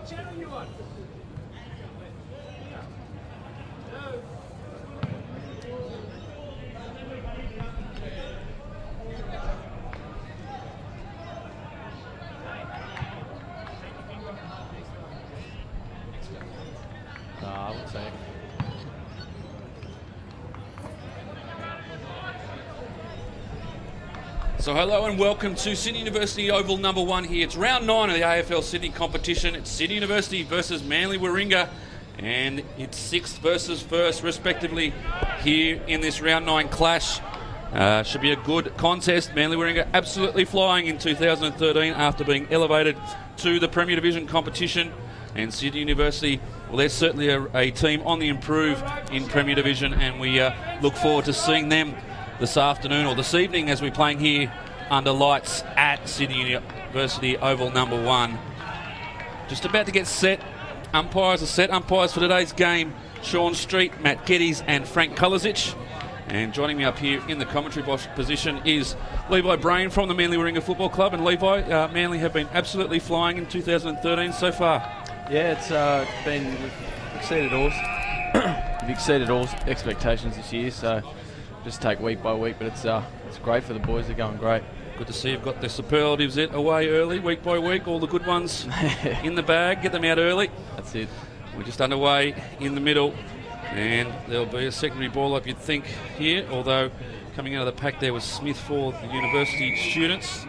I would say. So hello and welcome to Sydney University Oval number 1 here. It's round 9 of the AFL Sydney competition. It's Sydney University versus Manly Warringah, and it's 6th versus 1st respectively here in this round 9 clash. Should be a good contest. Manly Warringah absolutely flying in 2013 after being elevated to the Premier Division competition, and Sydney University, well, they're certainly a team on the improve in Premier Division, and we look forward to seeing them this afternoon or this evening as we're playing here under lights at Sydney University Oval number 1. Just about to get set. Umpires are set. Umpires for today's game: Sean Street, Matt Geddes and Frank Kulisic. And joining me up here in the commentary box position is Levi Brain from the Manly Warringah Football Club. And Levi, Manly have been absolutely flying in 2013 so far. Yeah, it's been exceeded all. We've exceeded all expectations this year, so just take week by week, but it's great for the boys. They're going great. Good to see you've got the superlatives away early, week by week, all the good ones in the bag. Get them out early. That's it. We're just underway in the middle, and there'll be a secondary ball up, you'd think, here, although coming out of the pack there was Smith for the university students,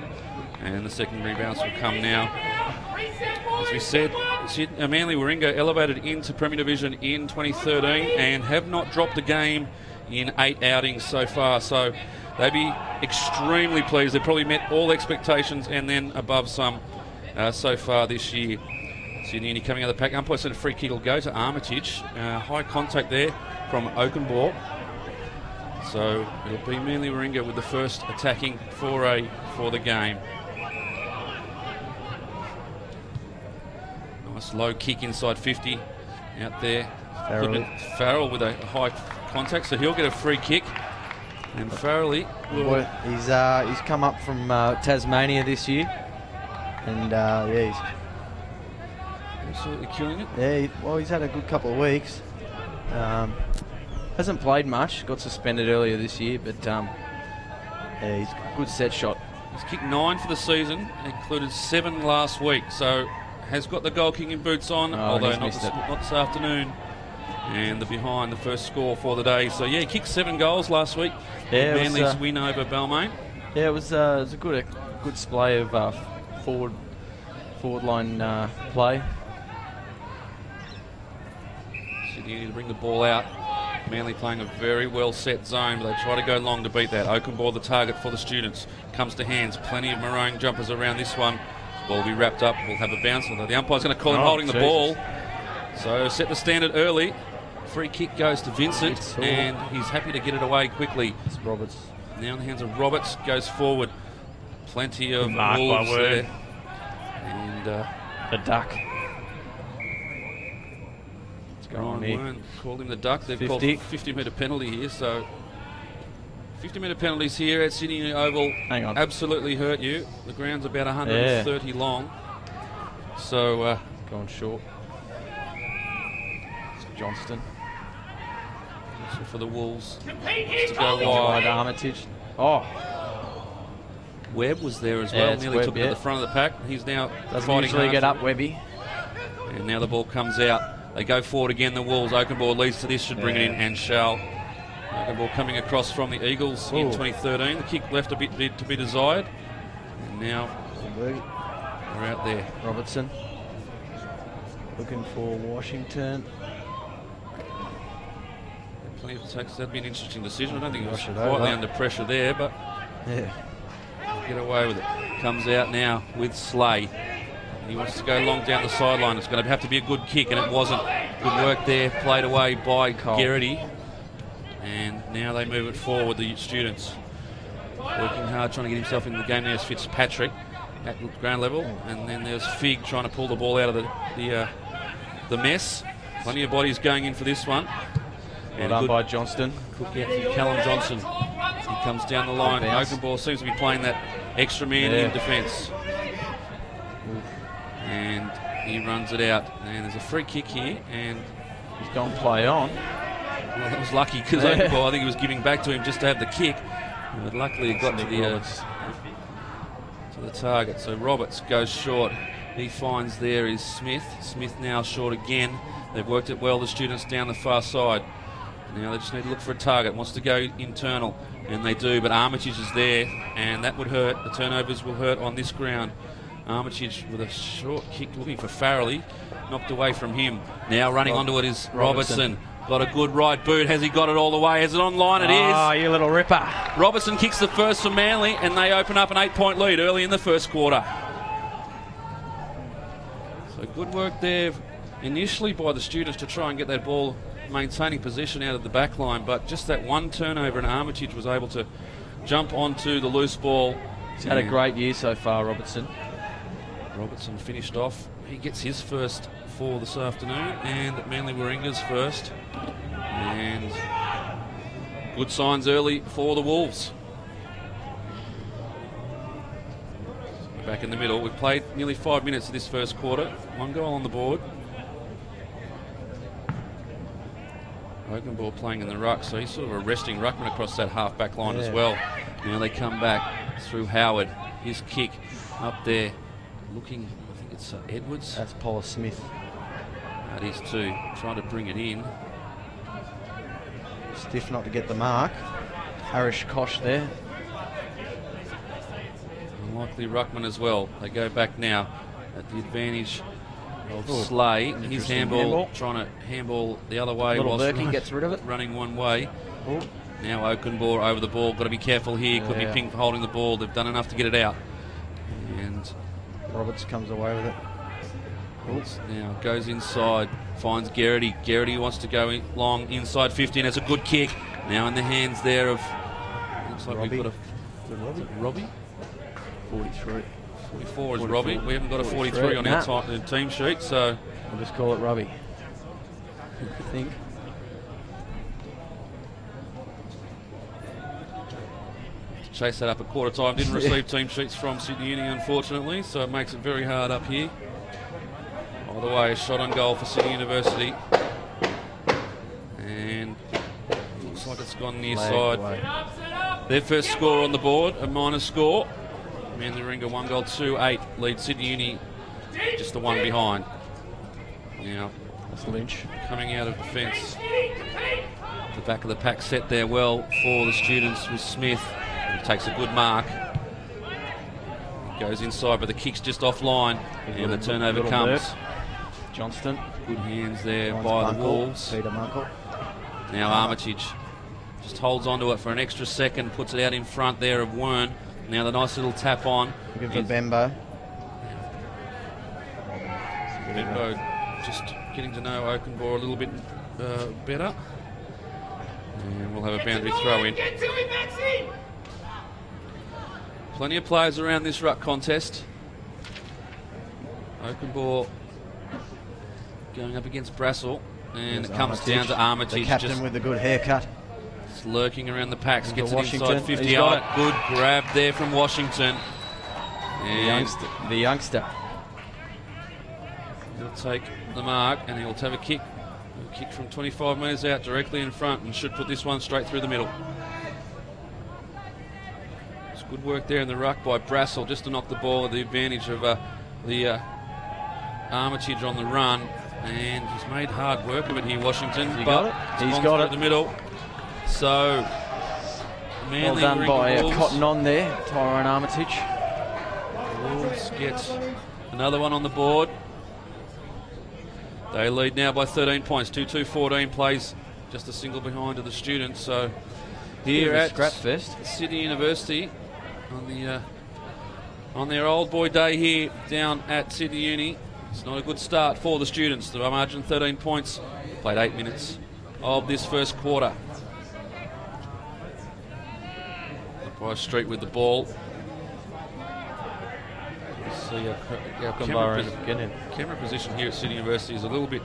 and the secondary bounce will come now. As we said, Manly Warringah elevated into Premier Division in 2013 and have not dropped a game in 8 outings so far, so they'd be extremely pleased. They've probably met all expectations and then above some so far this year. Sydney Uni coming out of the pack. Umpire said a free kick will go to Armitage. High contact there from Oakenbaugh. So it'll be Manly Warringah with the first attacking foray for the game. Nice low kick inside 50 out there. Farrell with a high contact, so he'll get a free kick. And Farrelly, he's come up from Tasmania this year, and he's absolutely killing it. Yeah, he's had a good couple of weeks. Hasn't played much. Got suspended earlier this year, but he's a good set shot. He's kicked 9 for the season, included 7 last week, so has got the goal kicking boots on, although not this afternoon. And the behind the first score for the day. So yeah, he kicked 7 goals last week. Yeah, Manly's win over Balmain. Yeah, it was a good display of forward line play. Sydney Uni to bring the ball out. Manly playing a very well set zone, but they try to go long to beat that. Oakenbaugh the target for the students. Comes to hands. Plenty of maroon jumpers around this one. The ball will be wrapped up. We'll have a bounce. Although the umpire's going to call him holding the ball. So set the standard early. Free kick goes to Vincent, and he's happy to get it away quickly. It's Roberts. Now in the hands of Roberts, goes forward. Plenty of wolves there. And the duck. What's going on here? Called him the duck. They've 50. called 50-metre penalty here, so 50-metre penalties here at Sydney Uni Oval. Hang on. Absolutely hurt you. The ground's about 130 long. So going short. Johnston. So for the Wolves to go wide. Armitage. Oh. Webb was there as well. Nearly took it to the front of the pack. He's now fighting usually get up, Webby. And now the ball comes out. They go forward again, the Wolves. Oakenbaugh leads to this, should bring it in, and shall. Oakenbaugh coming across from the Eagles in 2013. The kick left a bit to be desired. And now we're out there. Robertson. Looking for Washington. Plenty of attacks. That'd be an interesting decision. I don't think he was quietly under pressure there, but get away with it. Comes out now with Slay. He wants to go long down the sideline. It's going to have to be a good kick, and it wasn't. Good work there, played away by Garrity. And now they move it forward, the students. Working hard, trying to get himself into the game. There's Fitzpatrick at ground level, and then there's Fig trying to pull the ball out of the mess. Plenty of bodies going in for this one. Well done by Johnston. Cook out from Callum Johnson. He comes down the line. Oakenbaugh seems to be playing that extra man in defence. And he runs it out. And there's a free kick here, and He's gone play on. well, that was lucky because I think he was giving back to him just to have the kick. But luckily it got to the target. So Roberts goes short. He finds there is Smith. Smith now short again. They've worked it well, the students down the far side. Now they just need to look for a target. Wants to go internal, and they do, but Armitage is there, and that would hurt. The turnovers will hurt on this ground. Armitage with a short kick looking for Farrelly. Knocked away from him. Now running onto it is Robertson. Got a good right boot. Has he got it all the way? Is it online? It is. Oh, you little ripper. Robertson kicks the first for Manly, and they open up an 8-point lead early in the first quarter. So good work there initially by the students to try and get that ball maintaining possession out of the back line, but just that one turnover and Armitage was able to jump onto the loose ball. He's had a great year so far, Robertson. Robertson finished off. He gets his first for this afternoon, and Manly Warringah's first. And good signs early for the Wolves. Back in the middle. We've played nearly 5 minutes of this first quarter. 1 goal on the board. Oakenball playing in the ruck, so he's sort of arresting ruckman across that half-back line as well. Now they come back through Howard. His kick up there, looking, I think it's Edwards. That's Paula Smith. That is too, trying to bring it in. Stiff not to get the mark. Harish Kosh there. Unlikely ruckman as well. They go back now at the advantage of Slay. His handball, trying to handball the other way. Little Berkey gets rid of it. Running one way. Ooh. Now Oakenball over the ball. Got to be careful here. Could be pinged for holding the ball. They've done enough to get it out. And Roberts comes away with it. Now goes inside. Finds Garrity. Garrity wants to go long inside 50, and it's a good kick. Now in the hands there of, looks like Robbie. we've got a Robbie? 43. 44 is Robbie. We haven't got a 43 on our team sheet, so we'll just call it Robbie. I think. Chase that up at quarter time. Didn't receive team sheets from Sydney Uni, unfortunately, so it makes it very hard up here. By the way, a shot on goal for Sydney University. And looks like it's gone near side. Their first score on the board, a minor score. Manly Warringah 1 goal, 2-8. Lead Sydney Uni just the one behind. Now, that's Lynch coming out of defence. The back of the pack set there well for the students with Smith. He takes a good mark. He goes inside, but the kick's just offline, and the turnover comes. Johnston. Good hands there by the Wolves. Peter Munkle. Now Armitage just holds onto it for an extra second, puts it out in front there of Wern. Now the nice little tap on. Looking for Bembo. Bembo just getting to know Oakenball a little bit better. And we'll have a boundary throw in. Plenty of players around this ruck contest. Oakenball going up against Brassel. And it comes down to Armitage. The captain just with the good haircut. Lurking around the packs, gets it Washington. inside 50 yard. Good grab there from Washington. And the youngster. He'll take the mark and he'll have a kick. A kick from 25 metres out directly in front and should put this one straight through the middle. It's good work there in the ruck by Brassel just to knock the ball at the advantage of the Armitage on the run. And he's made hard work of it here, Washington. He's got it. The middle. So, Manly well done by Wolves. Cotton on there, Tyrone Armitage. Wolves get another one on the board. They lead now by 13 points. 2-2-14 plays just a single behind to the students. So here at Scrapfest, Sydney University on their old boy day here down at Sydney Uni. It's not a good start for the students. The margin 13 points. Played 8 minutes of this first quarter. By Street with the ball. See camera position here at Sydney University is a little bit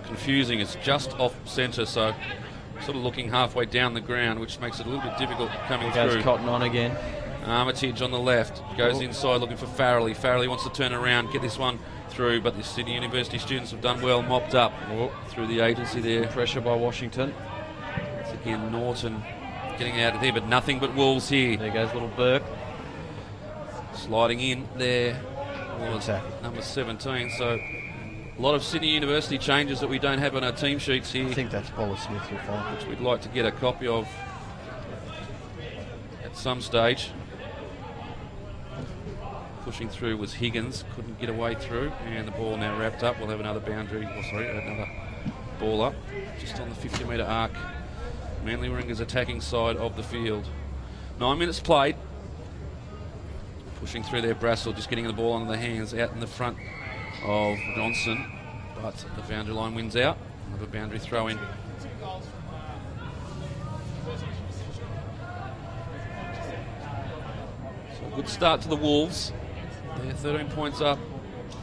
confusing. It's just off centre, so sort of looking halfway down the ground, which makes it a little bit difficult coming through. Cotton on again. Armitage on the left, goes inside looking for Farrelly. Farrelly wants to turn around, get this one through, but the Sydney University students have done well, mopped up through the agency there. Pressure by Washington. It's again Norton getting out of there, but nothing but Wolves here. There goes little Burke. Sliding in there was number 17, so a lot of Sydney University changes that we don't have on our team sheets here. I think that's Paula Smith you'll find. Which we'd like to get a copy of at some stage. Pushing through was Higgins, couldn't get away through, and the ball now wrapped up. We'll have another boundary, another ball up, just on the 50-metre arc. Manly Warringah's attacking side of the field. 9 minutes played. Pushing through there, Brassel, just getting the ball onto the hands, out in the front of Johnson, but the boundary line wins out. Another boundary throw in. So a good start to the Wolves. They're 13 points up.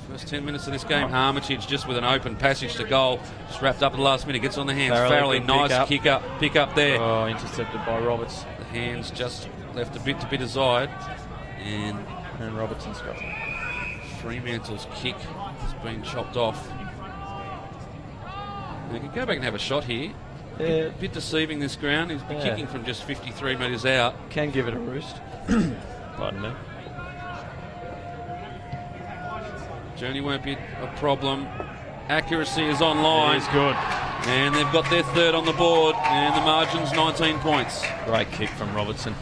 First 10 minutes of this game. Armitage just with an open passage to goal. Just wrapped up at the last minute. Gets on the hands. Farrelly, nice pick up there. Oh, intercepted by Roberts. The hands just left a bit to be desired. And Robertson's got it. Fremantle's kick has been chopped off. We can go back and have a shot here. Yeah. Bit deceiving this ground. He's been kicking from just 53 metres out. Can give it a roost. Pardon me. Journey won't be a problem. Accuracy is online. It is good. And they've got their third on the board, and the margin's 19 points. Great kick from Robertson.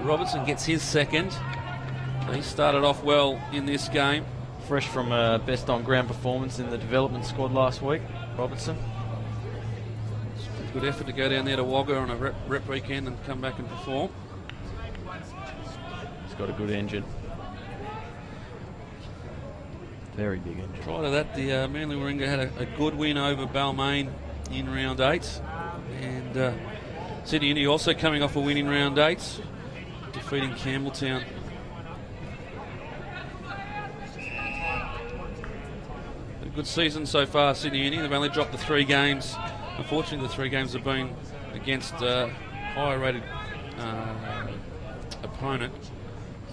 Robertson gets his second. He started off well in this game. Fresh from a best on ground performance in the development squad last week, Robertson. Good effort to go down there to Wagga on a rep weekend and come back and perform. He's got a good engine. Very big engine. Prior to that, the Manly Warringah had a good win over Balmain in round 8. And Sydney Uni also coming off a win in round 8, defeating Campbelltown. A good season so far, Sydney Uni. They've only dropped the 3 games. Unfortunately, the 3 games have been against a higher rated opponent.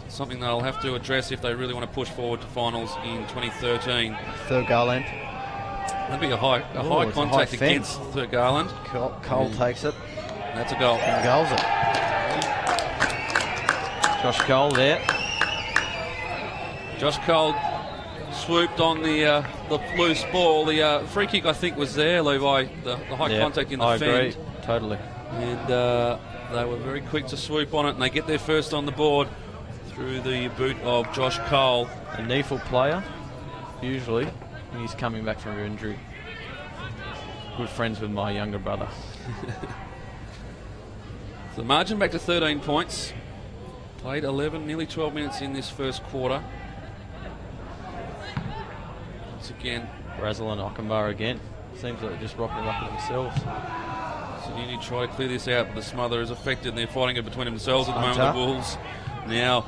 Something they'll have to address if they really want to push forward to finals in 2013. Third Garland. That'd be a high contact against Third Garland. Cole takes it. That's a goal. And goals it. Josh Cole there. Josh Cole swooped on the loose ball. The free kick, I think, was there, Levi. The high contact in the I fend. agree. Totally. And they were very quick to swoop on it, and they get their first on the board through the boot of Josh Cole. A NEFL player, usually, when he's coming back from injury. Good friends with my younger brother. So the margin back to 13 points. Played 11, nearly 12 minutes in this first quarter. Once again, Brazel and Ockenbar again. Seems like they're just rocking themselves. Sydney try to clear this out, but the smother is affected and they're fighting it between themselves at the moment, the Wolves. Now,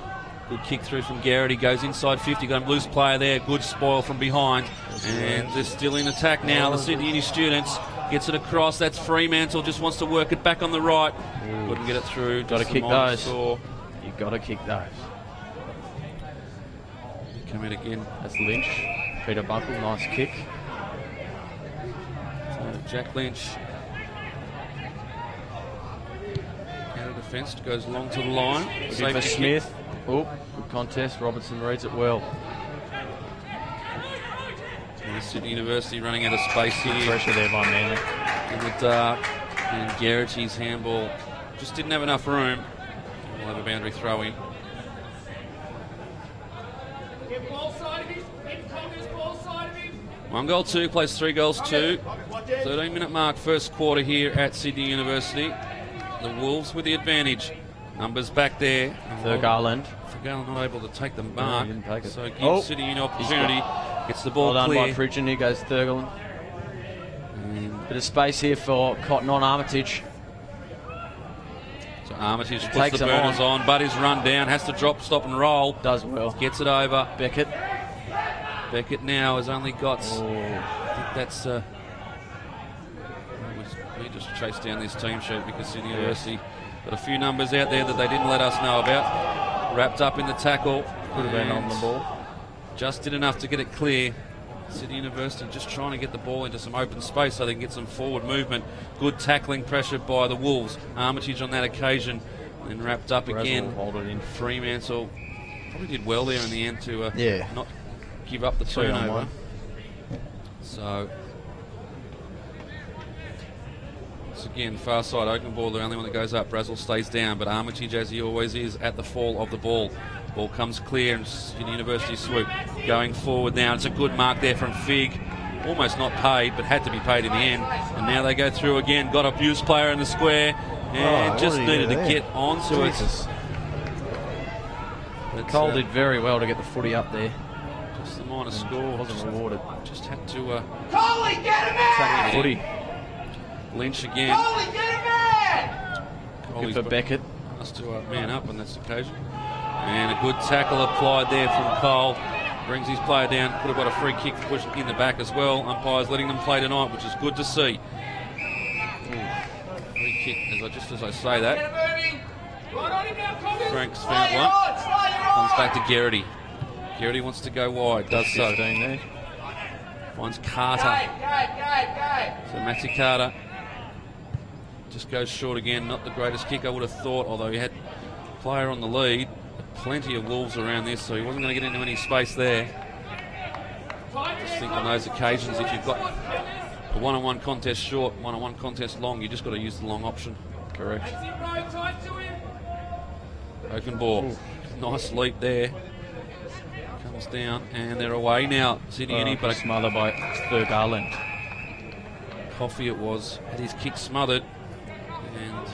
good kick through from Garrett. He goes inside 50, got a loose player there. Good spoil from behind. And they're still in attack now. The Sydney Uni students gets it across. That's Fremantle, just wants to work it back on the right. Couldn't get it through. Got to kick those. You got to kick those. Come in again. That's Lynch. Peter Buckle, nice kick. So Jack Lynch. Out of defence, goes long to the line. Looking for Smith. Oh, good contest. Robertson reads it well. And Sydney University running out of space here. Pressure there by Manly. In the dark. And Garrity's handball just didn't have enough room. We'll have a boundary throw in. One goal, 2, plays 3 goals, 2. 13-minute mark, first quarter here at Sydney University. The Wolves with the advantage. Numbers back there. Third Garland. Garland not able to take the mark. No, he didn't take it. So gives Sydney an opportunity. Gets the ball well clear. done by Pridgeon. Here goes Thurgoland. Bit of space here for Cotton on Armitage. So Armitage puts the burners on, but is run down, has to drop, stop and roll. Does well. Gets it over. Beckett now has only got, I think that's, we just chased down this team sheet because Sydney University Got a few numbers out there that they didn't let us know about. Wrapped up in the tackle. Could have been on the ball. Just did enough to get it clear. Sydney University just trying to get the ball into some open space so they can get some forward movement. Good tackling pressure by the Wolves. Armitage on that occasion. And wrapped up again. Hold it in. Fremantle probably did well there in the end to not give up the 3 on turnover. 1. So, once again, far side open ball, the only one that goes up. Brazel stays down, but Armitage, as he always is, at the fall of the ball. Ball comes clear and Sydney University swoop. Going forward now, it's a good mark there from Fig. Almost not paid, but had to be paid in the end. And now they go through again. Got a abuse player in the square and just needed to get onto it. But, Cole did very well to get the footy up there. Just the minor score. Wasn't rewarded. Just had to Coley, get him in! Footy. Lynch again. Coley, get him in! Coley's Good for Beckett. Us to man up on this occasion. And a good tackle applied there from Cole. Brings his player down. Could have got a free kick pushing in the back as well. Umpires letting them play tonight, which is good to see. Free kick, as I say that. Frank's found one. Comes back to Garrity. Garrity wants to go wide. Does so. 15 there. Finds Carter. So Maxi Carter just goes short again. Not the greatest kick I would have thought, although he had a player on the lead. Plenty of Wolves around this, so he wasn't going to get into any space there. Just think on those occasions, if you've got a one-on-one contest short, one-on-one contest long, you just got to use the long option. Correct. Oakenbaugh, nice leap there. Comes down, and they're away now. Sydney Uni, but smothered by Garland. Coffey it was, had his kick smothered, and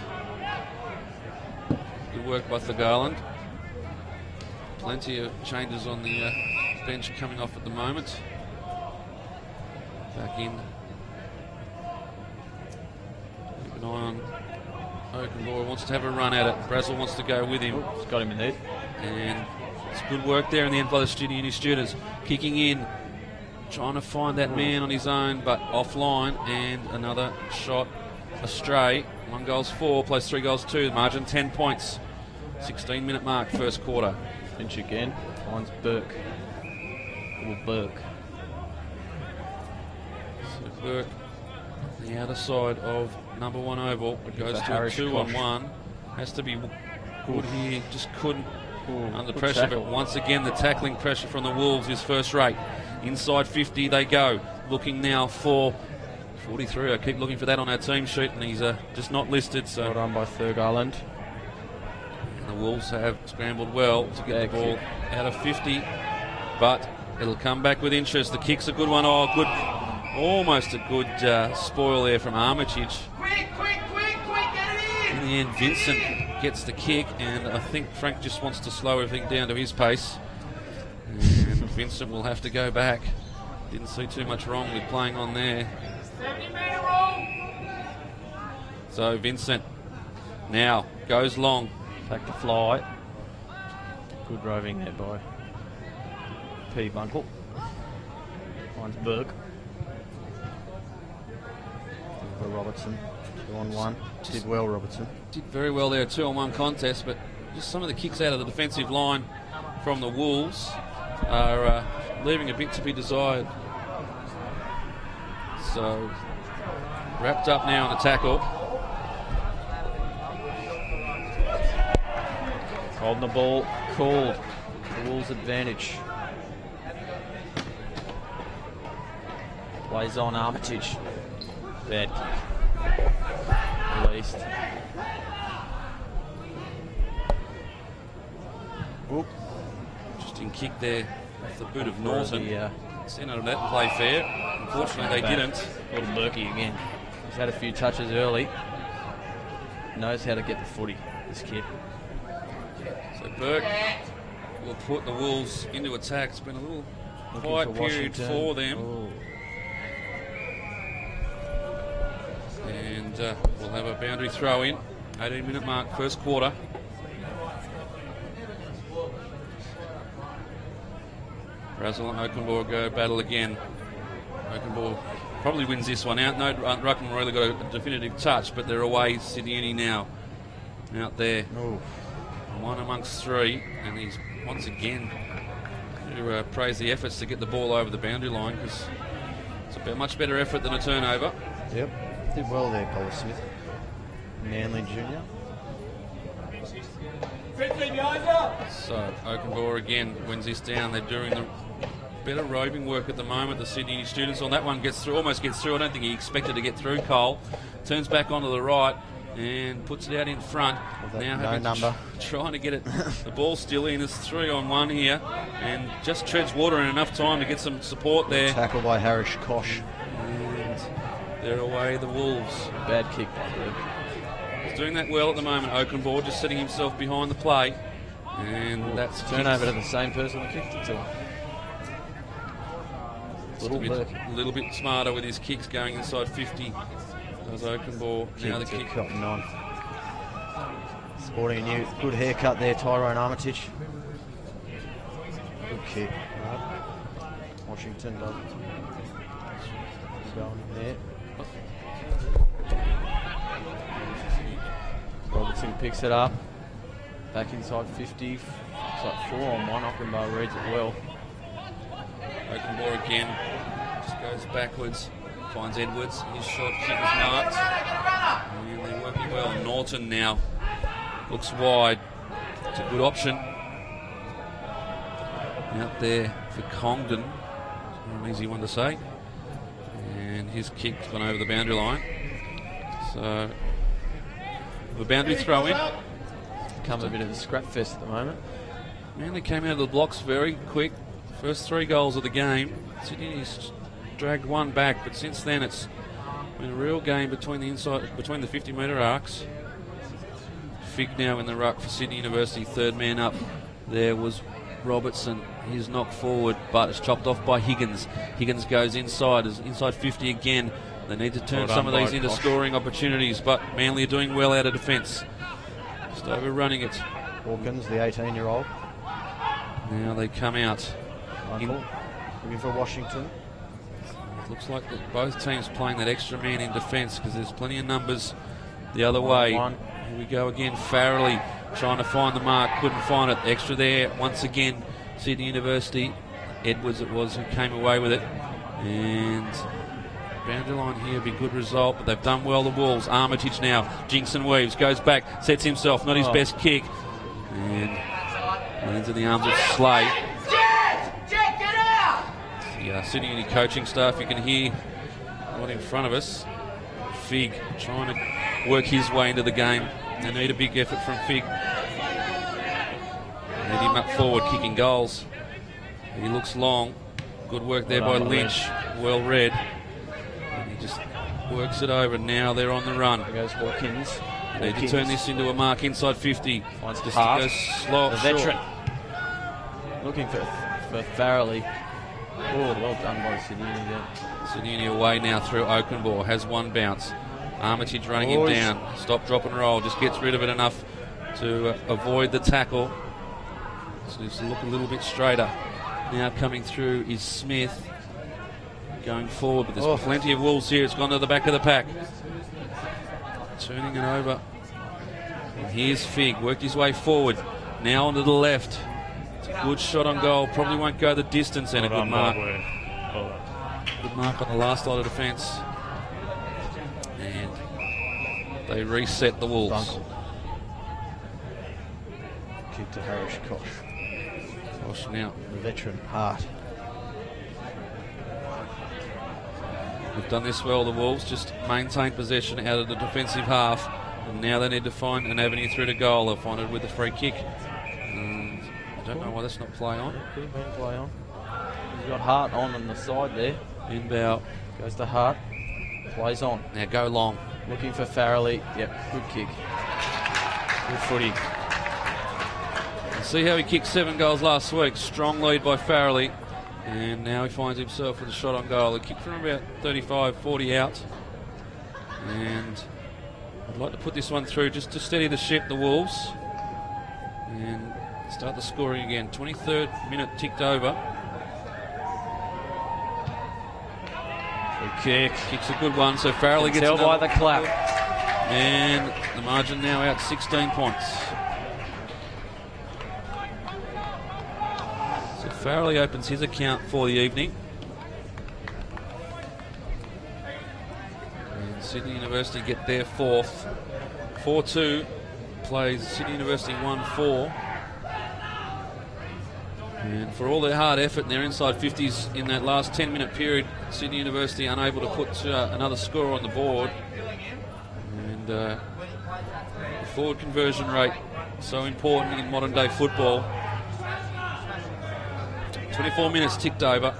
good work by Garland. Plenty of changes on the bench coming off at the moment. Back in. Keep an eye on Oakenbaugh. Wants to have a run at it. Brazel wants to go with him. It's got him in there. And it's good work there in the end by the Sydney Uni students. Kicking in. Trying to find that man on his own, but offline. And another shot astray. 1 goals 4, plus 3 goals 2. Margin 10 points. 16-minute mark, first quarter. Finch again. Finds Burke. Little Burke. So Burke, the outer side of number 1 oval. It goes to a 2-on-1. Has to be good here. Just couldn't under pressure. Tackle. But once again, the tackling pressure from the Wolves is first rate. Inside 50 they go. Looking now for 43. I keep looking for that on our team sheet, and he's just not listed. So Well done by Garland. the Wolves have scrambled well to get the ball out of 50, but it'll come back with interest. The kick's a good one. Oh, good. Almost a good spoil there from Armitage. Quick, get it in! In the end, Vincent gets the kick, and I think Frank just wants to slow everything down to his pace. And Vincent will have to go back. Didn't see too much wrong with playing on there. 70-metre roll! So Vincent now goes long. Back to fly. Good roving there by P. Bunkle. Finds Burke. For Robertson. 2-on-1. Did well, Robertson. Did very well there, 2-on-1 contest, but just some of the kicks out of the defensive line from the Wolves are leaving a bit to be desired. So wrapped up now on the tackle. Holding the ball, called. The Wolves' advantage. Plays on Armitage. Bad kick. Released. Whoop. Interesting kick there off the boot of Norton. The, Sent out of that play fair. Unfortunately, they didn't. Little Berkey again. He's had a few touches early. Knows how to get the footy, this kid. So Burke will put the Wolves into attack. It's been a little Looking quiet for period Washington. for them. Oh. And we'll have a boundary throw in. 18-minute mark, first quarter. Brazel and Oakenbaugh go battle again. Oakenbaugh probably wins this one out. No, Ruckman really got a definitive touch, but they're away, Sydney Uni now. out there. Ooh. One amongst three, and he's once again to praise the efforts to get the ball over the boundary line, because it's a much better effort than a turnover. Yep. Did well there, Paul Smith. Manly Junior. So Oakenbaugh again wins this down. They're doing the better roving work at the moment. The Sydney Uni students on that one almost gets through. I don't think he expected to get through. Cole turns back onto the right and puts it out in front. Now no number. Trying to get it. The ball still in. It's 3-on-1 here, and just treads water in enough time to get some support there. Tackle by Harish Kosh. And they're away, the Wolves. Bad kick by him. He's doing that well at the moment. Oakenbaugh just setting himself behind the play, and that's Turnover to the same person that kicked it to him. a little bit smarter with his kicks going inside 50. Does Oakenbaugh. Now the kick. Cotton on. Sporting a new good haircut there, Tyrone Armitage. Good kick. Washington does. Going in there. Robertson picks it up. Back inside 50. It's like 4-on-1. Oakenbaugh reads it well. Oakenbaugh again. Just goes backwards. Finds Edwards. His shot kick is marked. And they're working well. Norton now looks wide. It's a good option. Out there for Congdon. Not an easy one to say. And his kick's gone over the boundary line. So, the boundary throw in. Become a bit of a scrap fest at the moment. Manly came out of the blocks very quick. First 3 goals of the game. Sydney's dragged one back, but since then it's been a real game between the 50-metre arcs. Fig now in the ruck for Sydney University, third man up. There was Robertson. He's knocked forward, but it's chopped off by Higgins. Higgins goes inside, is inside 50 again. They need to turn some of these into scoring opportunities, but Manly are doing well out of defence. Just overrunning it. Hawkins, the 18-year-old. Now they come out. Michael, looking for Washington. Looks like that both teams playing that extra man in defence, because there's plenty of numbers the other way. Here we go again. Farrelly trying to find the mark, couldn't find it. Extra there once again. Sydney University. Edwards it was who came away with it. And boundary line here would be a good result, but they've done well, the Wolves. Armitage now. Jinxon weaves, goes back, sets himself, not his best kick. And lands in the arms of Slade. Jet, get out! The Sydney Uni coaching staff, you can hear right in front of us. Fig trying to work his way into the game. They need a big effort from Fig. Need him up forward, kicking goals. He looks long. Good work there by Lynch. Well read. And he just works it over. Now they're on the run. There goes Hawkins. They need to turn this into a mark inside 50. Finds Just Hart, goes slow, the veteran. Looking for Farrelly. Oh, well done by Sydney Uni there. Sydney Uni away now through Oakenbaugh. Has one bounce. Armitage running him down. Stop, drop and roll. Just gets rid of it enough to avoid the tackle. So needs to look a little bit straighter. Now coming through is Smith. Going forward, but there's plenty of Wolves here. It's gone to the back of the pack. Turning it over. And here's Fig. Worked his way forward. Now onto the left. It's a good shot on goal. Probably won't go the distance, and a good mark. Good mark on the last line of defence. And they reset the Wolves. Dunkel. Kick to Harish Kosh. Kosh now. The veteran, Hart. They've done this well, the Wolves. Just maintain possession out of the defensive half. And now they need to find an avenue through to goal. They'll find it with a free kick. And I don't know why that's not play on. Could have been play on. He's got Hart on the side there. Inbound. Goes to Hart. Plays on. Now go long. Looking for Farrelly. Yep, good kick. Good footy. See how he kicked 7 goals last week. Strong lead by Farrelly. And now he finds himself with a shot on goal. A kick from about 35, 40 out. And I'd like to put this one through just to steady the ship, the Wolves. And start the scoring again. 23rd minute ticked over. Good kick. Kick's a good one, so Farrelly gets Tell by another. the clap. And the margin now out 16 points. So Farrelly opens his account for the evening. And Sydney University get their fourth. 4-2 plays Sydney University 1-4. And for all their hard effort and their inside 50s in that last 10-minute period, Sydney University unable to put another score on the board. And the forward conversion rate, so important in modern day football. 24 minutes ticked over.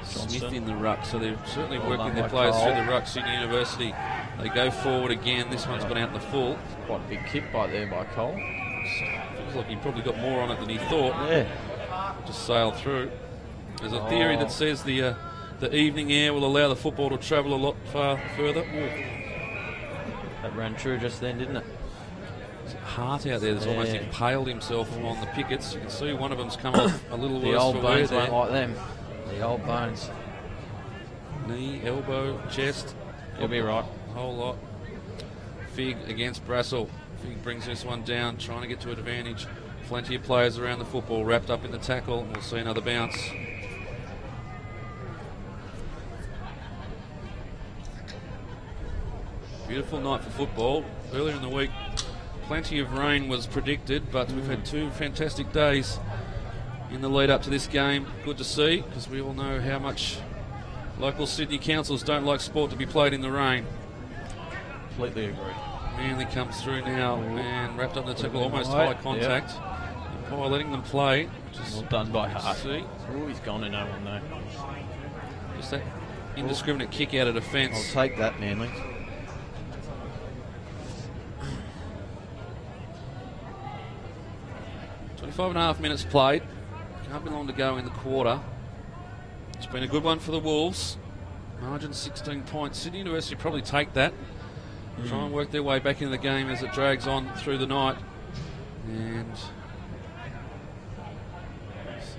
Smith in the ruck, so they're certainly working their players through the ruck. Sydney University, they go forward again. This one's gone out in the full. Quite a big kick by there by Cole. Feels like he probably got more on it than he thought. Yeah. Just sailed through. There's a theory that says the evening air will allow the football to travel a lot far further. That ran true just then, didn't it? There's a heart out there that's almost impaled himself on the pickets. You can see one of them's come off a little The worse old for wear bones there. won't like them. The old bones. Knee, elbow, chest. You'll be right. A whole lot. Fig against Brassel. Fig brings this one down, trying to get to advantage. Plenty of players around the football wrapped up in the tackle, and we'll see another bounce. Beautiful night for football. Earlier in the week, plenty of rain was predicted, but we've had two fantastic days in the lead up to this game. Good to see, because we all know how much local Sydney councils don't like sport to be played in the rain. Completely agree. Manly comes through now and wrapped up the tackle, almost high contact. By letting them play, which is well done by Hart. See, Oh, he's gone to no one though. just that indiscriminate kick out of defence. I'll take that, Manly. Five and a half minutes played. Can't be long to go in the quarter. It's been a good one for the Wolves. Margin 16 points. Sydney University probably take that. Try and work their way back into the game as it drags on through the night. And so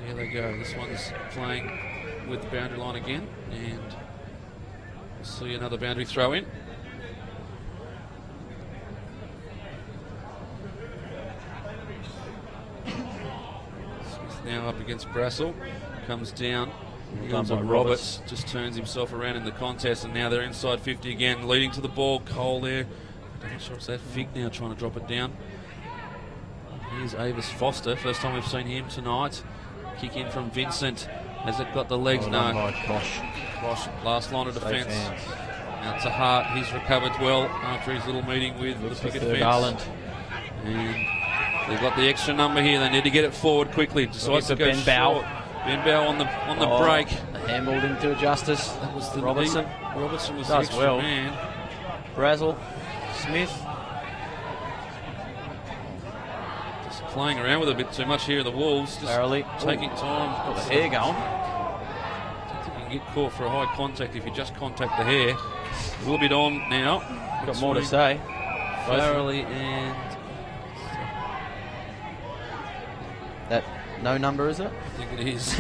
here they go. This one's playing with the boundary line again. And we'll see another boundary throw in. Now up against Brassel, comes down. Done by Roberts just turns himself around in the contest, and now they're inside 50 again, leading to the ball. Cole there. I'm not sure it's that Fig now trying to drop it down. Here's Avis Foster. First time we've seen him tonight. Kick in from Vincent. Has it got the legs? No. Bosch. Last line of defence. Now to Hart. He's recovered well after his little meeting with the picket fence. Garland. And they've got the extra number here. They need to get it forward quickly. Decides to go Ben Bow. short. Ben Bow on the break. Handballed him to justice. That was the Robertson. Robertson was Does the extra well. man. Brazel. Smith. Just playing around with it a bit too much here. The Wolves just Farrelly. taking time. Got the hair going. I don't think you can get caught for a high contact if you just contact the hair. A little bit on now. Got more to say. Farrelly and That no number, is it? I think it is.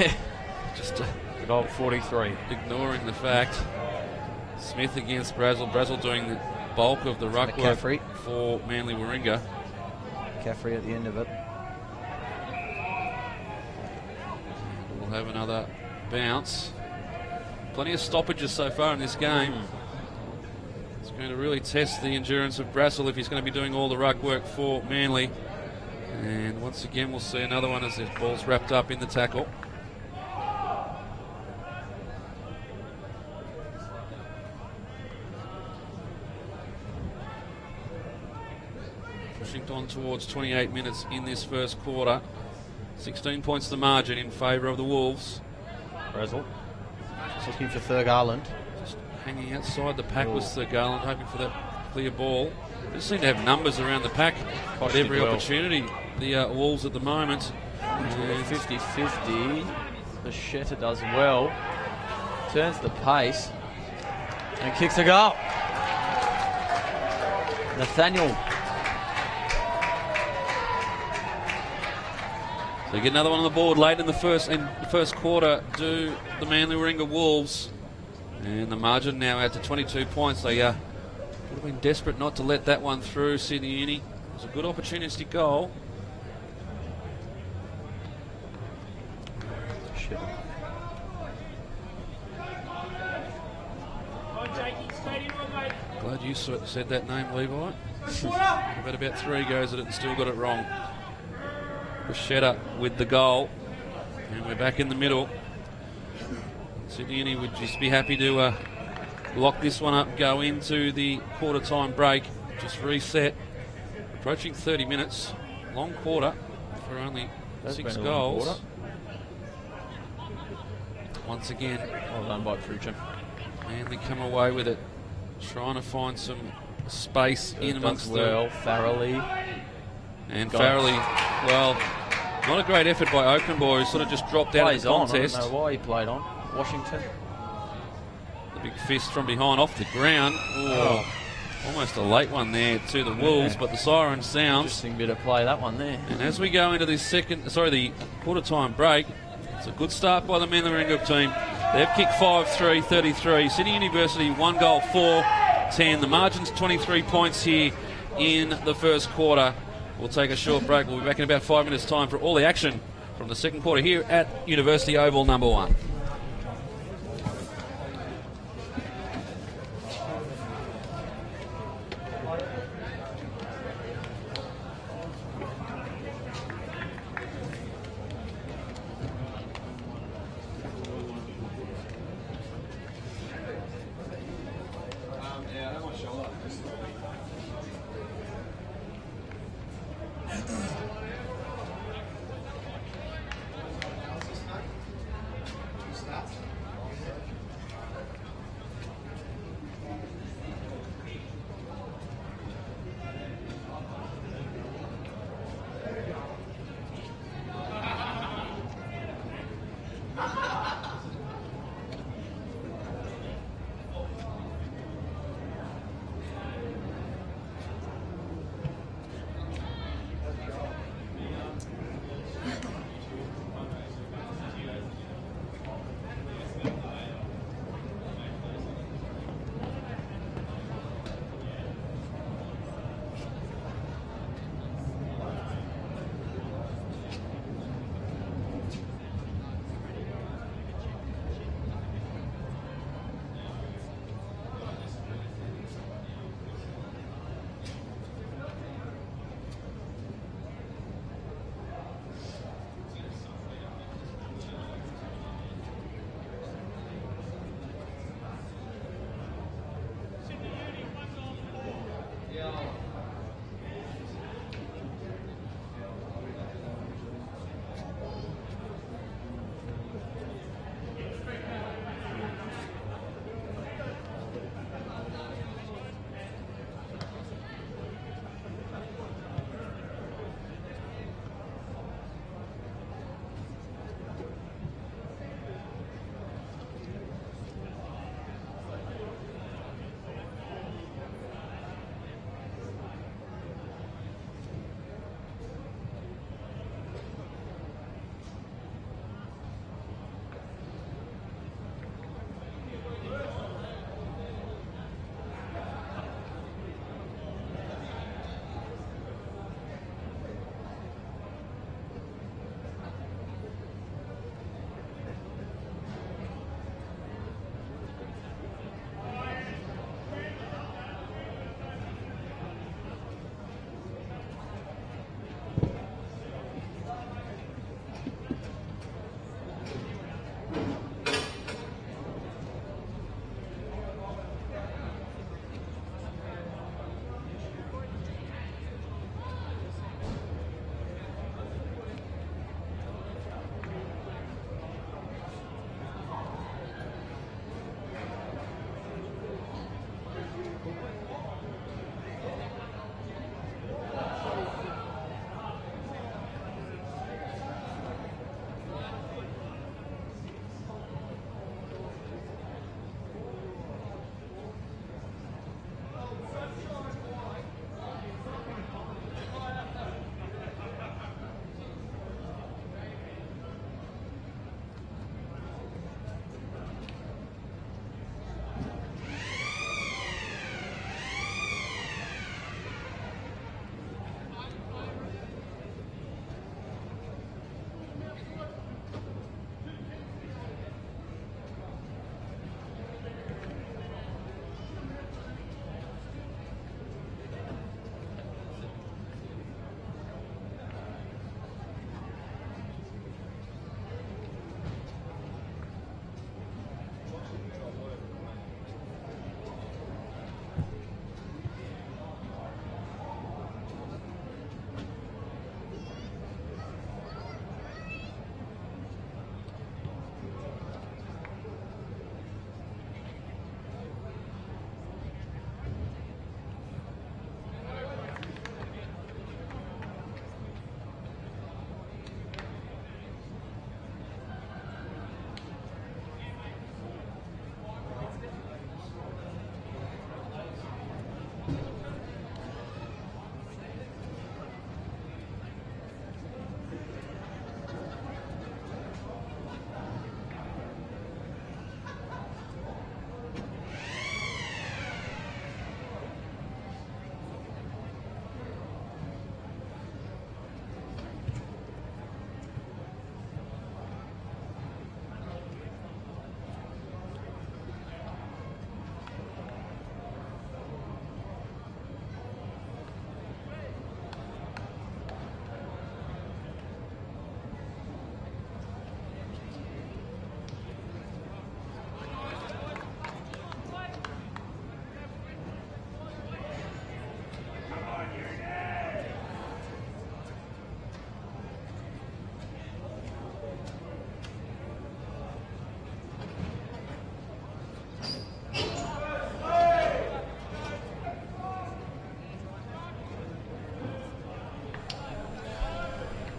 Just Good old 43. ignoring the fact. Smith against Brazel. Brazel doing the bulk of the ruck work McCaffrey. for Manly Warringah. Caffrey at the end of it. We'll have another bounce. Plenty of stoppages so far in this game. It's going to really test the endurance of Brazel if he's going to be doing all the ruck work for Manly. And once again, we'll see another one as this ball's wrapped up in the tackle. Pushing on towards 28 minutes in this first quarter. 16 points the margin in favour of the Wolves. Brazel. Just looking for Thurg Garland. Just hanging outside the pack was Sir Garland, hoping for that clear ball. They just seem to have numbers around the pack at every opportunity. The Wolves at the moment. 50-50. Bichetta does well. Turns the pace. And kicks a goal. Nathaniel. So you get another one on the board late in the first quarter. Do the Manly Warringah Wolves, and the margin now out to 22 points. They would have been desperate not to let that one through. Sydney Uni. It was a good opportunistic goal. Shit. Glad you said that name, Levi. I've had about 3 goes at it and still got it wrong. Bruschetta with the goal, and we're back in the middle. Sydney Uni would just be happy to lock this one up, go into the quarter time break, just reset. Approaching 30 minutes, long quarter for only That's 6 been a long goals. quarter. Once again, Well done by Fruchin. Manly come away with it, trying to find some space in amongst well, Farrelly. and Got Farrelly. Well, not a great effort by Oakenboy, who sort of just dropped out of Plays the on. contest. I don't know why he played on. Washington. The big fist from behind off the ground. Ooh, almost a late one there to the Wolves, but the siren sounds. Interesting bit of play, that one there. And as we go into this the quarter time break, it's a good start by the Manly Warringah team. They've kicked 5-3, 33. Sydney University 1 goal, 4-10. The margin's 23 points here in the first quarter. We'll take a short break. We'll be back in about 5 minutes' time for all the action from the second quarter here at University Oval number 1.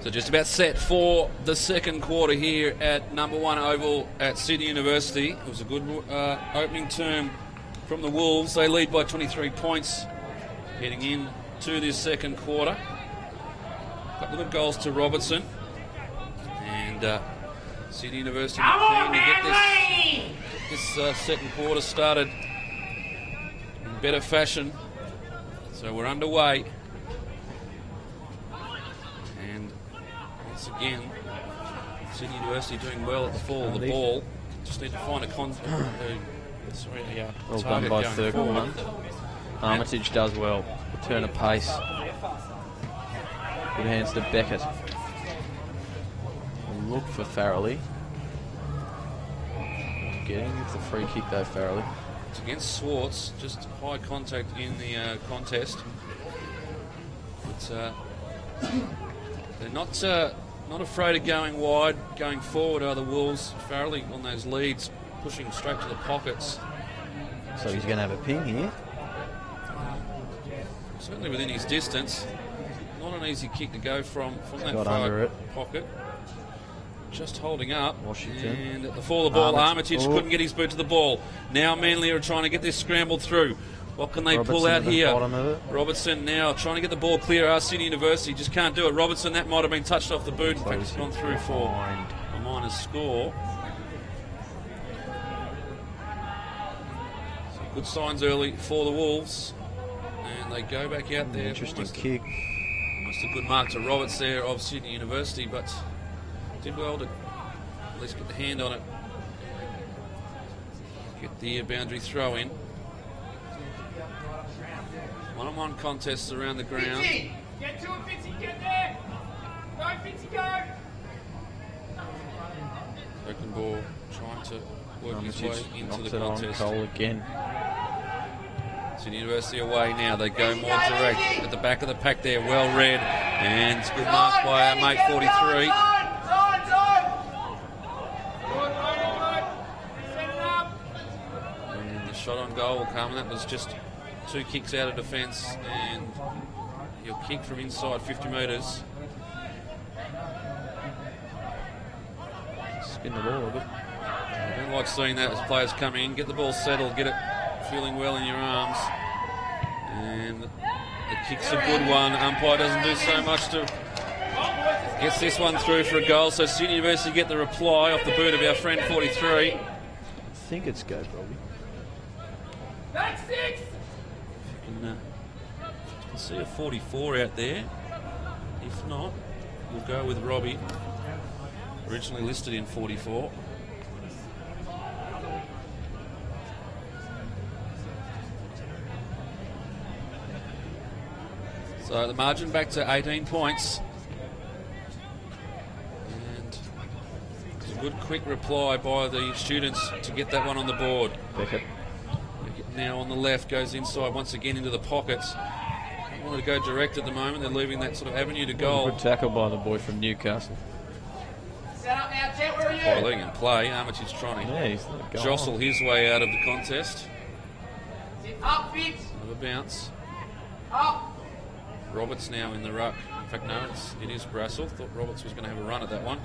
So just about set for the second quarter here at number 1 Oval at Sydney University. It was a good opening term from the Wolves. They lead by 23 points heading in to this second quarter. A couple of goals to Robertson. And Sydney University keen to get this second quarter started in better fashion. So we're underway. And once again, Sydney University doing well at the fall of the ball. Just need to find a Well done target by going Thurgood. forward. Armitage does well. Return of pace. Good hands to Beckett. We'll look for Farrelly. Getting it's a free kick though, Farrelly. It's against Swartz, just high contact in the contest. But they're not afraid of going wide, going forward are the Wolves. Farrelly on those leads, pushing straight to the pockets. So he's going to have a ping here. Certainly within his distance. Not an easy kick to go from that Got far under it. pocket. Just holding up. Washington. And at the fall of the ball, Armitage couldn't get his boot to the ball. Now Manly are trying to get this scrambled through. What can they pull out at the here? bottom of it. Robertson now trying to get the ball clear. Our Sydney University just can't do it. Robertson, that might have been touched off the boot. In fact, it's gone through for a minus score. So good signs early for the Wolves. And they go back out there. Interesting kick. Almost a good mark to Roberts there of Sydney University, but did well to at least get the hand on it. Get the boundary throw in. One-on-one contests around the ground. Get to it, Fitzy, get there! Go, Fitzy, go! Broken ball trying to work his way Armitage into knocks the it on contest. goal again. Sydney University away now. They go more direct at the back of the pack there. Well read. And it's good mark by our mate 43. And the shot on goal will come. That was just 2 kicks out of defence. And he'll kick from inside 50 metres. Spin the ball a bit. I don't like seeing that as players come in. Get the ball settled. Get it feeling well in your arms. And the kick's a good one. Umpire doesn't do so much to... Gets this one through for a goal. So Sydney University get the reply off the boot of our friend 43. I think it's go, Bobby. Back 6! You can see a 44 out there. If not, we'll go with Robbie. Originally listed in 44. So the margin back to 18 points. And it's a good quick reply by the students to get that one on the board. Beckett. Now on the left, goes inside once again into the pockets. They wanted to go direct at the moment. They're leaving that sort of avenue to goal. Good tackle by the boy from Newcastle. Set up now, Jet, where are By you? letting him play. Armitage trying to Yeah, he's not going. jostle his way out of the contest. Sit up, Fitz! Another bounce. Up! Roberts now in the ruck. In fact, no, it is Brassel. Thought Roberts was going to have a run at that one.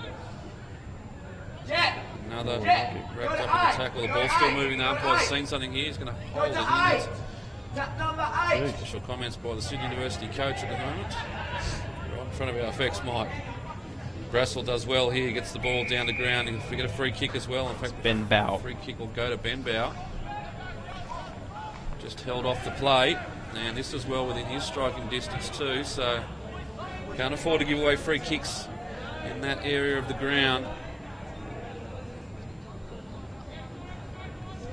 Jet! Another Jet! wrapped Go up to in the eight. tackle. The Go ball's to still eight. moving. The Go to umpire's eight. seen something here. He's going to Go hold to it 8! in. Tap number 8! Official comments by the Sydney University coach at the moment. Right in front of our FX Mike. Brassel does well here, gets the ball down the ground. He'll get a free kick as well. In fact, Ben Bow. free kick will go to Ben Bow. Just held off the play. And this is well within his striking distance too, so can't afford to give away free kicks in that area of the ground.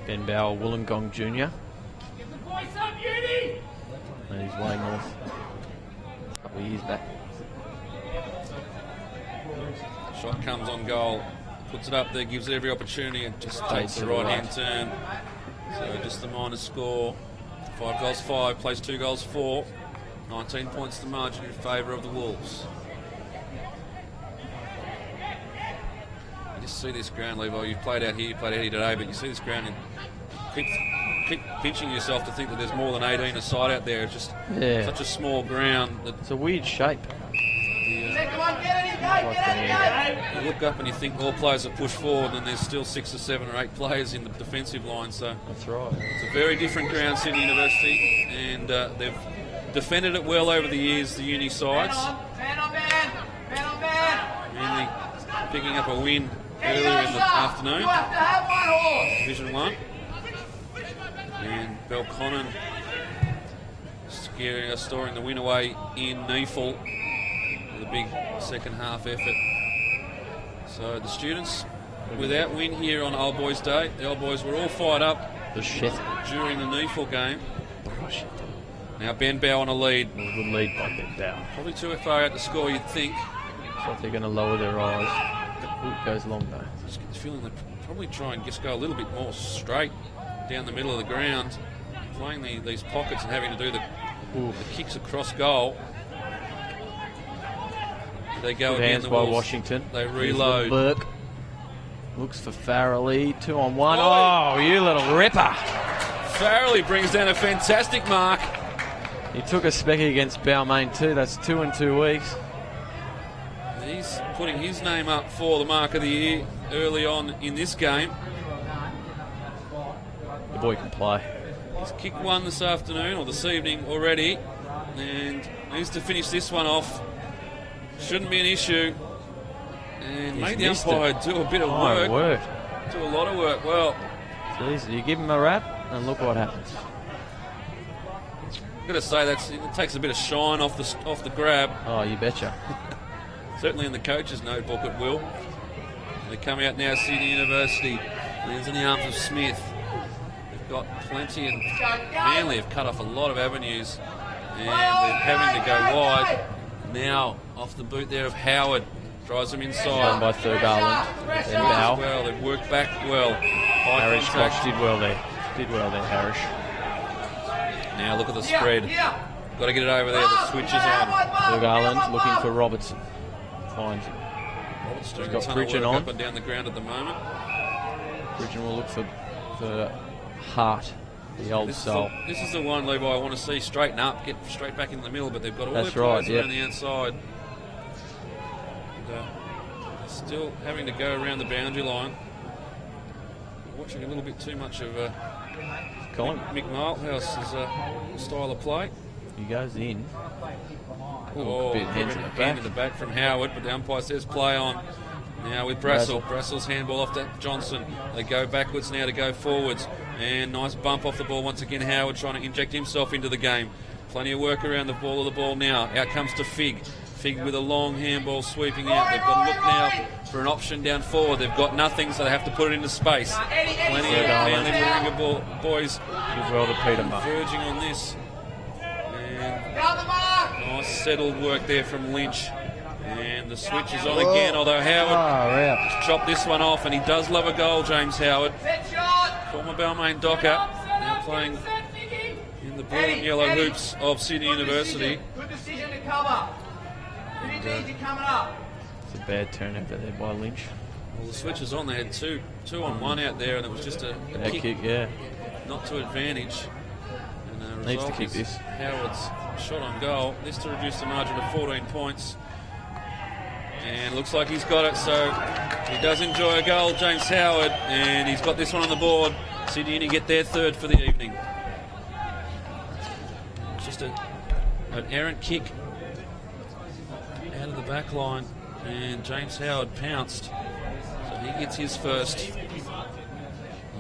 Ben Bow, Wollongong Jr. Give the boy some beauty! And he's way north. A couple of years back. Shot comes on goal, puts it up there, gives it every opportunity, and just takes the to the right right. hand turn. So just the minus score. 5 goals 5, plays 2 goals 4. 19 points the margin in favour of the Wolves. You just see this ground, Levi. You've played out here today, but you see this ground and keep pinching yourself to think that there's more than 18 a side out there. It's just Yeah. such a small ground that It's a weird shape. the You look up and you think all players have pushed forward, and there's still 6 or 7 or 8 players in the defensive line. So That's right. it's a very different ground, Sydney University, and they've defended it well over the years, the uni sides. Mainly picking up a win earlier in the afternoon, Division 1. And Belconnen storing the win away in Neefle with a big second half effort. So the students, without win here on Old Boys Day, the Old Boys were all fired up during the Neefle game. Now Ben Bow on a lead. A good lead by Ben Bow. Probably too far out to score, you'd think. So if they're going to lower their eyes. Ooh, it goes long though. Just get the feeling they probably try and just go a little bit more straight down the middle of the ground, playing these pockets and having to do the kicks across goal. They go Good again. hands The by Wolves, Washington. They reload. Burke looks for Farrelly. 2-on-1. Oh, you little ripper! Farrelly brings down a fantastic mark. He took a specky against Balmain too. That's 2 in 2 weeks. He's putting his name up for the mark of the year early on in this game. The boy can play. He's kicked one this afternoon or this evening already, and needs to finish this one off. Shouldn't be an issue. And made the umpire do a bit of work. Do a lot of work. Well, jeez, you give him a rap and look what happens. I've got to say it takes a bit of shine off the grab. Oh, you betcha. Certainly in the coach's notebook it will. They come out now, Sydney University. Lands in the arms of Smith. They've got plenty, and Manly have cut off a lot of avenues, and they're having to go wide. Now off the boot there of Howard. Drives them inside. Done by Thurr Garland. And Bow. Well, they've worked back well. Harris did well there. Harris. Now look at the spread. Got to get it over there. The switch is on. Thurr Garland looking for Robertson. Finds him. Robert's doing got a ton of Bridgen work on. up and down the ground at the moment. Bridgen will look for Hart, the old soul. This is the one, Levi, I want to see straighten up, get straight back in the middle, but they've got all That's their players right, around the outside. And, still having to go around the boundary line. Watching a little bit too much of Mick Milehouse's style of play. He goes in. Bit hand in the back from Howard, but the umpire says play on. Now with Brassel. Brassel's handball off to Johnson. They go backwards now to go forwards. And nice bump off the ball once again. Howard trying to inject himself into the game. Plenty of work around the ball now. Out comes to Fig. Fig with a long handball sweeping out. They've got to look now for an option down forward. They've got nothing, so they have to put it into space. Plenty of Manly Warringah boys converging on this. And nice settled work there from Lynch. And the switch is on again, although Howard chopped this one off, and he does love a goal, James Howard. Former Balmain Docker, now playing in the blue and yellow hoops of Sydney University. Good decision to cover. Coming up. It's a bad turnover there by Lynch. Well, the switch is on. They had two on one out there, and it was just a kick, not to advantage. And needs to keep this. Howard's shot on goal. This to reduce the margin to 14 points. And looks like he's got it, so he does enjoy a goal, James Howard, and he's got this one on the board. Sydney Uni get their third for the evening. It's just an errant kick out of the back line, and James Howard pounced, so he gets his first.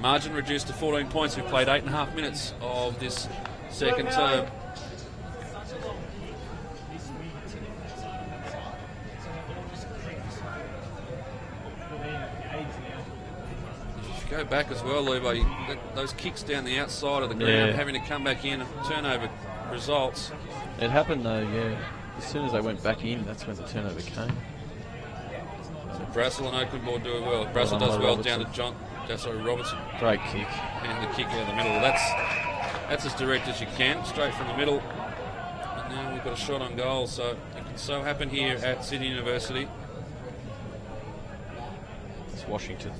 Margin reduced to 14 points. We've played 8.5 minutes of this second term. Go back as well, Levi. Those kicks down the outside of the ground, having to come back in, turnover results. It happened though, as soon as they went back in, that's when the turnover came. So Brassel and Oakland do it well. Brassel does well down to Robertson. Great kick. And the kick out of the middle. That's as direct as you can, straight from the middle. And now we've got a shot on goal, so it can so happen here at Sydney University. It's Washington.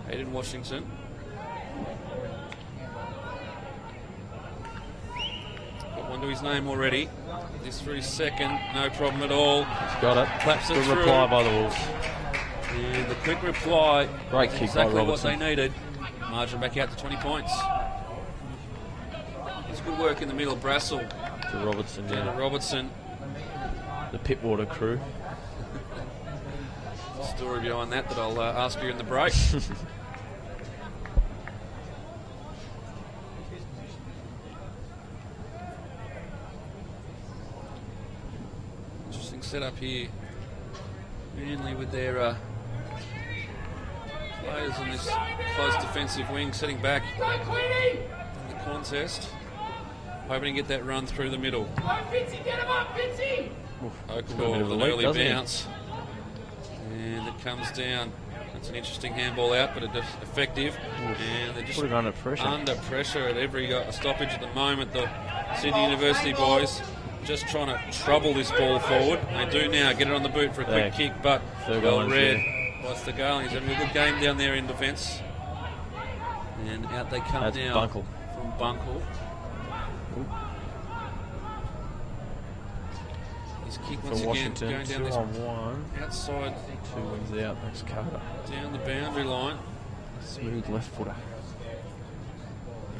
Hayden Washington. Got one onto his name already. This for his second, no problem at all. He's got it. Claps it Good through. reply by the Wolves. And the quick reply. Great kick Exactly by what Robertson. they needed. Margin back out to 20 points. It's good work in the middle. Brassel To Robertson, down to yeah. Robertson. The Pitwater crew. Story behind that I'll ask you in the break. Interesting setup here. Manly with their players in this close defensive wing setting back Go, Queenie! in the contest. Hoping to get that run through the middle. Go, Fitzy, get him up, Fitzy! Got a bit Oakenball of with a an leak, early doesn't he? bounce. And it comes down. That's an interesting handball out, but it's effective. And they're just Putting under pressure. under pressure at every stoppage at the moment. The Sydney University boys just trying to trouble this ball forward. They do now get it on the boot for a quick Yeah. kick, but Third well goal, read yeah. by Stegall. He's having a good game down there in defence. And out they come That's now Bunkle. from Bunkle. His kick For once again Washington, going down 2 this on 1. outside, 2 wins out. Next Carter. down the boundary line. Smooth left footer.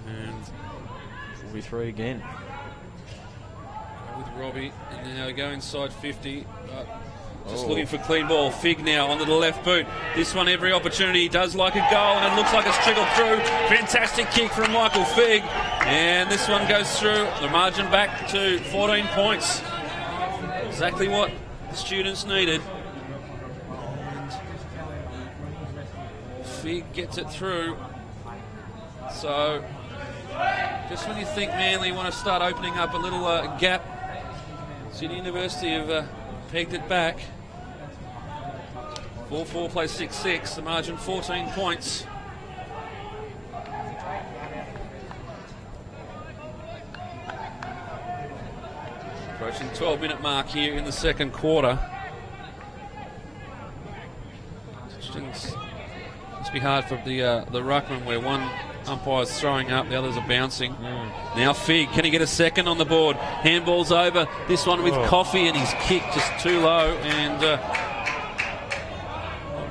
And 43 again. with Robbie, and now go inside 50, but just Oh. looking for clean ball. Fig now onto the left boot. This one, every opportunity, does like a goal, and it looks like it's trickled through. Fantastic kick from Michael Fig, and this one goes through. The margin back to 14 points. Exactly what the students needed. And Fig gets it through. So, just when you think Manly want to start opening up a little gap, Sydney University have pegged it back. 4-4 plays 6-6, the margin 14 points. Approaching the 12-minute mark here in the second quarter. It's must be hard for the ruckman where one umpire's throwing up, the others are bouncing. Now Fig, can he get a second on the board? Handball's over. This one with Coffee, and his kick just too low. And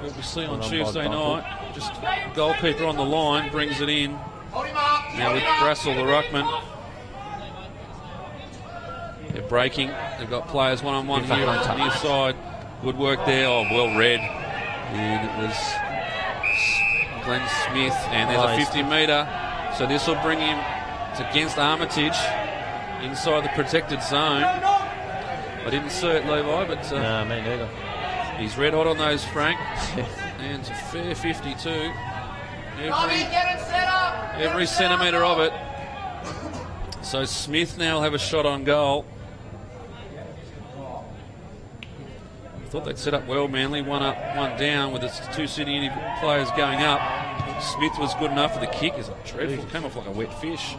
what we see on Well done by Tuesday Bunkle. night, just goalkeeper on the line brings it in. Hold him up! Now with Brassel, the ruckman. They're breaking. They've got players one-on-one here on the near side. Good work there. Oh, well read. And it was Glenn Smith. And there's a 50-metre. So this will bring him. It's against Armitage inside the protected zone. I didn't see it, Levi, but Nah, me neither. he's red hot on those, Frank. And it's a fair 52. Robbie, get it set up! Every centimetre of it. So Smith now will have a shot on goal. Thought they'd set up well, Manly. One up, one down with the two Sydney Uni players going up. Smith was good enough for the kick. It's dreadful. Came off like a wet fish.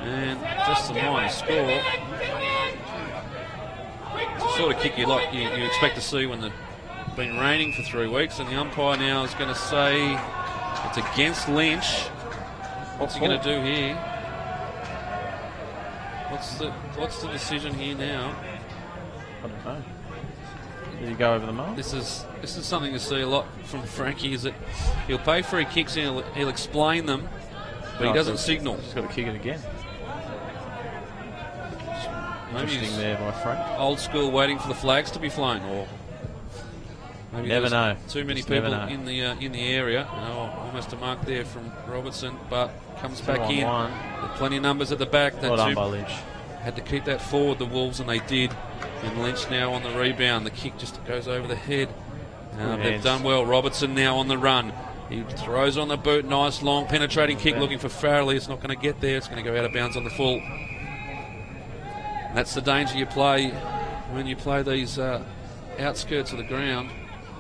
And just the minor score. It's the sort of kick you expect to see when it's been raining for 3 weeks. And the umpire now is going to say it's against Lynch. What's he going to do here? What's the decision here now? I don't know. Did he go over the mark? This is something to see a lot from Frankie. Is that he'll pay free kicks and he'll explain them, but he doesn't signal. He's got to kick it again. Maybe Interesting he's there by Frank. old school, waiting for the flags to be flown, or maybe Never there's know. too many Just never people know. in the area. Almost a mark there from Robertson, but comes 2 back on in. 1. There's plenty of numbers at the back. Well done by Lynch. Had to keep that forward, the Wolves, and they did. And Lynch now on the rebound. The kick just goes over the head. They've hands. done well. Robertson now on the run. He throws on the boot. Nice, long, penetrating kick looking for Farrelly. It's not going to get there. It's going to go out of bounds on the full. And that's the danger you play when you play these outskirts of the ground.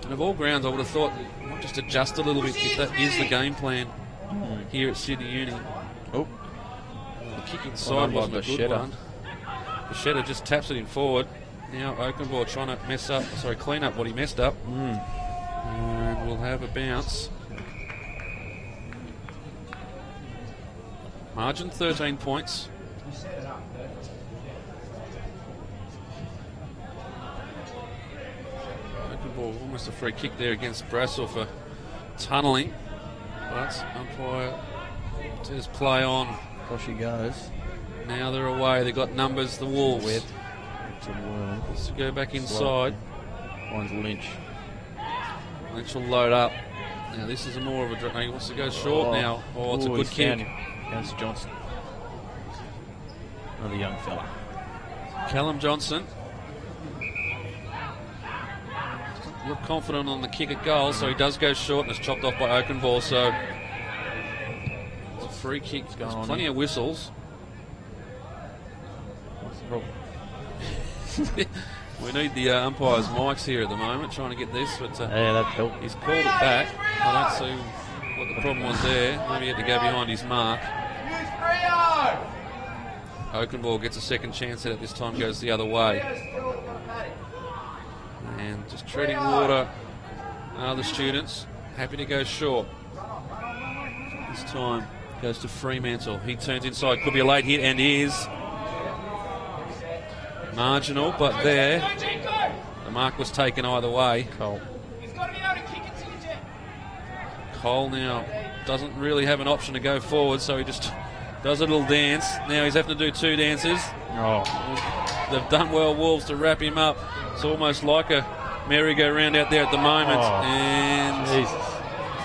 And of all grounds, I would have thought just adjust a little bit if that is the game plan here at Sydney Uni. Oh, The kick Well inside done by wasn't a good Bichetta. one. Bichetta just taps it in forward. Now Oakenball trying to clean up what he messed up. And we'll have a bounce. Margin 13 points. Open ball, almost a free kick there against Brassel for tunnelling. But umpire says play on. Off she goes. Now they're away. They've got numbers, the Wolves. Webb. To Worm. Wants to go back inside. Finds Lynch. Lynch will load up. Now this is more of a... He wants to go short now. Oh, it's a good kick. Down to Johnson. Another young fella. Callum Johnson. Doesn't look confident on the kick at goal, so he does go short and it's chopped off by Oakenball. So it's a free kick. There's plenty of whistles. What's the problem? We need the umpires' mics here at the moment, trying to get this, but Yeah, that helped. he's called it back. I don't see what the problem was there. Maybe he had to go behind his mark. Oakenball gets a second chance at it. This time goes the other way. And just treading water are the students. Happy to go short. This time goes to Fremantle. He turns inside. Could be a late hit and is. Marginal, but there. The mark was taken either way. Cole. He's got to be able to kick it to you, Jet. Cole now doesn't really have an option to go forward, so he just does a little dance. Now he's having to do two dances. Oh. They've done well, Wolves, to wrap him up. It's almost like a merry-go-round out there at the moment. Oh, and Jesus.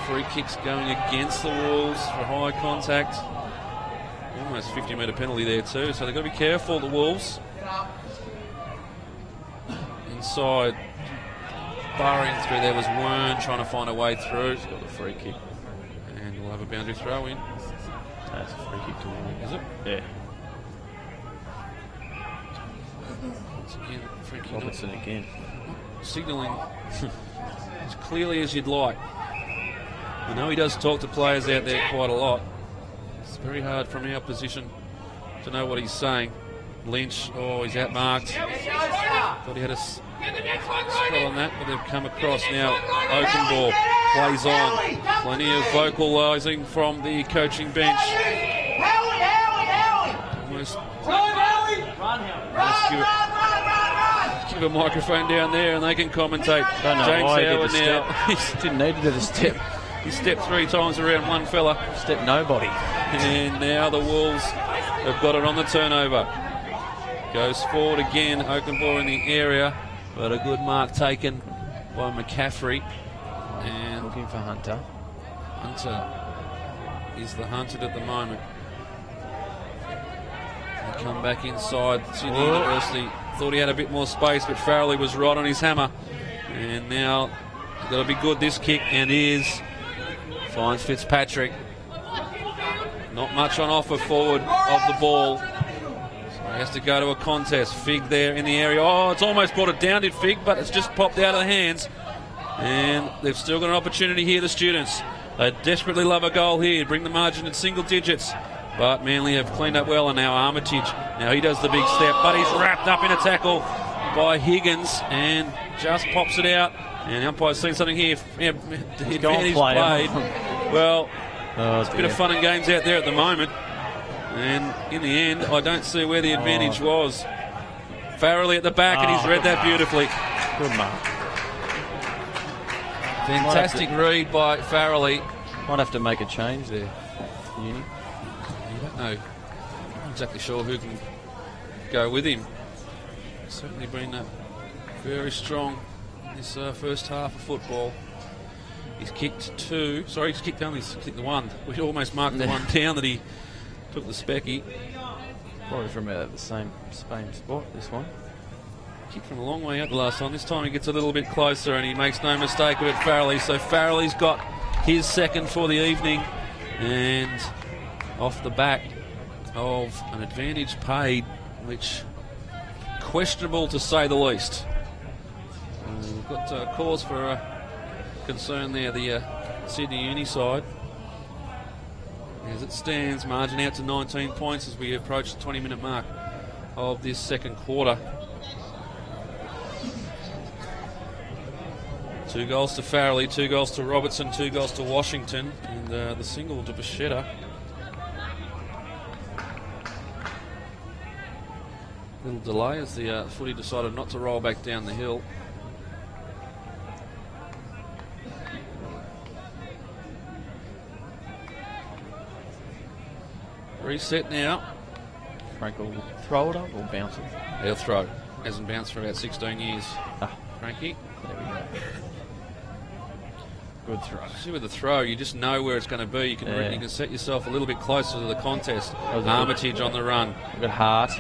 free kicks going against the Wolves for high contact. Almost 50-metre penalty there too, so they've got to be careful, the Wolves. Inside, burrowing through there was Wern trying to find a way through. He's got the free kick. And we'll have a boundary throw in. That's a free kick to Warren. Is it? Yeah. Once again, free kick. Robertson again. Signalling as clearly as you'd like. I know he does talk to players out there quite a lot. It's very hard from our position to know what he's saying. Lynch, oh, he's outmarked. Thought he had a spot on that, but they've come across now. Oakenball plays on. Plenty of vocalising from the coaching bench. Almost give a microphone down there and they can commentate. Don't know James why he Howard did the now. step. Didn't need to do the step. He stepped 3 times around one fella. Step nobody. And now the Wolves have got it on the turnover. Goes forward again, Oakenball in the area, but a good mark taken by McCaffrey. And Looking for Hunter. Hunter is the hunted at the moment. They come back inside Sydney University. Thought he had a bit more space, but Farrelly was right on his hammer. And now got to be good this kick, and is. Finds Fitzpatrick. Not much on offer forward of the ball. He has to go to a contest. Fig there in the area. Oh, it's almost brought it down, did Fig, but it's just popped out of the hands. And they've still got an opportunity here, the students. They desperately love a goal here, bring the margin in single digits. But Manly have cleaned up well, and now Armitage. Now he does the big step, but he's wrapped up in a tackle by Higgins and just pops it out. And the umpire's seen something here. Yeah, the advantage played. Well, it's a bit of fun and games out there at the moment. And in the end, I don't see where the advantage was. Farrelly at the back, and he's read that beautifully. Good mark. Fantastic read by Farrelly. Might have to make a change there, Uni. You don't know. I'm not exactly sure who can go with him. Certainly been very strong in this first half of football. He's kicked 2. Sorry, he's kicked only. He's kicked the 1. We almost marked the 1 down that he took the specky. Probably from about the same spot, this one. Kicked from a long way out the last time. This time he gets a little bit closer and he makes no mistake of it, Farrelly. So Farrelly's got his second for the evening. And off the back of an advantage paid, which questionable to say the least. We've got cause for concern there, the Sydney Uni side. As it stands, margin out to 19 points as we approach the 20-minute mark of this second quarter. 2 goals to Farrelly, 2 goals to Robertson, 2 goals to Washington, and the single to Bichetta. Little delay as the footy decided not to roll back down the hill. Reset now. Frank will throw it up or bounce it. He'll throw. Hasn't bounced for about 16 years. Ah, Frankie. there we go. Good throw. See with the throw, you just know where it's going to be. You can set yourself a little bit closer to the contest. was a Armitage on the run. Good heart.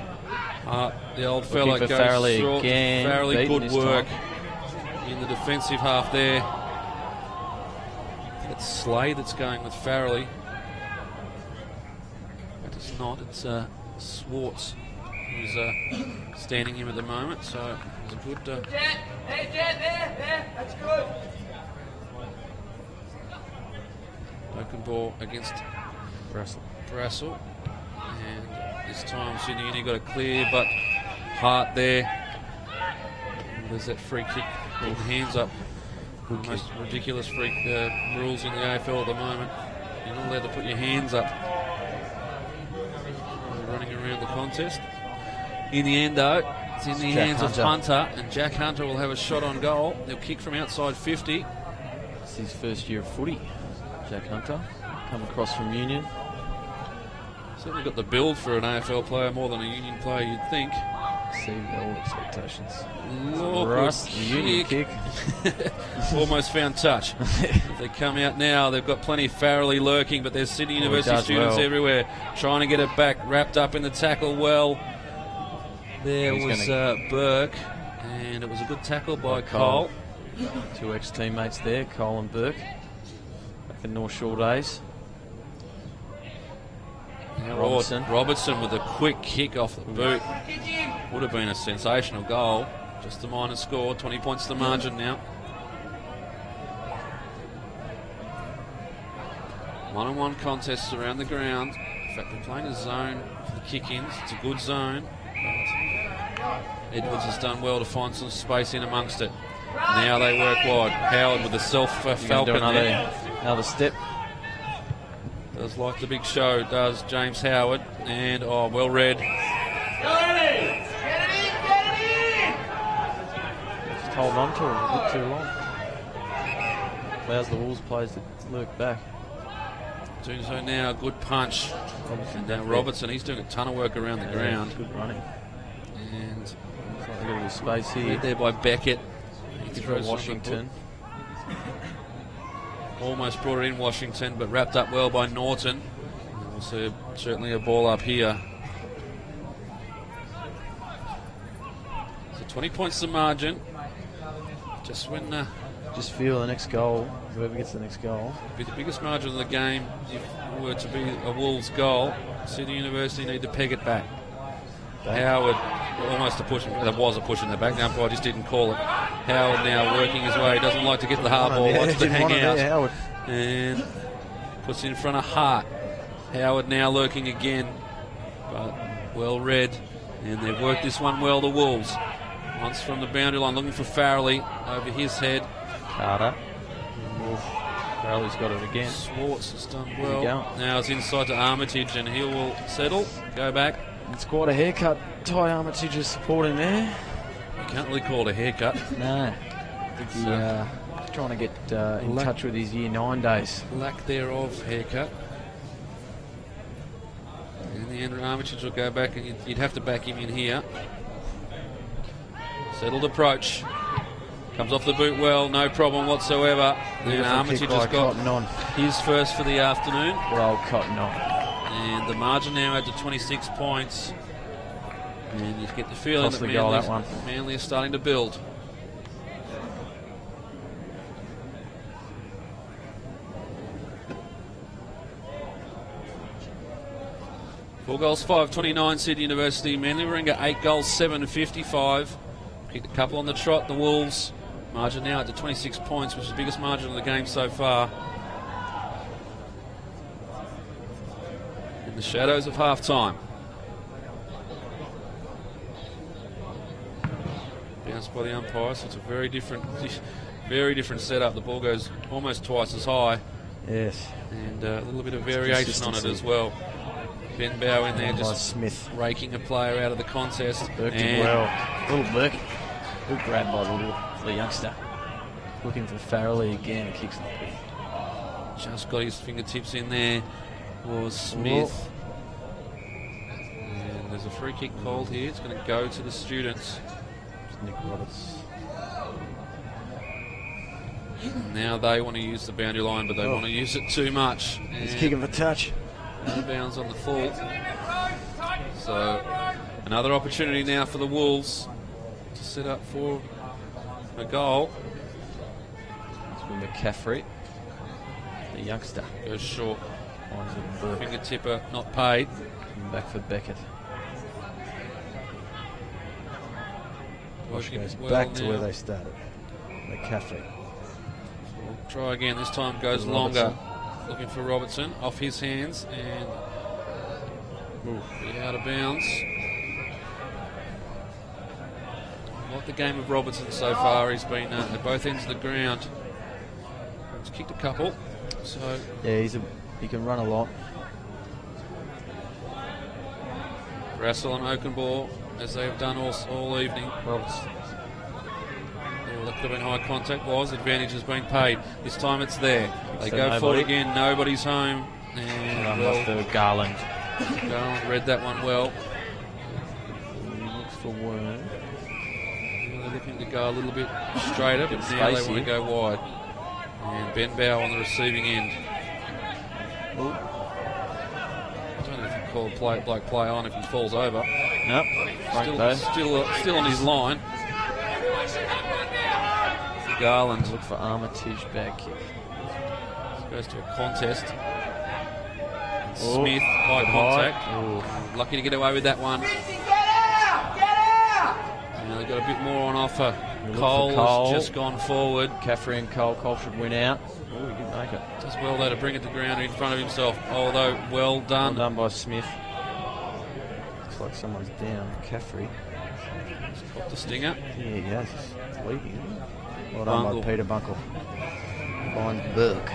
The old Looking fella for goes Farrelly short. again. Farrelly, Beaten good this work time. in the defensive half there. It's Slade that's going with Farrelly. But it's not. It's Swartz who's standing him at the moment. So it's a good. Jet! Hey, Jet, there! That's good! Open ball against Brassel. And this time Sydney Uni got a clear, but Hart there. And there's that free kick. Put the hands up. The most ridiculous freak rules in the AFL at the moment. You're not allowed to put your hands up. You're running around the contest. In the end, though, it's in the hands of Hunter, and Jack Hunter will have a shot on goal. He'll kick from outside 50. It's his first year of footy. Jack Hunter, come across from Union. Certainly got the build for an AFL player more than a Union player, you'd think. Exceeded all expectations. Russ, the Union kick. Almost found touch. If they come out now, they've got plenty of Farrelly lurking, but there's Sydney University students everywhere trying to get it back, wrapped up in the tackle well. There was Burke, and it was a good tackle by Cole. Two ex-teammates there, Cole and Burke. Back in North Shore days. Robertson with a quick kick off the boot. Would have been a sensational goal. Just a minor score, 20 points the margin now. One-on-one contests around the ground. In fact, they're playing a zone for the kick-ins. It's a good zone. But Edwards has done well to find some space in amongst it. Now they work wide. Howard with the self-falcon there. Another step. Does like the big show, does James Howard. And, well read. Just hold on to it a bit too long. Allows the Wolves players to lurk back. Doing so now, good punch. And Robertson, he's doing a ton of work around the ground. Good running. And looks like a little space here. led there by Beckett. He throws Washington. Almost brought it in Washington, but wrapped up well by Norton. Also, certainly a ball up here. So 20 points the margin. Just when... Just feel the next goal, whoever gets the next goal. Be the biggest margin of the game if it were to be a Wolves goal. Sydney University need to peg it back. Howard, almost a push. There was a push in the back. The umpire just didn't call it. Howard now working his way. Doesn't like to get the hard ball. Wants to hang out. Howard. And puts it in front of Hart. Howard now lurking again. But well read. And they've worked this one well, the Wolves. Once from the boundary line, looking for Farrelly over his head. Carter. Farrelly's got it again. Swartz has done well. Now it's inside to Armitage, and he will settle. Go back. It's quite a haircut. Ty Armitage is supporting there. You can't really call it a haircut. No. He's trying to get in touch with his Year 9 days. Lack thereof haircut. In the end, Armitage will go back, and you'd have to back him in here. Settled approach. Comes off the boot well, no problem whatsoever. And Armitage has got his first for the afternoon. Good old Cotton on. And the margin now out to 26 points. And you get the feeling Cost that the goal, that one. Manly is starting to build. Four goals, 5-29, Sydney University. Manly Warringah, 8 goals, 7-55. Kicked a couple on the trot, the Wolves. Margin now at to 26 points, which is the biggest margin of the game so far. In the shadows of half-time. Bounced by the umpire, so it's a very different setup. The ball goes almost twice as high. Yes. And a little bit of variation on it as well. Ben Bow in there just Smith raking a player out of the contest. Burke did well. Little Burke. Good grab by the youngster. Looking for Farrelly again. Kicks it. Just got his fingertips in there. Was Smith. there's a free kick called here. It's going to go to the students. Nick Roberts. Now they want to use the boundary line, but they want to use it too much. He's kicking for touch. Out of bounds on the full. So another opportunity now for the Wolves to set up for a goal. It's from McCaffrey, the youngster. Goes short. Finds it Burke. Fingertipper not paid. Coming back for Beckett. Wash Working goes well back to now. where they started. McCaffrey. We'll try again. This time goes longer. Looking for Robertson. Off his hands and pretty out of bounds. Like the game of Robertson so far. He's been at both ends of the ground. He's kicked a couple. So Yeah, he can run a lot. Russell and Oakenball, as they have done all evening. Roberts. Oh, that could have been high contact. Advantage has been paid. This time it's there. They So go nobody. forward again. Nobody's home. And Run for Garland. Garland read that one well. He looks for Worm. They're looking to go a little bit straighter, but Bit now they space want to here. go wide. And Ben Bow on the receiving end. Ooh. I don't know if you call play on if he falls over. Nope. Frank though. Still on his line. Garland Look for Armitage back kick. goes to a contest. Oh, Smith, high contact. Ooh. Lucky to get away with that one. Now they've got a bit more on offer. Look for Cole Cole. has just gone forward. McCaffrey and Cole. Cole should win out. Oh, he didn't make it. Does well though to bring it to ground in front of himself. Although well Well done. done by Smith. Looks like someone's down. McCaffrey. Got the stinger. Yeah, he has. He's bleeding, isn't he? Well done Bunkle. by Peter Bunkle. Behind Burke.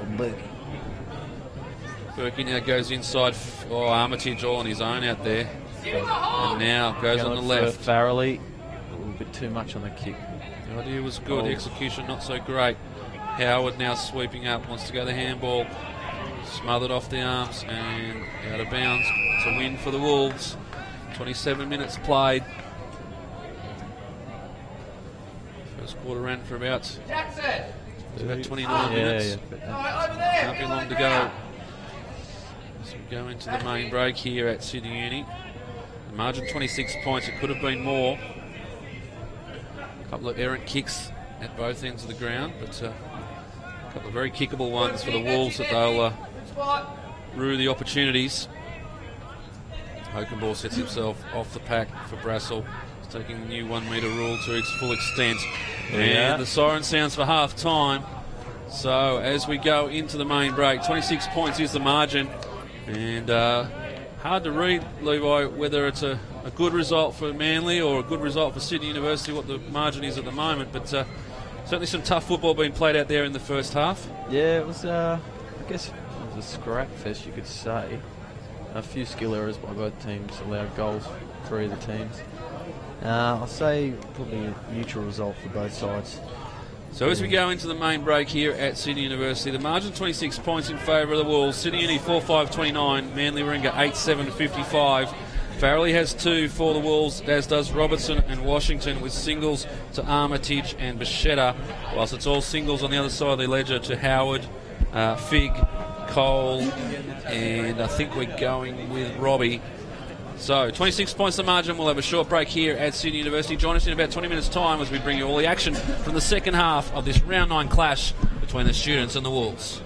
Or Burke. Berkey now goes inside. Armitage all on his own out there. And now goes on the left. Farrelly. A little bit too much on the kick. The idea was good. The execution not so great. Howard now sweeping up. Wants to go the handball. Smothered off the arms and out of bounds. It's a win for the Wolves. 27 minutes played. First quarter ran for about 29 minutes. Can't be long to go. As we go into the main break here at Sydney Uni. The margin 26 points. It could have been more. A couple of errant kicks at both ends of the ground, but a couple of very kickable ones for the Wolves that they'll rue the opportunities. Oakenball sets himself off the pack for Brassel. He's taking the new 1 metre rule to its full extent. And the siren sounds for half time. So as we go into the main break, 26 points is the margin. And hard to read, Levi, whether it's a good result for Manly or a good result for Sydney University, what the margin is at the moment. But certainly some tough football being played out there in the first half. Yeah, it was, I guess, it was a scrap fest, you could say. A few skill errors by both teams allowed goals for either teams. I'll say probably a neutral result for both sides. So as we go into the main break here at Sydney University, the margin 26 points in favour of the Wolves. Sydney Uni 4-5-29, Manly Warringah 8-7-55. Farrelly has 2 for the Wolves, as does Robertson and Washington, with singles to Armitage and Bichetta, whilst it's all singles on the other side of the ledger to Howard, Fig, Cole, and I think we're going with Robbie. So 26 points the margin. We'll have a short break here at Sydney University. Join us in about 20 minutes' time as we bring you all the action from the second half of this round 9 clash between the students and the Wolves.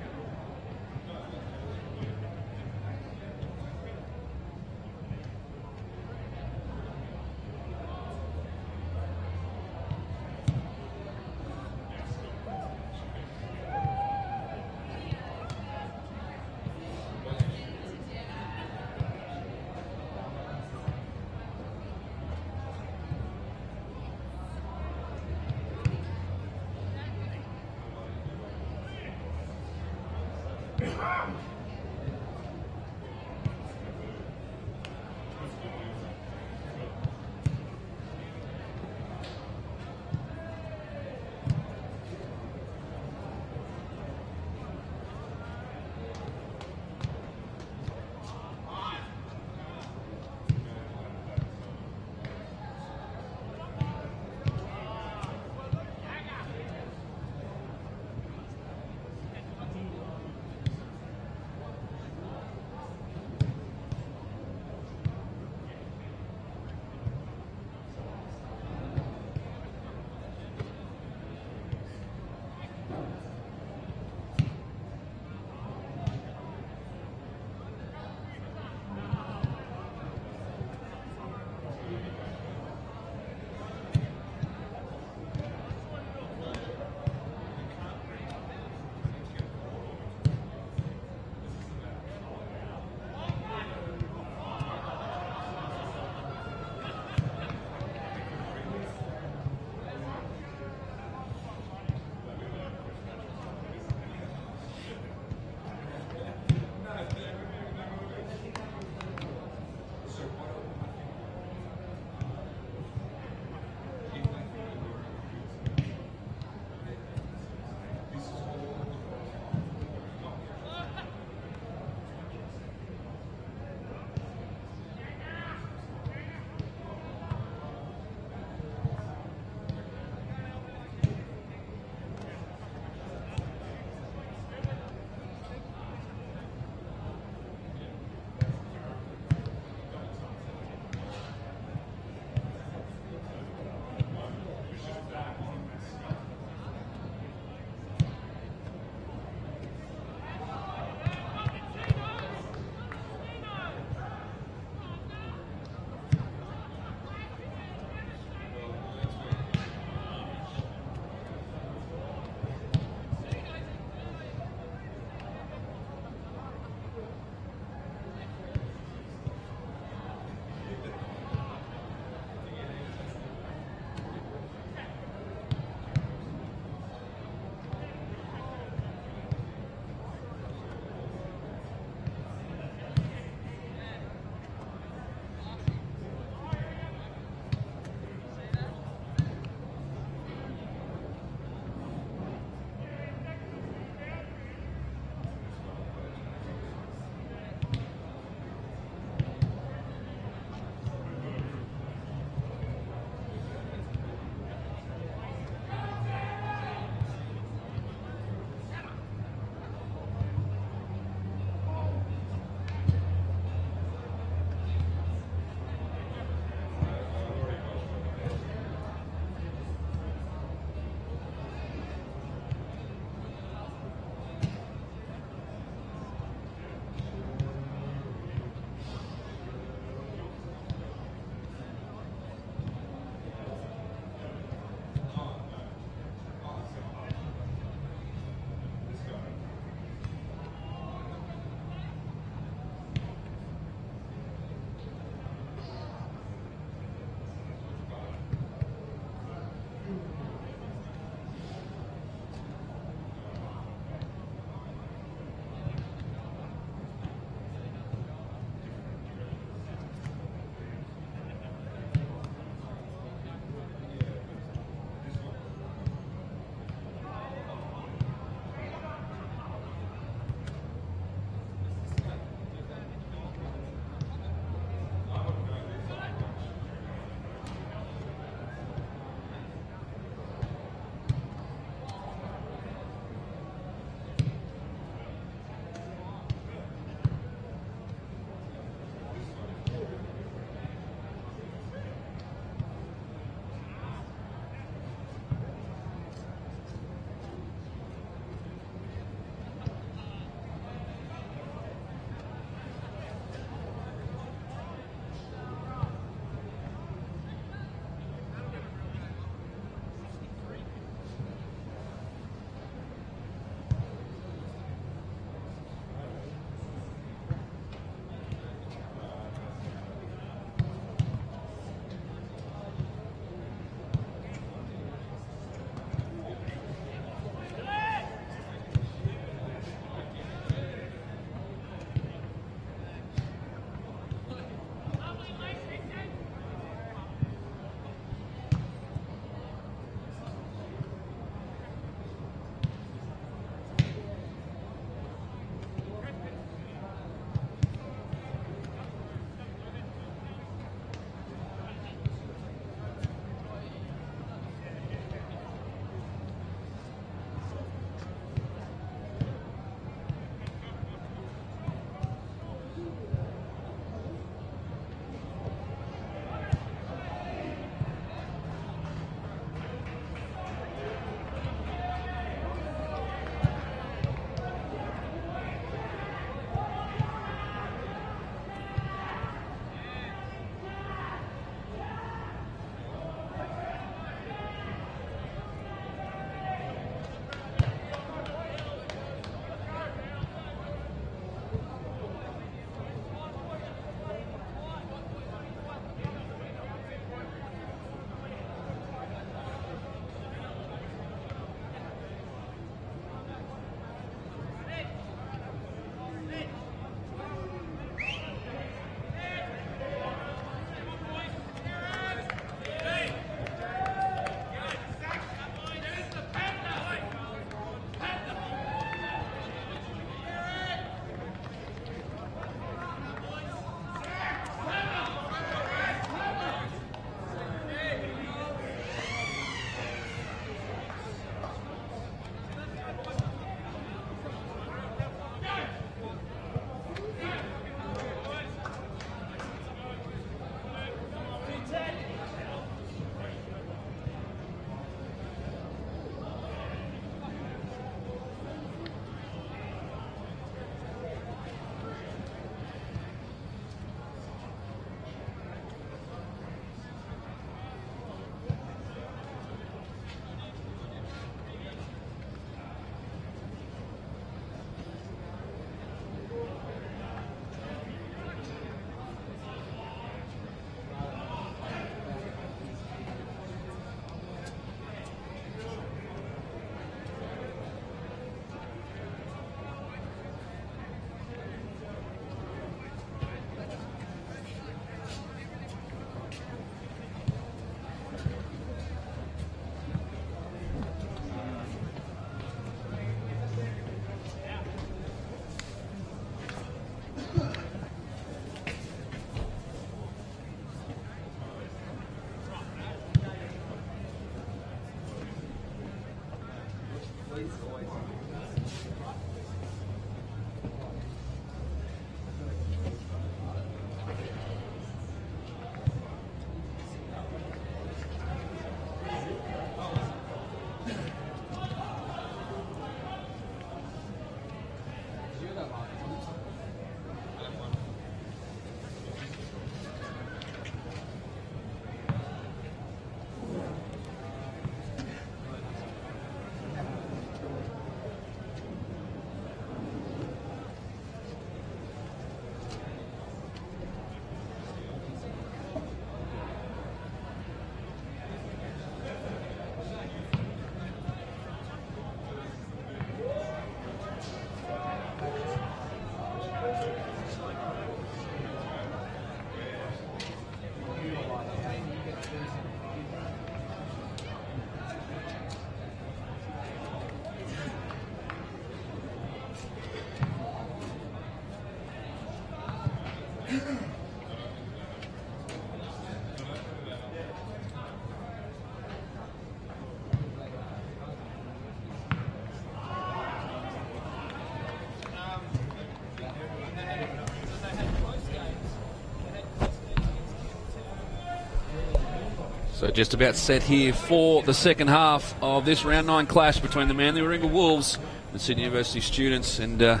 So just about set here for the second half of this round 9 clash between the Manly Warringah Wolves and Sydney University students. And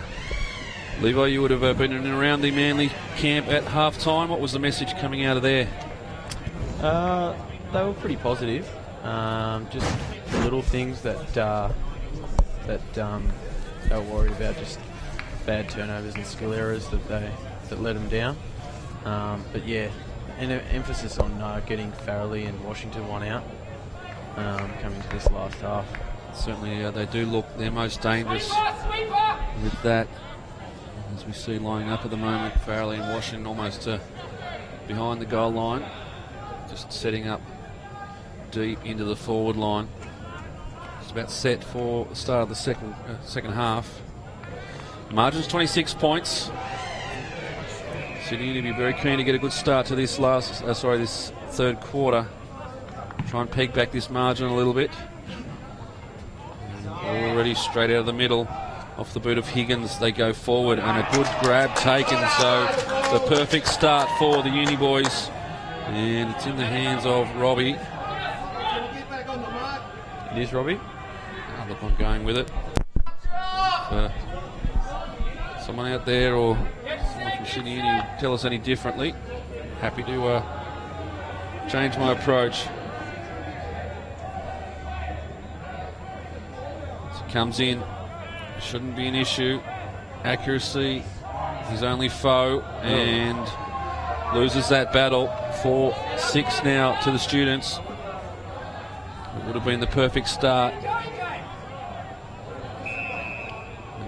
Levi, you would have been in and around the Manly camp at half time. What was the message coming out of there? They were pretty positive. Just little things that they were worried about, just bad turnovers and skill errors that let them down. But yeah, an emphasis on getting Farrelly and Washington one out coming to this last half. Certainly they do look their most dangerous with that. As we see lining up at the moment, Farrelly and Washington almost behind the goal line, just setting up deep into the forward line. It's about set for the start of the second half. Margin's 26 points. Sydney Uni be very keen to get a good start to this this third quarter. Try and peg back this margin a little bit. And already straight out of the middle, off the boot of Higgins, they go forward, and a good grab taken. So the perfect start for the Uni boys, and it's in the hands of Robbie. It is Robbie. Oh, look, I'm going with it. Someone out there or someone from Sydney Uni tell us any differently, happy to change my approach. So he comes in, shouldn't be an issue. Accuracy, his only foe, and loses that battle. 4-6 now to the students. It would have been the perfect start.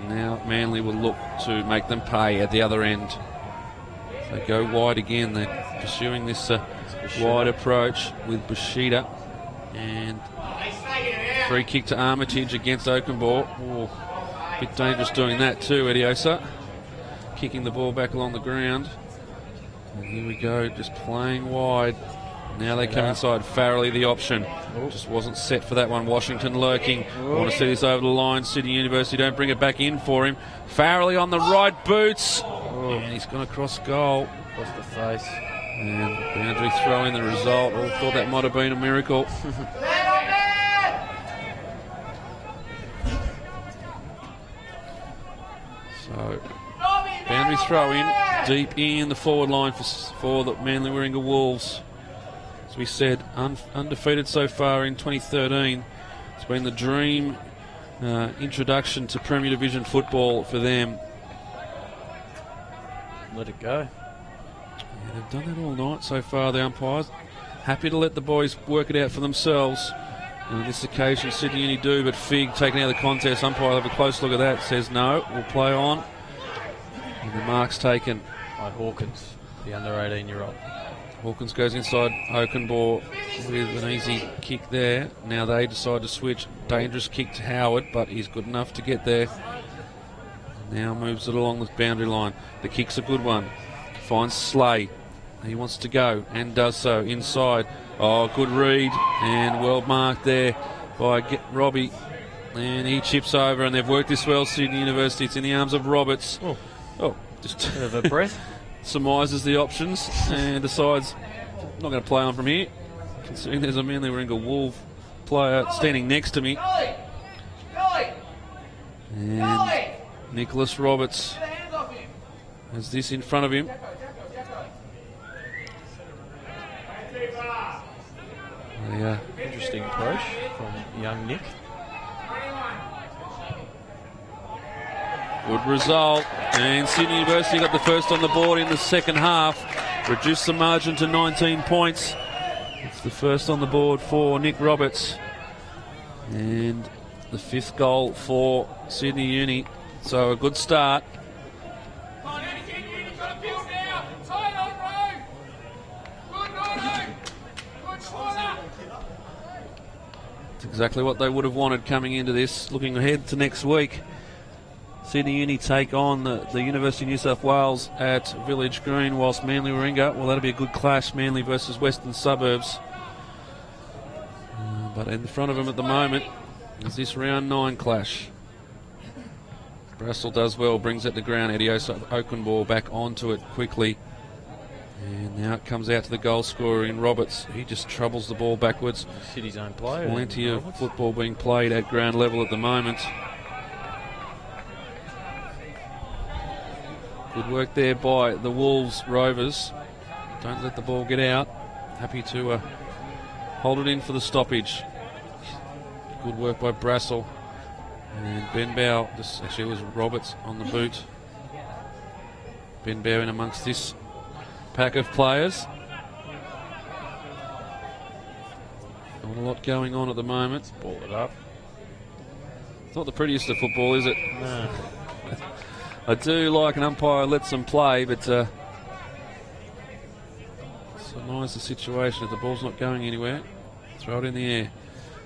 Now Manly will look to make them pay at the other end. They go wide again. They're pursuing this wide approach with Bushida. And free kick to Armitage against Oakenbaugh. Oh, a bit dangerous doing that too, Ediosa. Kicking the ball back along the ground. And here we go, just playing wide. Now they come inside. Farrelly the option. Just wasn't set for that one. Washington lurking. Want to see this over the line. Sydney University don't bring it back in for him. Farrelly on the right boots. And he's gone across goal. Across the face. And boundary throw in the result. Oh, thought that might have been a miracle. So, boundary throw in. Deep in the forward line for the Manly Warringah Wolves. As we said, undefeated so far in 2013. It's been the dream introduction to Premier Division football for them. Let it go. Yeah, they've done it all night so far, the umpires. Happy to let the boys work it out for themselves. And on this occasion, Sydney Uni do, but Fig taking out the contest. Umpire will have a close look at that. Says no, we'll play on. And the mark's taken By Hawkins, the under 18-year-old. Hawkins goes inside Oakenbaugh with an easy kick there. Now they decide to switch. Dangerous kick to Howard, but he's good enough to get there. Now moves it along the boundary line. The kick's a good one. Finds Slay. He wants to go and does so inside. Oh, good read and well marked there by Robbie. And he chips over, and they've worked this well, Sydney University. It's in the arms of Roberts. Just Bit of a breath. surmises the options and decides not going to play on from here. Considering there's a Manly Warringah Wolf player standing next to me. And Nicholas Roberts has this in front of him. Interesting approach from young Nick. Good result, and Sydney University got the first on the board in the second half, reduced the margin to 19 points. It's the first on the board for Nick Roberts, and the fifth goal for Sydney Uni, so a good start. It's exactly what they would have wanted coming into this, looking ahead to next week. Sydney Uni take on the University of New South Wales at Village Green, whilst Manly Warringah, well, that'll be a good clash, Manly versus Western Suburbs. But in front of them at the moment is this round 9 clash. Brassel does well, brings it to ground. Edioso Oakenball back onto it quickly. And now it comes out to the goal scorer in Roberts. He just troubles the ball backwards. City's own player. Plenty of football being played at ground level at the moment. Good work there by the Wolves Rovers. Don't let the ball get out. Happy to hold it in for the stoppage. Good work by Brassel. And Ben Bow, actually it was Roberts on the boot. Ben Bow in amongst this pack of players. Not a lot going on at the moment. Let's ball it up. It's not the prettiest of football, is it? No. I do like an umpire lets them play, but surmise the situation if the ball's not going anywhere. Throw it in the air.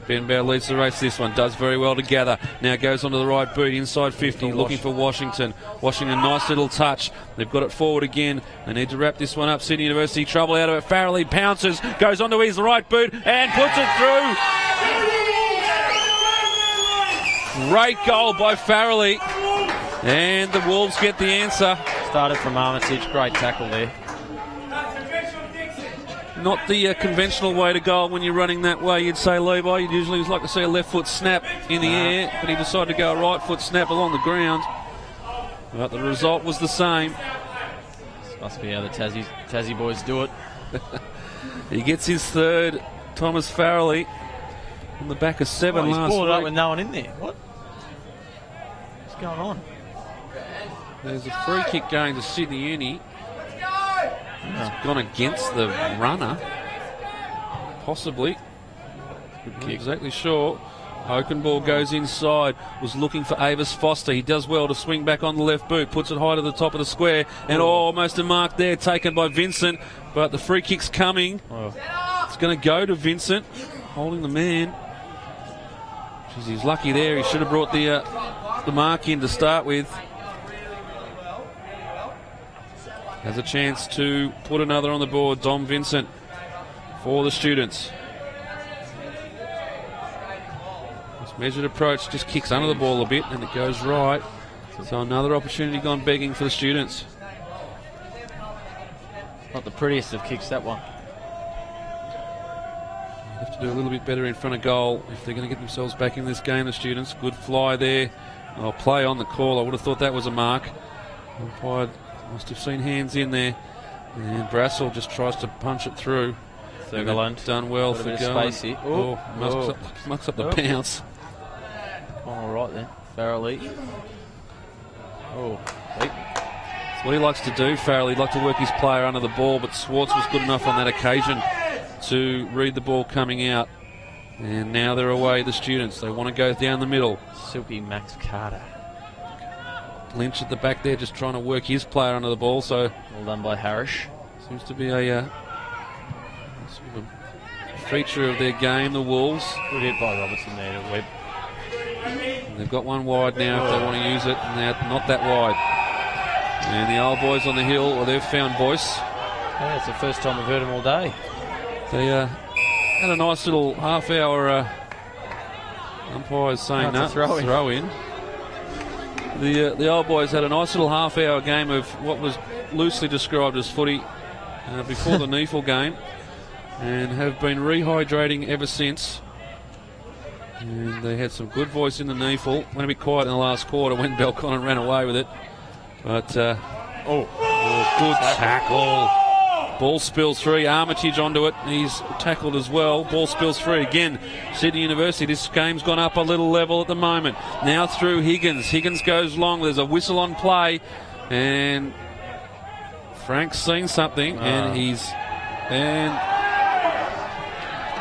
Ben Bow leads the race this one, does very well to gather. Now goes onto the right boot, inside 50, looking for Washington. Washington, nice little touch. They've got it forward again. They need to wrap this one up. Sydney University, trouble out of it. Farrelly pounces, goes onto his right boot and puts it through. Great goal by Farrelly. And the Wolves get the answer. Started from Armitage, great tackle there. Not the conventional way to go when you're running that way, you'd say, Levi. You'd usually like to see a left foot snap in the air, but he decided to go a right foot snap along the ground. But the result was the same. This must be how the Tassie boys do it. He gets his third, Thomas Farrelly, on the back of 7 last week. He's balled it up with no one in there. What? What's going on? There's a free kick going to Sydney Uni. It's gone against the runner. Possibly. Not exactly sure. Oakenball goes inside. Was looking for Avis Foster. He does well to swing back on the left boot. Puts it high to the top of the square. And almost a mark there taken by Vincent. But the free kick's coming. It's going to go to Vincent. Holding the man. Jeez, he's lucky there. He should have brought the mark in to start with. Has a chance to put another on the board. Dom Vincent for the students. This measured approach just kicks under the ball a bit and it goes right. So another opportunity gone begging for the students. Not the prettiest of kicks, that one. Have to do a little bit better in front of goal if they're going to get themselves back in this game, the students. Good fly there. Oh, play on the call. I would have thought that was a mark. Umpire must have seen hands in there. And Brassel just tries to punch it through. Thurgoland. Done well for going. Space here. Mucks up the bounce. All right then. Farrelly. That's what he likes to do, Farrell. He'd like to work his player under the ball, but Swartz was good enough on that occasion to read the ball coming out. And now they're away, the students. They want to go down the middle. Silky Max Carter. Lynch at the back there just trying to work his player under the ball. So Well done by Harris. Seems to be a sort of a feature of their game, the Wolves. Good hit by Robertson there to Webb. And they've got one wide now if they want to use it, and they're not that wide. And the old boys on the hill, well, they've found voice. Yeah, it's the first time we've heard them all day. They had a nice little half-hour umpires saying no, throw in. The old boys had a nice little half-hour game of what was loosely described as footy before the NEFL game, and have been rehydrating ever since. And they had some good voice in the NEFL. Went a bit quiet in the last quarter when Belconnen ran away with it. But good tackle. Ball spills free. Armitage onto it. He's tackled as well. Ball spills free again. Sydney University. This game's gone up a little level at the moment. Now through Higgins. Higgins goes long. There's a whistle on play, and Frank's seen something, and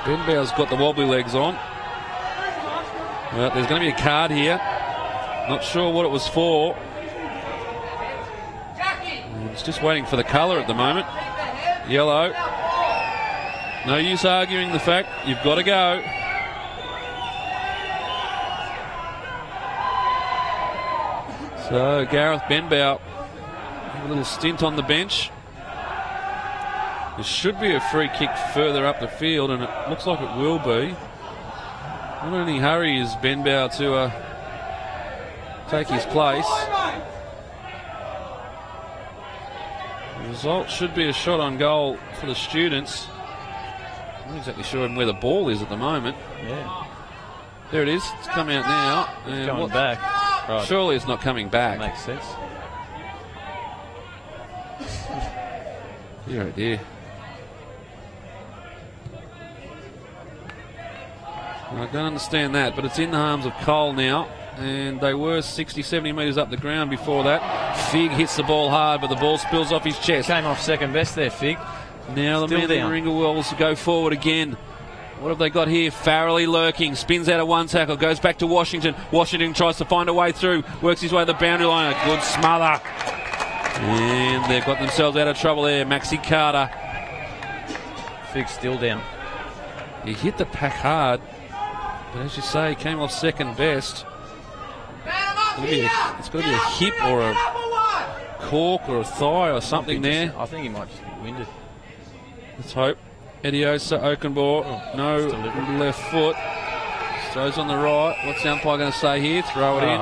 Ben Bow's got the wobbly legs on. Well, there's going to be a card here. Not sure what it was for. It's just waiting for the colour at the moment. Yellow. No use arguing the fact. You've got to go. So Gareth Benbow, a little stint on the bench. There should be a free kick further up the field, and it looks like it will be. Not in any hurry is Benbow to take his place. The result should be a shot on goal for the Students. I'm not exactly sure where the ball is at the moment. Yeah. There it is. It's come out now. It's going back. Right. Surely it's not coming back. Makes sense. Dear oh dear. I don't understand that, but it's in the arms of Cole now. And they were 60, 70 metres up the ground before that. Fig hits the ball hard, but the ball spills off his chest. Came off second best there, Fig. Now the Manly Warringah Wolves go forward again. What have they got here? Farrelly lurking, spins out of one tackle, goes back to Washington. Washington tries to find a way through, works his way to the boundary line. A good smother. And they've got themselves out of trouble there. Maxi Carter. Fig still down. He hit the pack hard, but as you say, came off second best. It's got to be a hip or a cork or a thigh or something there. I think he might just be winded. Let's hope. Ediosa Oakenbaugh, no left foot. Throws on the right. What's the umpire going to say here? Throw it in.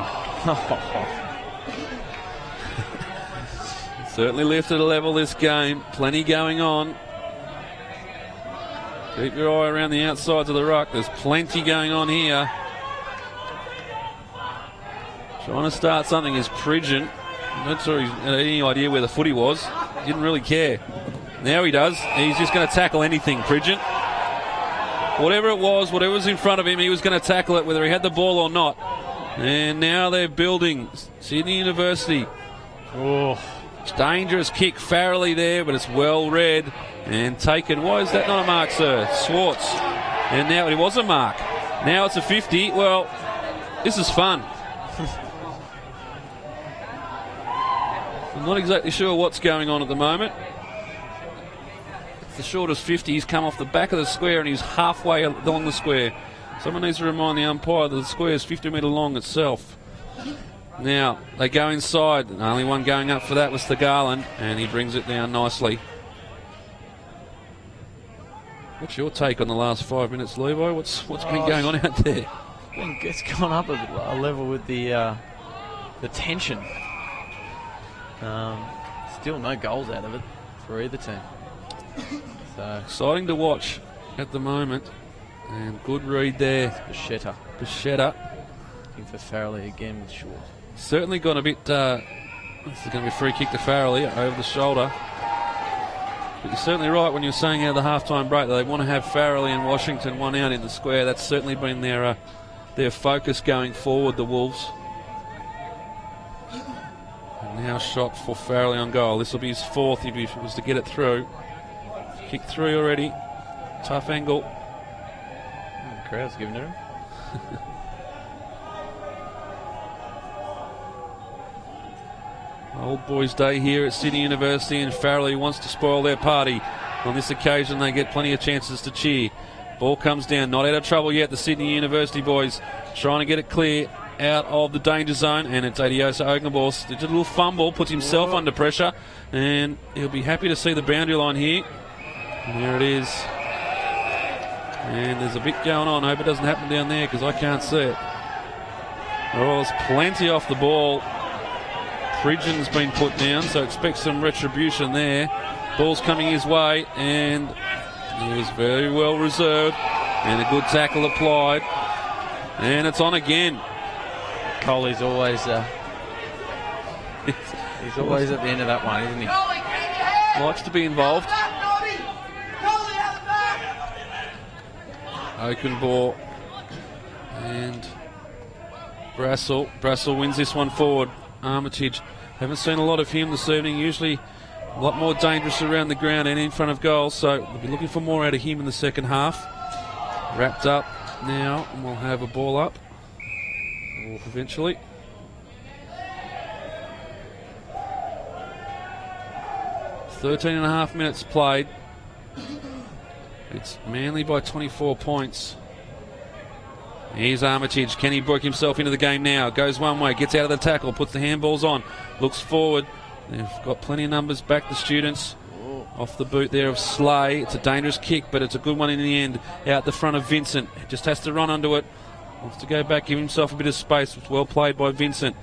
Certainly lifted a level this game. Plenty going on. Keep your eye around the outsides of the ruck. There's plenty going on here. Trying to start something is Pridgeon. I'm not sure he had any idea where the footy was. He didn't really care. Now he does. He's just going to tackle anything, Pridgeon. Whatever it was, whatever's in front of him, he was going to tackle it, whether he had the ball or not. And now they're building. Sydney University. Oh. Dangerous kick, Farrelly there, but it's well read and taken. Why is that not a mark, sir? Swartz. And now it was a mark. Now it's a 50. Well, this is fun. I'm not exactly sure what's going on at the moment. It's the shortest 50. He's come off the back of the square and he's halfway along the square. Someone needs to remind the umpire that the square is 50 metre long itself. Now, they go inside. The only one going up for that was the Garland, and he brings it down nicely. What's your take on the last 5 minutes, Levi? What's been going on out there? It's gone up a level with the tension. Still no goals out of it for either team. So exciting to watch at the moment. And good read there. Bichetta. Looking for Farrelly again with short. Certainly got a bit... this is going to be a free kick to Farrelly over the shoulder. But you're certainly right when you're saying out of the halftime break that they want to have Farrelly and Washington one out in the square. That's certainly been their focus going forward, the Wolves. And now shot for Farrelly on goal. This will be his fourth if he was to get it through. Kicked through already. Tough angle. The crowd's giving it him. Old boys' day here at Sydney University, and Farrelly wants to spoil their party. On this occasion, they get plenty of chances to cheer. Ball comes down, not out of trouble yet. The Sydney University boys trying to get it clear out of the danger zone, and it's Adiosa Oakenbaugh. Did a little fumble, puts himself under pressure, and he'll be happy to see the boundary line here. And there it is. And there's a bit going on. I hope it doesn't happen down there because I can't see it. Oh, there's plenty off the ball. Pridgeon's been put down, so expect some retribution there. Ball's coming his way, and he was very well reserved, and a good tackle applied. And it's on again. Coley's always he's always at the end of that one, isn't he? Likes to be involved. Oakenbaugh and Brassel. Brassel wins this one forward. Armitage. Haven't seen a lot of him this evening. Usually a lot more dangerous around the ground and in front of goal, so we'll be looking for more out of him in the second half. Wrapped up now, and we'll have a ball up eventually. Thirteen and a half minutes played. It's Manly by 24 points. Here's Armitage. Can he work himself into the game now? Goes one way, gets out of the tackle, puts the handballs on, looks forward. They've got plenty of numbers back, the students. Off the boot there of Slay. It's a dangerous kick, but it's a good one in the end. Out the front of Vincent. Just has to run onto it. Wants to go back, give himself a bit of space. It's well played by Vincent.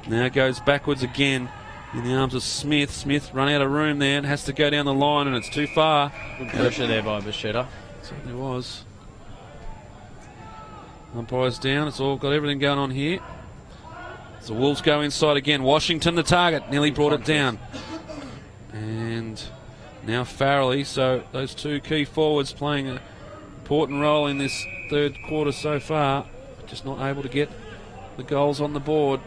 Now goes backwards again in the arms of Smith. Smith run out of room there and has to go down the line, and it's too far. Good pressure there by Bichetta. Certainly was. Umpires down. It's all got everything going on here. The Wolves go inside again. Washington the target. Nearly brought it down. And now Farrelly. So those two key forwards playing an important role in this third quarter so far. Just not able to get the goals on the board.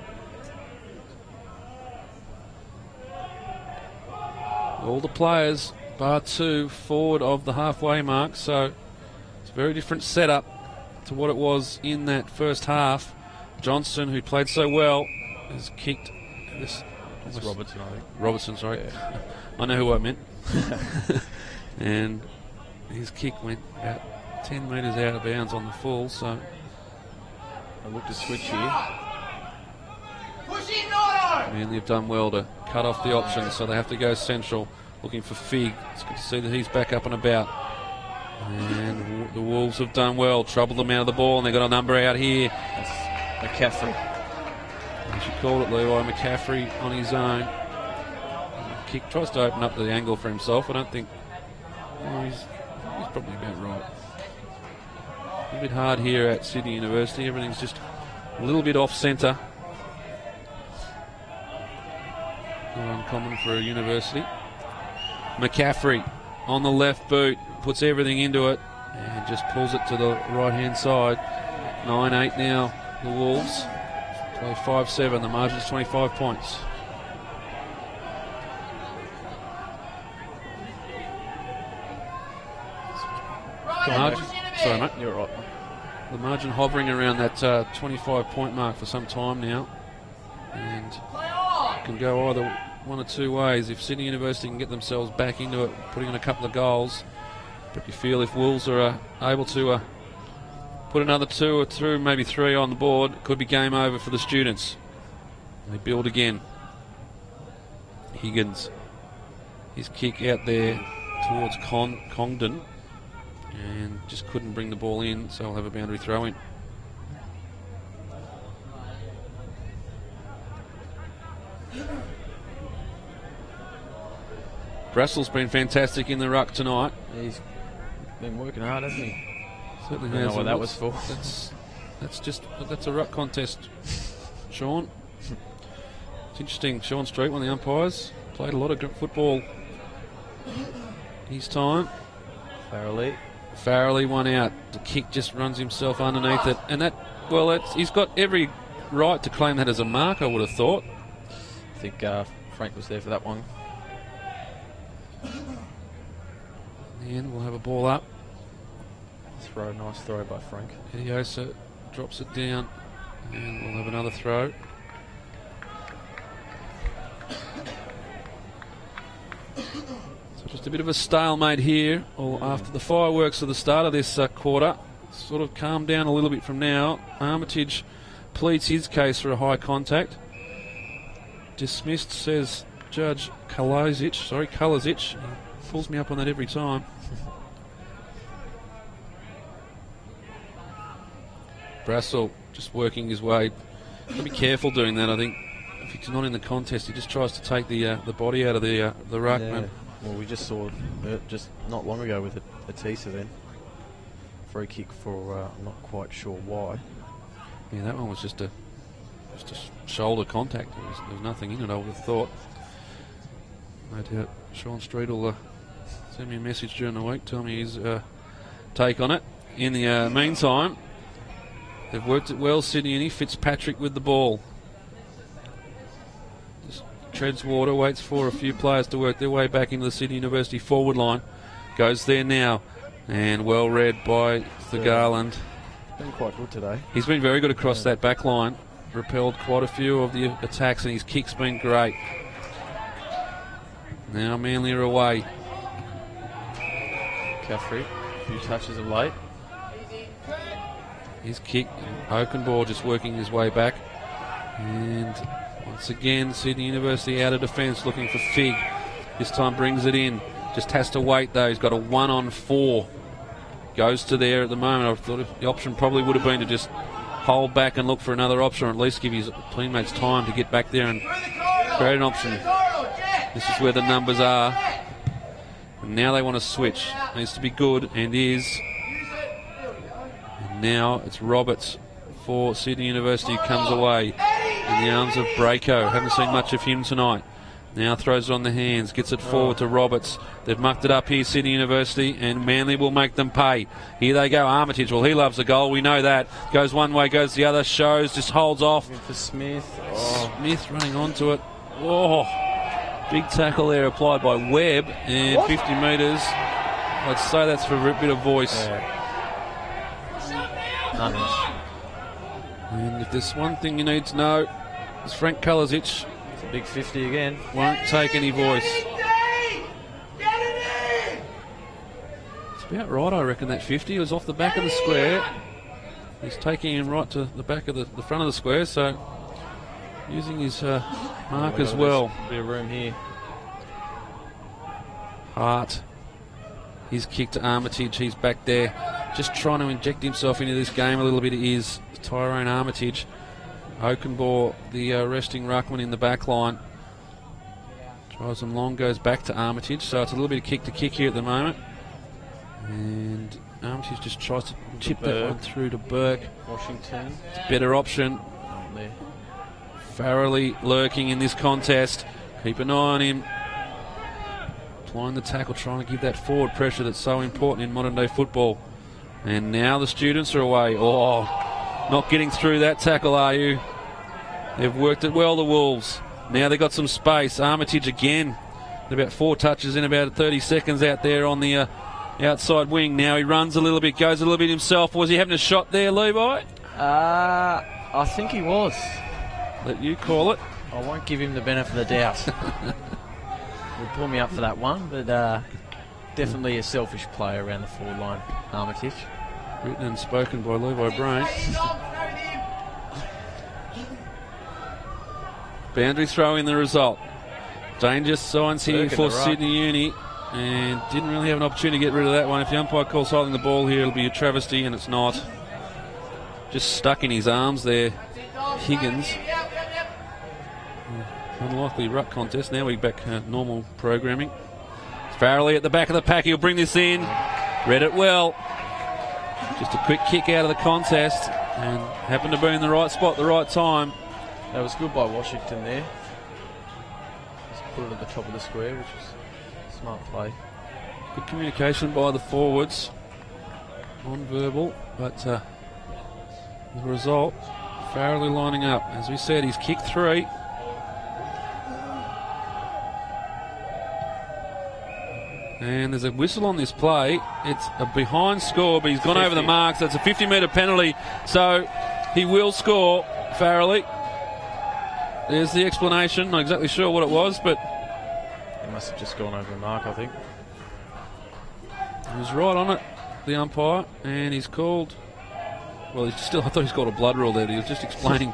All the players, bar two, forward of the halfway mark. So it's a very different setup to what it was in that first half. Johnson, who played so well, has kicked this. It's Robertson, I think. Robertson, sorry. Yeah. I know who I meant. And his kick went about 10 metres out of bounds on the full, so I look to switch here. Manly have done well to cut off the options, so they have to go central, looking for Fig. It's good to see that he's back up and about. And the Wolves have done well, troubled them out of the ball, and they've got a number out here. That's McCaffrey. As you called it, Levi, McCaffrey on his own. Kick tries to open up the angle for himself. I don't think he's probably about right. A bit hard here at Sydney University. Everything's just a little bit off centre. Not uncommon for a university. McCaffrey on the left boot, puts everything into it and just pulls it to the right hand side. 9-8 now, the Wolves. Play 5-7, the margin's 25 points. Sorry, mate. You're right. The margin hovering around that 25-point mark for some time now. And can go either one or two ways. If Sydney University can get themselves back into it, putting in a couple of goals, but you feel if Wolves are able to put another two or through, maybe three on the board, it could be game over for the students. They build again. Higgins, his kick out there towards Congdon, and just couldn't bring the ball in, so he'll have a boundary throw in. Brassel's been fantastic in the ruck tonight. He's been working hard, hasn't he? Certainly I don't has. know what that was for. That's a ruck contest, Sean. It's interesting. Sean Street, one of the umpires, played a lot of good football his time. Farrelly one out. The kick just runs himself underneath it, and he's got every right to claim that as a mark, I would have thought. I think Frank was there for that one. And we'll have a ball up. Nice throw by Frank. Idiosa drops it down, and we'll have another throw. So just a bit of a stalemate here, after the fireworks of the start of this quarter. Sort of calmed down a little bit from now. Armitage pleads his case for a high contact. Dismissed, says Judge Kalasic. He pulls me up on that every time. Brassel just working his way. Got to be careful doing that, I think. If he's not in the contest, he just tries to take the body out of the ruckman. Yeah. Well, we just saw just not long ago with Atisa then. Free kick for I'm not quite sure why. Yeah, that one was just a shoulder contact. There was nothing in it, I would have thought. No doubt Sean Street will send me a message during the week, tell me his take on it. In the meantime, they've worked it well, Sydney Uni. Fitzpatrick with the ball. Just treads water, waits for a few players to work their way back into the Sydney University forward line. Goes there now, and well read by the Garland. He's been quite good today. He's been very good across that back line. Repelled quite a few of the attacks, and his kick's been great. Now Manly are away. Caffrey, a few touches of late. his kick. Oakenbaugh just working his way back. And once again, Sydney University out of defence looking for Fig. This time brings it in. Just has to wait though. He's got a 1-on-4. Goes to there at the moment. I thought the option probably would have been to just hold back and look for another option, or at least give his teammates time to get back there and create an option. This is where the numbers are. And now they want to switch. Needs to be good, and is. And now it's Roberts for Sydney University. Comes away in the arms of Braco. Haven't seen much of him tonight. Now throws it on the hands, gets it forward to Roberts. They've mucked it up here, Sydney University, and Manly will make them pay. Here they go, Armitage. Well, he loves the goal, we know that. Goes one way, goes the other, shows, just holds off. For Smith. Smith running onto it. Oh, big tackle there applied by Webb, and 50 metres. I'd say that's for a bit of voice. And if there's one thing you need to know, it's Frank Kulisic. Big 50 again. Won't take any voice. It's about right, I reckon, that 50. It was off the back of the square. He's taking him right to the back of the front of the square, so using his mark as well. A bit of room here. Hart. His kick to Armitage. He's back there. Just trying to inject himself into this game a little bit. It is Tyrone Armitage. Oakenbaugh, the resting ruckman in the back line. Tries them long, goes back to Armitage, so it's a little bit of kick to kick here at the moment. And Armitage just tries to chip that one through to Burke. Washington. It's a better option. Not there. Farrelly lurking in this contest. Keep an eye on him. Applying the tackle, trying to give that forward pressure that's so important in modern day football. And now the students are away. Oh, not getting through that tackle, are you? They've worked it well, the Wolves. Now they've got some space. Armitage again. About 4 touches in about 30 seconds out there on the outside wing. Now he runs a little bit, goes a little bit himself. Was he having a shot there, Levi? I think he was. Let you call it. I won't give him the benefit of the doubt. He'll pull me up for that one, but definitely a selfish player around the forward line, Armitage. Written and spoken by Levi Brain. Boundary throw in the result. Dangerous signs here for Sydney Uni, and didn't really have an opportunity to get rid of that one. If the umpire calls holding the ball here, it'll be a travesty, and it's not. Just stuck in his arms there, Higgins. Unlikely ruck contest. Now we're back normal programming. Farrelly at the back of the pack. He'll bring this in. Read it well. Just a quick kick out of the contest and happened to be in the right spot at the right time. That was good by Washington there. Just put it at the top of the square, which was a smart play. Good communication by the forwards. Non-verbal, but the result, Farrelly lining up. As we said, he's kicked 3. And there's a whistle on this play. It's a behind score, but he's gone 50. over the mark, so it's a 50-metre penalty. So he will score, Farrelly. There's the explanation. Not exactly sure what it was, but He must have just gone over the mark, I think. he was right on it, the umpire, and he's called... Well, I thought he's called a blood rule there, but he was just explaining.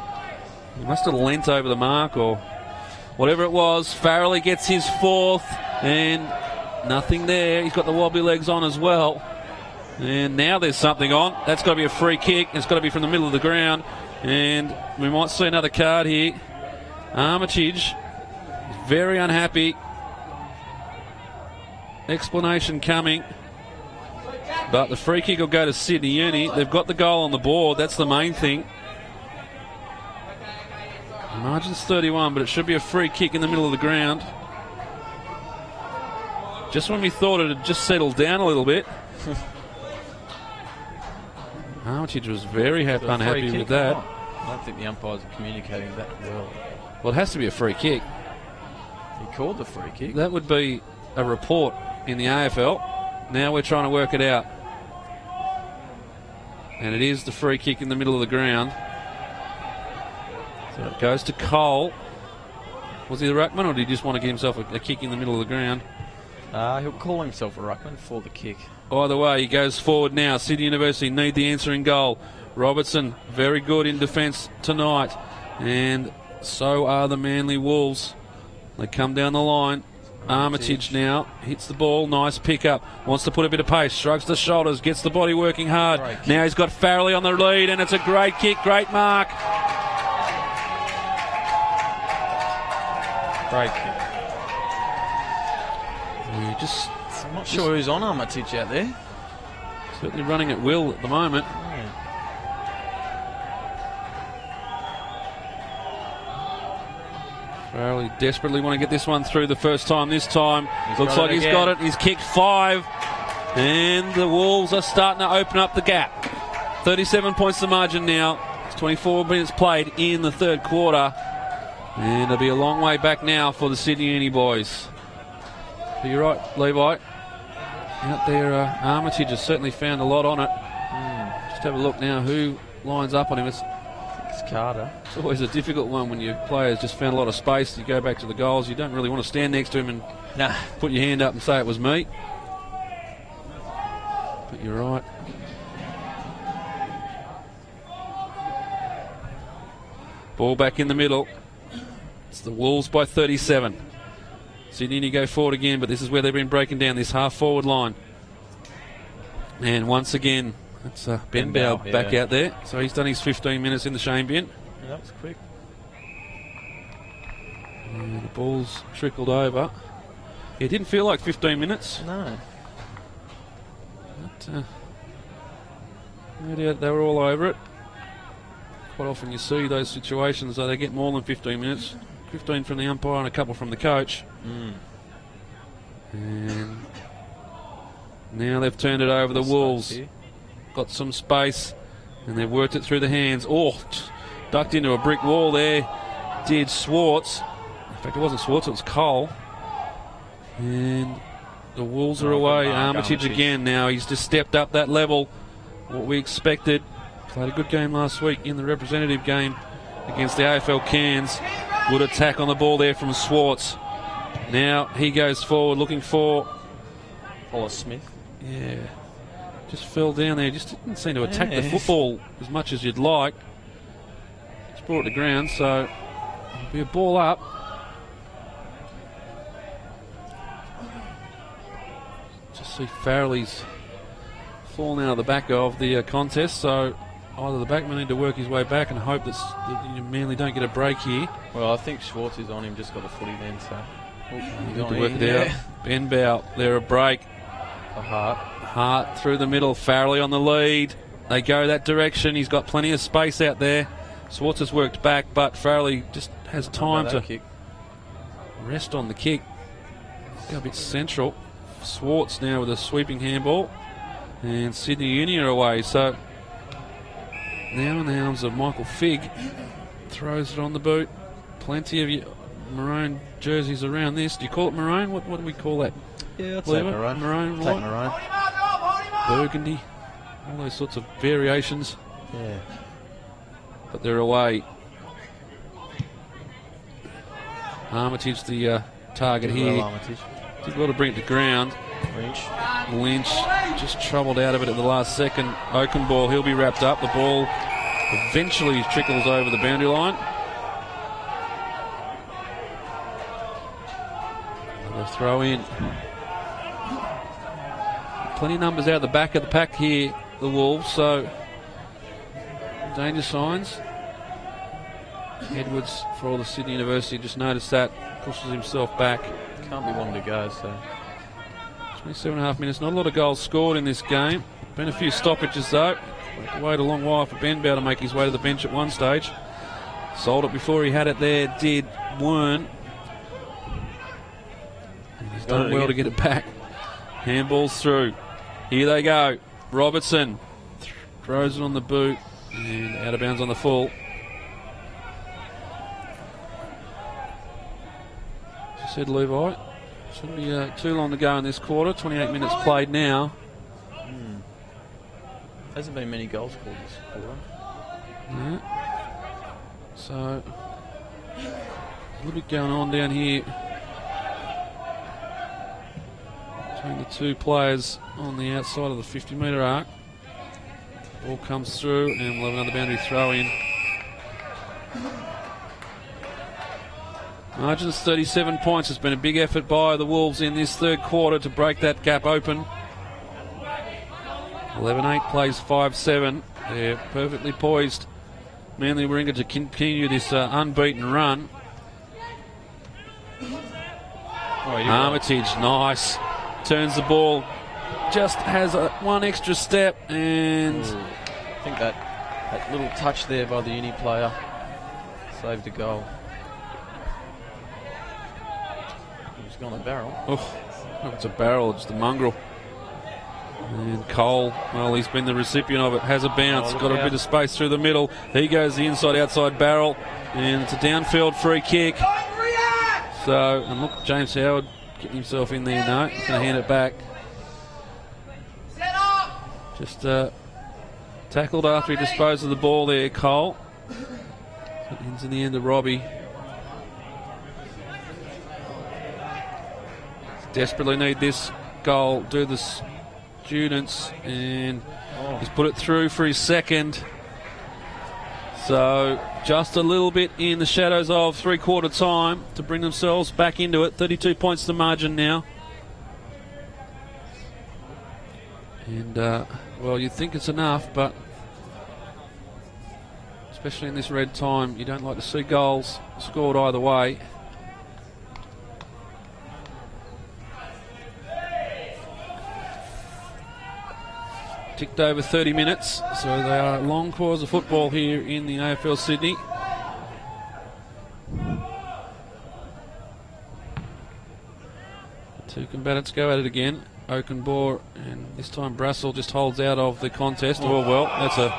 He must have leant over the mark or whatever it was. Farrelly gets his 4th, and... nothing there. He's got the wobbly legs on as well. And now there's something on. That's got to be a free kick. It's got to be from the middle of the ground. And we might see another card here. Armitage is very unhappy. Explanation coming. But the free kick will go to Sydney Uni. They've got the goal on the board. That's the main thing. The margin's 31, but it should be a free kick in the middle of the ground. Just when we thought it had just settled down a little bit. Armitage was very unhappy with that. I don't think the umpires are communicating that well. Well, it has to be a free kick. He called the free kick. That would be a report in the AFL. Now we're trying to work it out. And it is the free kick in the middle of the ground. So it goes to Cole. Was he the ruckman, or did he just want to give himself a kick in the middle of the ground? He'll call himself a ruckman for the kick. Either way, he goes forward now. Sydney University need the answering goal. Robertson, very good in defence tonight. And so are the Manly Wolves. They come down the line. Armitage now hits the ball. Nice pickup. Wants to put a bit of pace. Shrugs the shoulders. Gets the body working hard. Now he's got Farrelly on the lead, and it's a great kick. Great mark. Great kick. I'm not sure who's on Armitage out there. Certainly running at will at the moment. Yeah. Farrelly desperately want to get this one through the first time. This time looks like he's got it. He's kicked 5, and the Wolves are starting to open up the gap. 37 points the margin now. It's 24 minutes played in the third quarter, and it'll be a long way back now for the Sydney Uni boys. But you're right, Levi. Out there, Armitage has certainly found a lot on it. Just have a look now who lines up on him. It's Carter. It's always a difficult one when your player's just found a lot of space. You go back to the goals. You don't really want to stand next to him and put your hand up and say it was me. But you're right. Ball back in the middle. It's the Wolves by 37. Sydney Uni go forward again, but this is where they've been breaking down this half-forward line. And once again, it's Ben Bow back out there. So he's done his 15 minutes in the shame bin. Yeah, that was quick. And the ball's trickled over. It didn't feel like 15 minutes. No. But, no doubt they were all over it. Quite often you see those situations that they get more than 15 minutes. 15 from the umpire and a couple from the coach. And now they've turned it over. The Wolves got some space and they've worked it through the hands. Ducked into a brick wall there. Did Swartz. In fact, it wasn't Swartz, it was Cole. And the Wolves are away. Armitage again now. He's just stepped up that level. What we expected. Played a good game last week in the representative game against the AFL Cairns. Good attack on the ball there from Swartz. Now he goes forward looking for Hollis Smith. Yeah. Just fell down there. Just didn't seem to attack the football as much as you'd like. Just brought it to ground, so it'll be a ball up. Just see Farrelly's fallen out of the back of the contest, so either the backman need to work his way back and hope that Manly don't get a break here. Well, I think Schwartz is on him, just got a footy then, so he's got to work it out. Ben Bow, there a break. A Hart through the middle, Farrelly on the lead. They go that direction. He's got plenty of space out there. Swartz has worked back, but Farrelly just has time to rest on the kick. Go a bit central. Swartz now with a sweeping handball. And Sydney Uni are away, so now in the arms of Michael Figg. Throws it on the boot. Plenty of maroon jerseys around this. Do you call it maroon? What do we call that? Yeah, I'll take maroon. Maroon, take maroon. Burgundy. All those sorts of variations. Yeah. But they're away. Armitage, the target here. Armitage. Did well to bring it to ground. Lynch just troubled out of it at the last second. Oakenball, he'll be wrapped up. The ball eventually trickles over the boundary line. Another throw in. Plenty of numbers out the back of the pack here, the Wolves, so danger signs. Edwards, for all the Sydney University, just noticed that, pushes himself back. Can't be one to go, so 27.5 minutes. Not a lot of goals scored in this game. Been a few stoppages though. Waited a long while for Ben Bow to make his way to the bench at one stage. Sold it before he had it there, did Wern. And he's done well to get it back. Handballs through. Here they go. Robertson throws it on the boot and out of bounds on the full. As you said, Levi, shouldn't be too long to go in this quarter. 28 minutes played now. Hasn't been many goals scored this quarter. Yeah. So, a little bit going on down here. between the two players on the outside of the 50-metre arc. Ball comes through and we'll have another boundary throw in. Margin's 37 points. It's been a big effort by the Wolves in this third quarter to break that gap open. 11-8 plays 5-7. They're perfectly poised. Manly Warringah to continue this unbeaten run. Armitage, nice. Turns the ball. Just has one extra step and... I think that little touch there by the Uni player saved the goal. He's gone a barrel. Oh, it's a barrel, it's the mongrel. And Cole, well, he's been the recipient of it, has a bounce, got a bit of space through the middle. He goes the inside-outside barrel, and it's a downfield free kick. So, and look, James Howard getting himself in there now, he's going to hand it back. Just tackled after he disposed of the ball there, Cole. It ends in the end of Robbie. Desperately need this goal, do the students, and he's put it through for his second. So just a little bit in the shadows of three-quarter time to bring themselves back into it. 32 points the margin now. And, well, you'd think it's enough, but especially in this red time, you don't like to see goals scored either way. Ticked over 30 minutes, so they are long quarters of football here in the AFL Sydney. Two combatants go at it again. Oakenbaugh, and this time Brassel just holds out of the contest. Oh, well, that's a...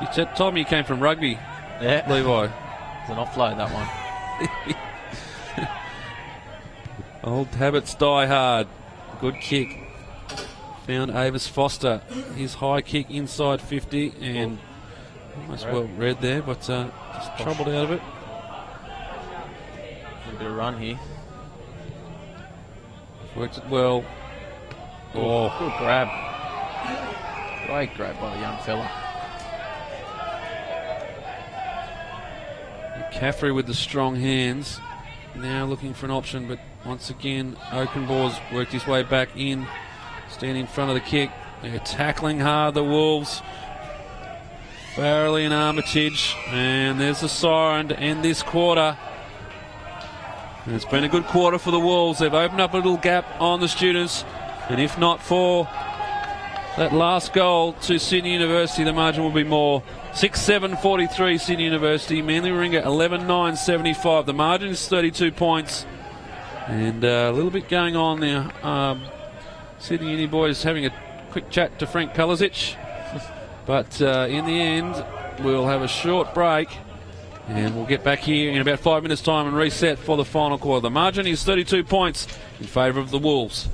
You told me you came from rugby, Yeah. Levi. It's an offload, that one. Old habits die hard. Good kick. Found Avis Foster. His high kick inside 50 and almost well read there, but just troubled out of it. A bit of run here. Worked it well. Oh, Good grab. Great grab by the young fella. Caffrey with the strong hands. Now looking for an option, but once again, Oakenbaugh's worked his way back in. Standing in front of the kick. They're tackling hard, the Wolves. Farrelly and Armitage. And there's the siren to end this quarter. And it's been a good quarter for the Wolves. They've opened up a little gap on the students. And if not for that last goal to Sydney University, the margin will be more. 6-7-43 Sydney University. Manly Warringah 11-9-75. The margin is 32 points. And a little bit going on now. Sydney Uni boys having a quick chat to Frank Kalasic. But in the end, we'll have a short break. And we'll get back here in about 5 minutes' time and reset for the final quarter. The margin is 32 points in favour of the Wolves.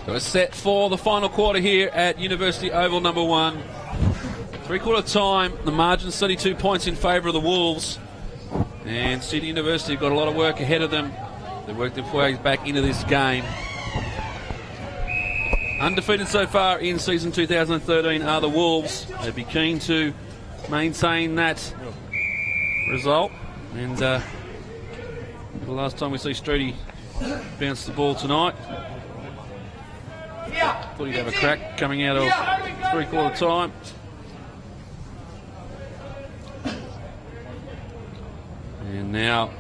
So we're set for the final quarter here at University Oval number 1. Three-quarter time, the margin's 32 points in favour of the Wolves. And Sydney University have got a lot of work ahead of them. They've worked their way back into this game. Undefeated so far in season 2013 are the Wolves. They'd be keen to maintain that result. And the last time we see Streety bounce the ball tonight, thought he'd have a crack coming out of three-quarter time. And now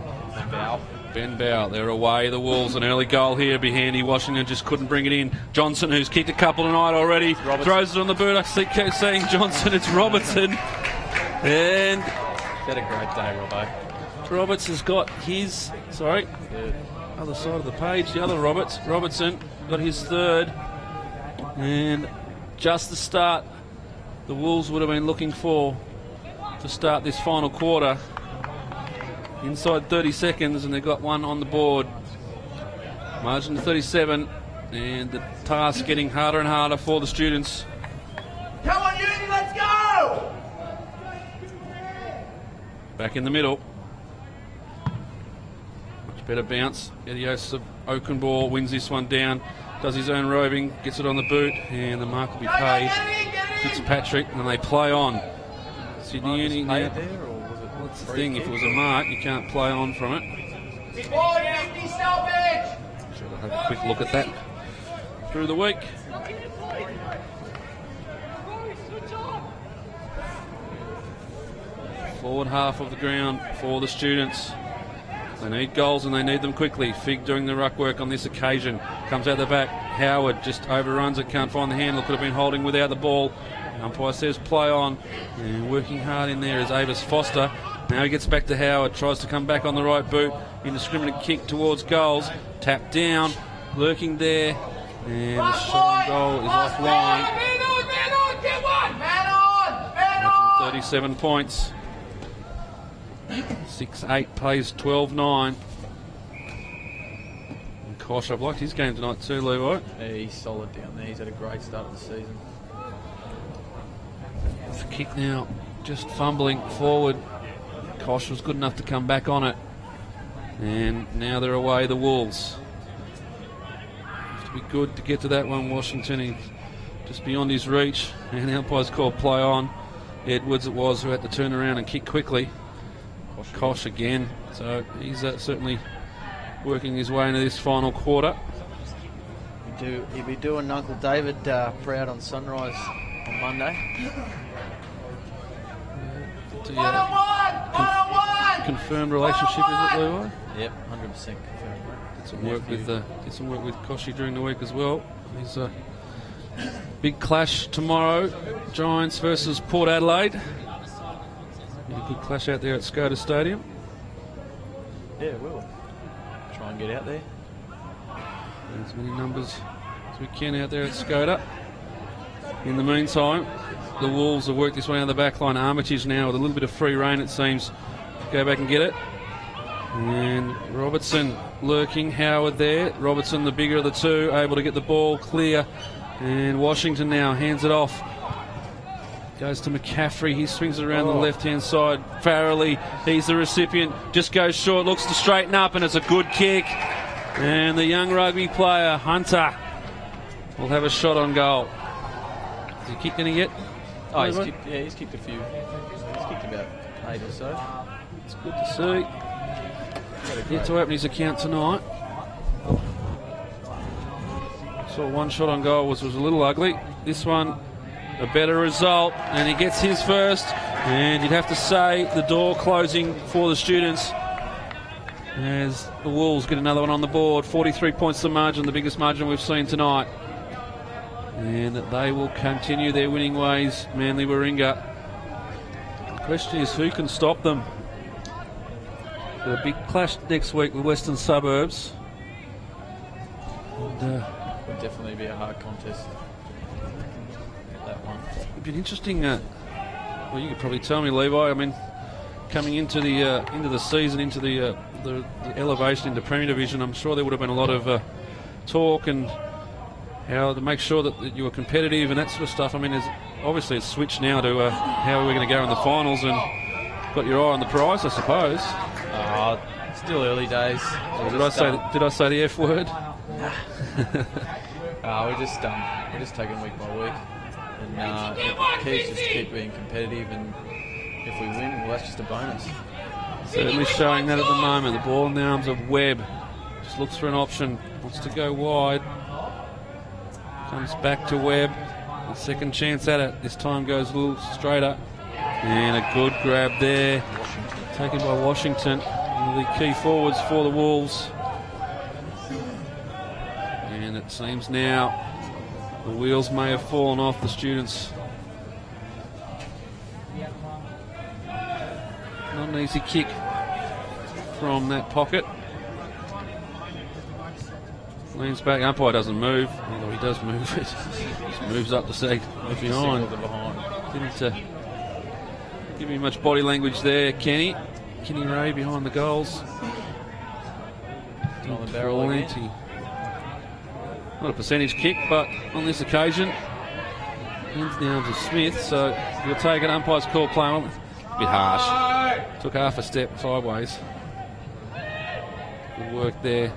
Ben Bow, they're away, the Wolves. An early goal here, be handy. Washington just couldn't bring it in. Johnson, who's kicked a couple tonight already, throws it on the boot. I keep saying Johnson, it's Robertson. And had a great day, Robbo. Roberts has got his, other side of the page, the other Robertson got his third. And just the start the Wolves would have been looking for to start this final quarter. Inside 30 seconds, and they've got one on the board. Margin to 37, and the task getting harder and harder for the students. Come on, Uni, let's go! Back in the middle. Much better bounce. Edios of Oakenball wins this one down. Does his own roving, gets it on the boot, and the mark will be paid. Fitzpatrick, and they play on. Sydney Uni now. That's the thing, if it was a mark, you can't play on from it. Should I have a quick look at that through the week. Forward half of the ground for the students. They need goals and they need them quickly. Fig doing the ruck work on this occasion. Comes out the back. Howard just overruns it, can't find the handle. Could have been holding without the ball. Umpire says play on. And working hard in there is Avis Foster. Now he gets back to Howard, tries to come back on the right boot. Indiscriminate kick towards goals. Tap down, lurking there. And the shot on goal is offline. Man on! 37 points. 6-8 plays 12-9. And Kosh, I've liked his game tonight too, Levi. Yeah, he's solid down there. He's had a great start of the season. The kick now, just fumbling forward. Kosh was good enough to come back on it. And now they're away, the Wolves. Have to be good to get to that one. Washington, he's just beyond his reach. And the umpire's called play on. Edwards it was who had to turn around and kick quickly. Kosh again. So he's certainly working his way into this final quarter. He'll be doing Uncle David proud on Sunrise on Monday. Confirmed relationship, is it, Levi? Yep, 100% confirmed. Did some work with Koshy during the week as well. There's a big clash tomorrow. Giants versus Port Adelaide. A good clash out there at Skoda Stadium. Yeah, we'll try and get out there. As many numbers as we can out there at Skoda. In the meantime, the Wolves have worked this way on the back line. Armitage now with a little bit of free rein, it seems. Go back and get it. And Robertson lurking. Howard there. Robertson, the bigger of the two, able to get the ball clear. And Washington now hands it off. Goes to McCaffrey. He swings it around the left-hand side. Farrelly, he's the recipient. Just goes short, looks to straighten up, and it's a good kick. And the young rugby player, Hunter, will have a shot on goal. Is he kicked any yet? Oh, he's kicked a few. He's kicked about 8 or so. It's good to see. Yet to open his account tonight. Saw one shot on goal, which was a little ugly. This one, a better result, and he gets his first. And you'd have to say the door closing for the students as the Wolves get another one on the board. 43 points the margin, the biggest margin we've seen tonight. And they will continue their winning ways, Manly Warringah. The question is who can stop them? A big clash next week with Western Suburbs. And, Would definitely be a hard contest. That one. It'd be interesting. Well, you could probably tell me, Levi. I mean, coming into the season, into the elevation into Premier Division, I'm sure there would have been a lot of talk and how to make sure that you were competitive and that sort of stuff. I mean, there's obviously a switch now to how we're going to go in the finals, and got your eye on the prize, I suppose. Still early days. Did I say the F word? We're just taking week by week, and the key is just keep being competitive, and if we win, well, that's just a bonus. Certainly showing that at the moment. The ball in the arms of Webb. Just looks for an option. Wants to go wide. Comes back to Webb. A second chance at it. This time goes a little straighter. And a good grab there. Taken by Washington. One of the key forwards for the Wolves. And it seems now the wheels may have fallen off the students. Not an easy kick from that pocket. Leans back, umpire doesn't move, although he does move it. Just moves up to say behind. Didn't give me much body language there, Kenny Ray behind the goals. On the barrel again. Not a percentage kick, but on this occasion, into the arms of Smith, so you'll take it. Umpire's call play on. A bit harsh. Took half a step sideways. Good work there. It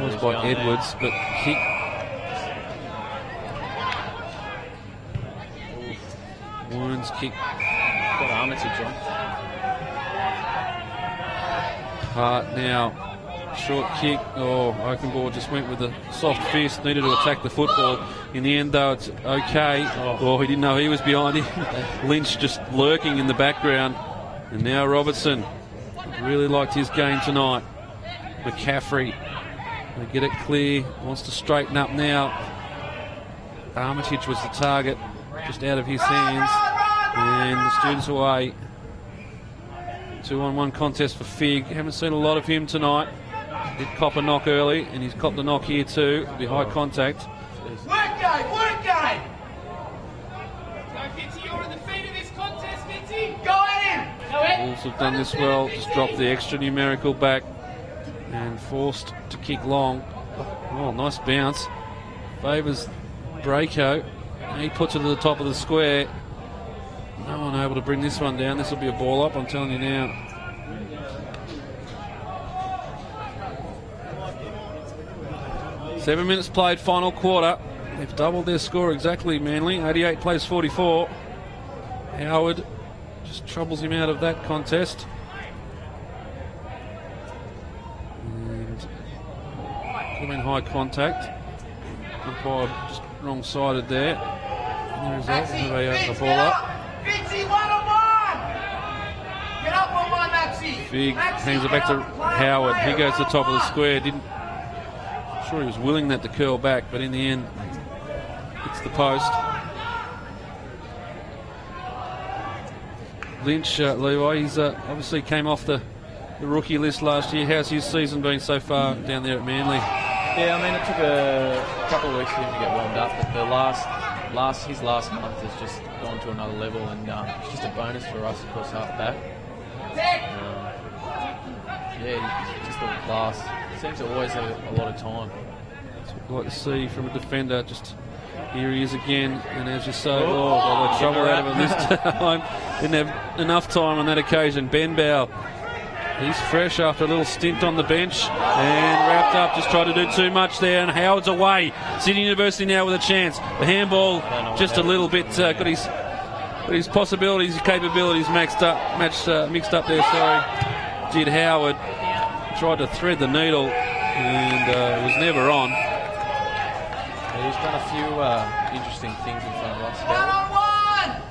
was by Edwards, but kick. Wounds kick. Got Armitage on. Hart now. Short kick. Oakenball just went with a soft fist. Needed to attack the football. In the end, though, it's okay. He didn't know he was behind him. Lynch just lurking in the background. And now Robertson. Really liked his game tonight. McCaffrey. They get it clear. Wants to straighten up now. Armitage was the target. Just out of his hands. And the students away. 2-on-1 contest for Fig. Haven't seen a lot of him tonight. Did cop a knock early, and he's copped a knock here too. It'll be high contact. Work game! Go, Fitzy, you're in the feet of this contest, Fitzy! Go in! Wolves have done this well. Just dropped the extra numerical back and forced to kick long. Oh, nice bounce. Favours Braco. He puts it to the top of the square. No one able to bring this one down. This will be a ball up, I'm telling you now. Seven minutes played, final quarter. They've doubled their score exactly, Manly. 88 plays 44. Howard just troubles him out of that contest. And come in high contact. Umpire just wrong-sided there. And the result, a ball up. Fitzy, 1-on-1! Get up on one, Maxie! Fig hangs it back to Howard. He goes to the top of the square. Sure he was willing that to curl back, but in the end hits the post. Lynch, Levi, he's obviously came off the rookie list last year. How's his season been so far down there at Manly? Yeah, I mean, it took a couple of weeks for him to get warmed up, but his last month has just gone to another level, and it's just a bonus for us across half back. He's just a class. Seems to always have a lot of time. That's what we'd like to see from a defender. Just here he is again, and as you say, they got trouble out of him this time. Didn't have enough time on that occasion. Ben Bow, he's fresh after a little stint on the bench and wrapped up. Just tried to do too much there, and Howard's away. Sydney University now with a chance. The handball just a little bit got his possibilities, his capabilities mixed up there. Sorry, did Howard. Tried to thread the needle, and it was never on. Yeah, he's done a few interesting things in front of us. 1-on-1!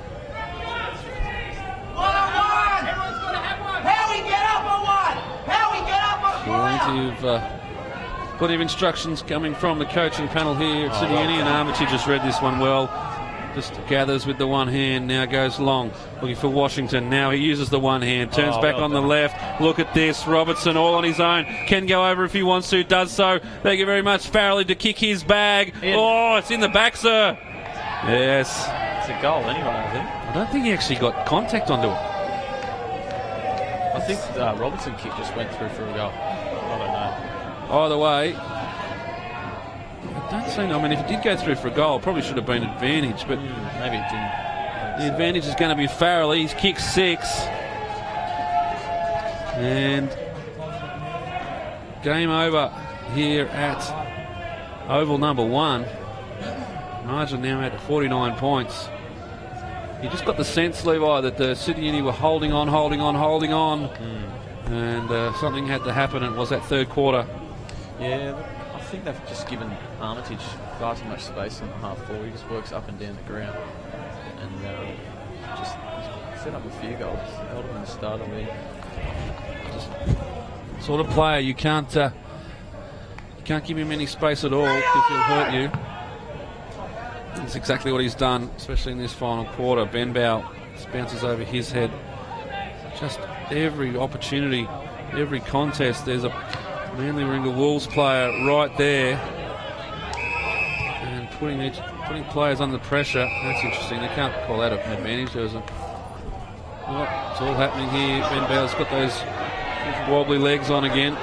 1-on-1! Everyone's got to have one! How we get up on one! How we get up on Plenty of instructions coming from the coaching panel here at Sydney Uni, and Armitage just read this one well. Just gathers with the one hand, now goes long, looking for Washington. Now he uses the one hand, turns back on the left. Look at this, Robertson all on his own, can go over if he wants to, does so. Thank you very much, Farrelly, to kick his bag. It's in the back, sir. Yes. It's a goal anyway, I think. I don't think he actually got contact onto it. I think Robertson kick just went through for a goal. I don't know. Either way, don't see. I mean, if it did go through for a goal, it probably should have been advantage, but Maybe it didn't. the advantage is going to be Farrell. He's kicked 6. And game over here at Oval number 1. Margin now at 49 points. You just got the sense, Levi, that the Sydney Uni were holding on. And something had to happen, and it was that third quarter. Yeah, I think they've just given Armitage far too much space on the half forward. He just works up and down the ground. And just set up a few goals. Held him in the start of it. Just sort of player you can't give him any space at all because he'll hurt you. That's exactly what he's done, especially in this final quarter. Ben Bow bounces over his head. Just every opportunity, every contest, there's a Manly Warringah Wolves player right there, and putting players under pressure. That's interesting. They can't call that an advantage. It's all happening here. Ben Bow's got those wobbly legs on again.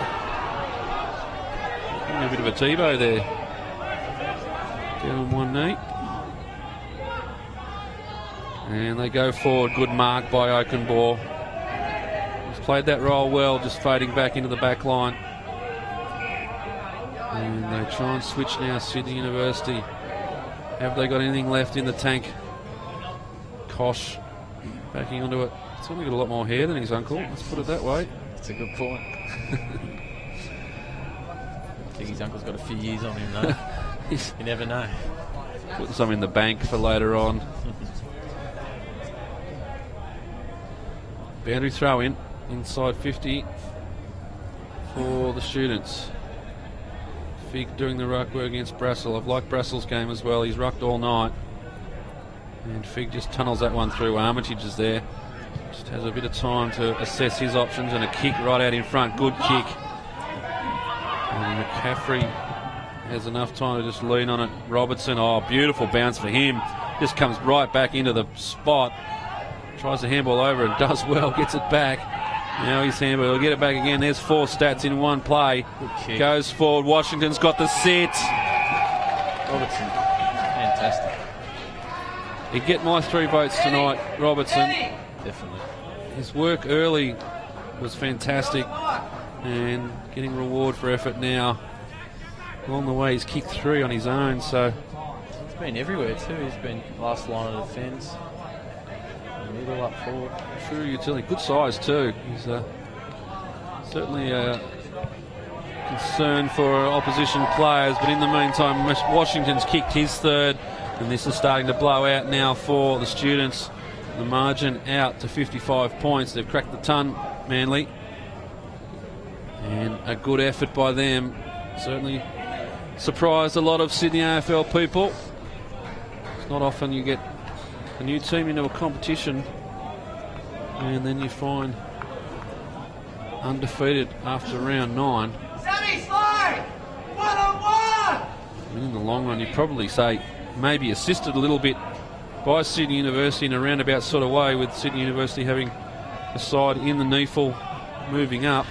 A bit of a Tebow there. Down on one knee. And they go forward. Good mark by Oakenbaugh. He's played that role well, just fading back into the back line. And they try and switch now, Sydney University. Have they got anything left in the tank? Kosh backing onto it. He's only got a lot more hair than his uncle, let's put it that way. That's a good point. I think his uncle's got a few years on him, though. You never know. Putting some in the bank for later on. Boundary throw in, inside 50 for the students. Fig doing the ruck work against Brassel. I've liked Brassel's game as well. He's rucked all night. And Fig just tunnels that one through. Armitage is there. Just has a bit of time to assess his options, and a kick right out in front. Good kick. And McCaffrey has enough time to just lean on it. Robertson, oh, beautiful bounce for him. Just comes right back into the spot. Tries to handball over and does well. Gets it back. Now he's handball. He'll get it back again. There's 4 stats in one play. Goes forward. Washington's got the sit. Robertson, fantastic. He'd get my 3 votes tonight, Robertson. Definitely. His work early was fantastic, and getting reward for effort now. Along the way, he's kicked 3 on his own, so He's been everywhere too. He's been last line of defence, middle, up forward. true utility. Good size too. He's certainly a concern for opposition players, but in the meantime, Washington's kicked his 3rd, and this is starting to blow out now for the students. The margin out to 55 points. They've cracked the ton, Manly. And a good effort by them. Certainly surprised a lot of Sydney AFL people. It's not often you get a new team into a competition and then you find undefeated after round 9. Sammy, slide! 1-on-1! And in the long run, you'd probably say maybe assisted a little bit by Sydney University in a roundabout sort of way, with Sydney University having a side in the NEFL moving up,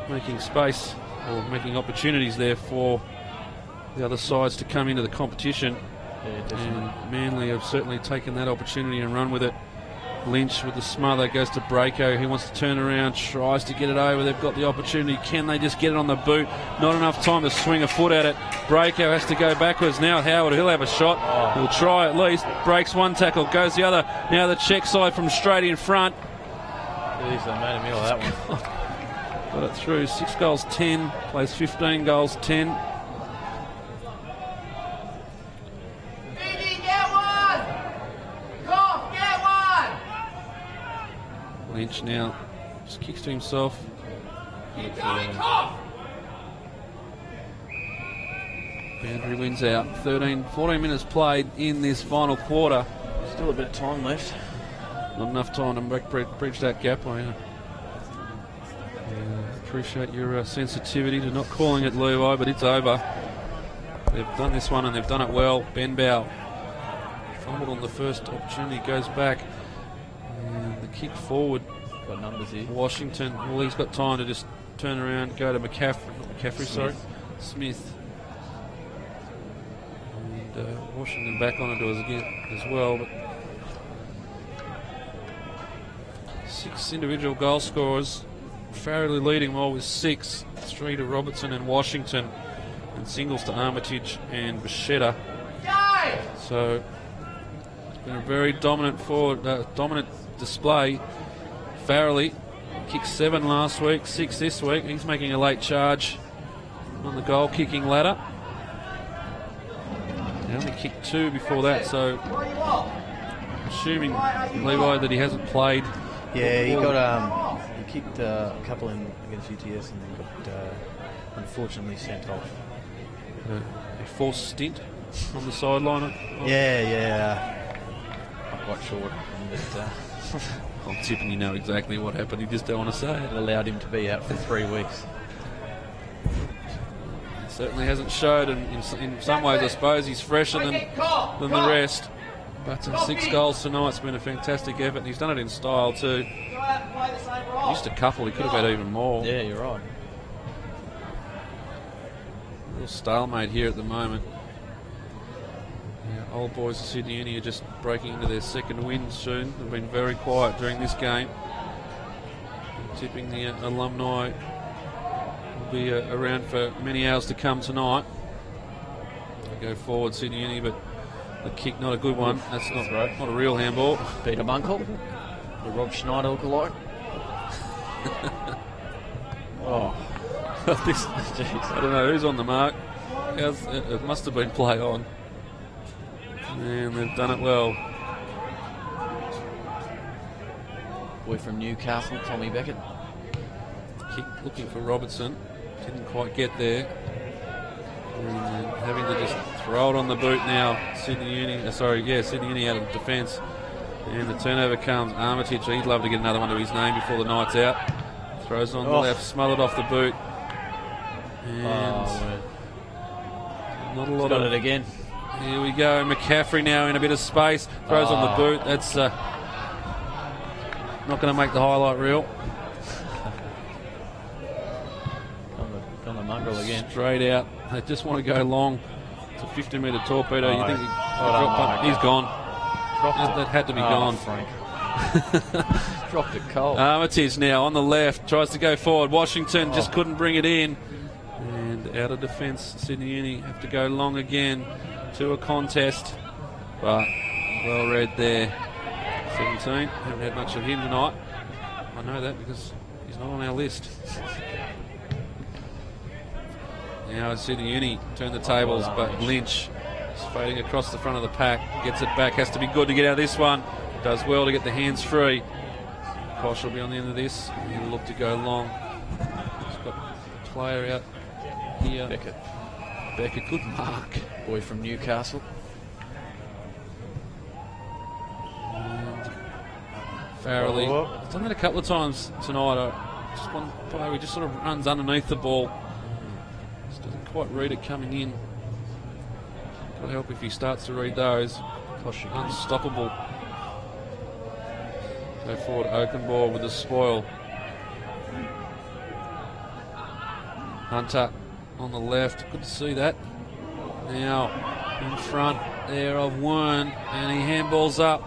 making space or making opportunities there for the other sides to come into the competition. Yeah, definitely. And Manly have certainly taken that opportunity and run with it. Lynch with the smother, goes to Braco. He wants to turn around, tries to get it over. They've got the opportunity. Can they just get it on the boot? Not enough time to swing a foot at it. Braco has to go backwards. Now Howard, he'll have a shot. He'll try at least. Breaks one tackle, goes the other. Now the check side from straight in front. Jeez, they made a meal of that one. Got it through. 6 goals, 10. Plays 15 goals, 10. Phoebe, get one! Cough, get one! Lynch now just kicks to himself. Keep going, cough! Boundary wins out. 14 minutes played in this final quarter. Still a bit of time left. Not enough time to bridge that gap. I appreciate your sensitivity to not calling it, Levi, but it's over. They've done this one and they've done it well. Ben Bow fumbled on the first opportunity, goes back. And the kick forward. Got numbers here. Washington, well, he's got time to just turn around, go to Smith. And Washington back on to us again as well. But 6 individual goal scorers. Farrelly leading well with 6. 3 to Robertson and Washington, and singles to Armitage and Bichetta. So it's been a very dominant display. Farrelly kicked 7 last week, 6 this week. He's making a late charge on the goal kicking ladder. He only kicked 2 before that, so assuming, Levi, that he hasn't played. Yeah, he got he kicked a couple in against UTS and then got unfortunately sent off. A forced stint on the sideline. Yeah. Not quite sure what happened, but I'm tipping you know exactly what happened. You just don't want to say it it. allowed him to be out for 3 weeks. Certainly hasn't showed, and in some ways I suppose he's fresher than the rest. But 6 goals tonight's been a fantastic effort, and he's done it in style too. Just a couple, he could have had even more. Yeah, you're right. A little stalemate here at the moment. Yeah, old boys of Sydney Uni are just breaking into their second win soon. They've been very quiet during this game. Tipping the alumni will be around for many hours to come tonight. Go forward, Sydney Uni, but the kick not a good one. That's not a real handball. Peter Bunkle, the Rob Schneider lookalike. Oh, I don't know who's on the mark. It must have been play on, and they've done it well. Boy from Newcastle, Tommy Beckett. Kick looking for Robertson, didn't quite get there. And having to just throw it on the boot now. Sydney Uni out of defence. And the turnover comes. Armitage, he'd love to get another one to his name before the night's out. Throws it on the left, smothered off the boot. And not a lot got of it again. Here we go. McCaffrey now in a bit of space. Throws on the boot. That's not going to make the highlight reel. On the mongrel again. Straight out. They just want to go long. It's a 50-metre torpedo. You think he's gone. That had to be gone. Frank. Dropped it cold. Armitage now on the left. Tries to go forward. Washington just couldn't bring it in. And out of defence, Sydney Uni have to go long again to a contest. But well read there. 17. Haven't had much of him tonight. I know that because he's not on our list. Now Sydney Uni turn the tables, but Lynch is fading across the front of the pack. Gets it back, has to be good to get out of this one. Does well to get the hands free. Kosh will be on the end of this. He'll look to go long. He's got a player out here. Beckett, good mark. Boy from Newcastle. And Farrelly. He's done that a couple of times tonight. Just one player, he just sort of runs underneath the ball. Doesn't quite read it coming in. Got to help if he starts to read those. Unstoppable. Go forward, Oakenbaugh with the spoil. Hunter on the left. Good to see that. Now in front there of Wern, and he handballs up.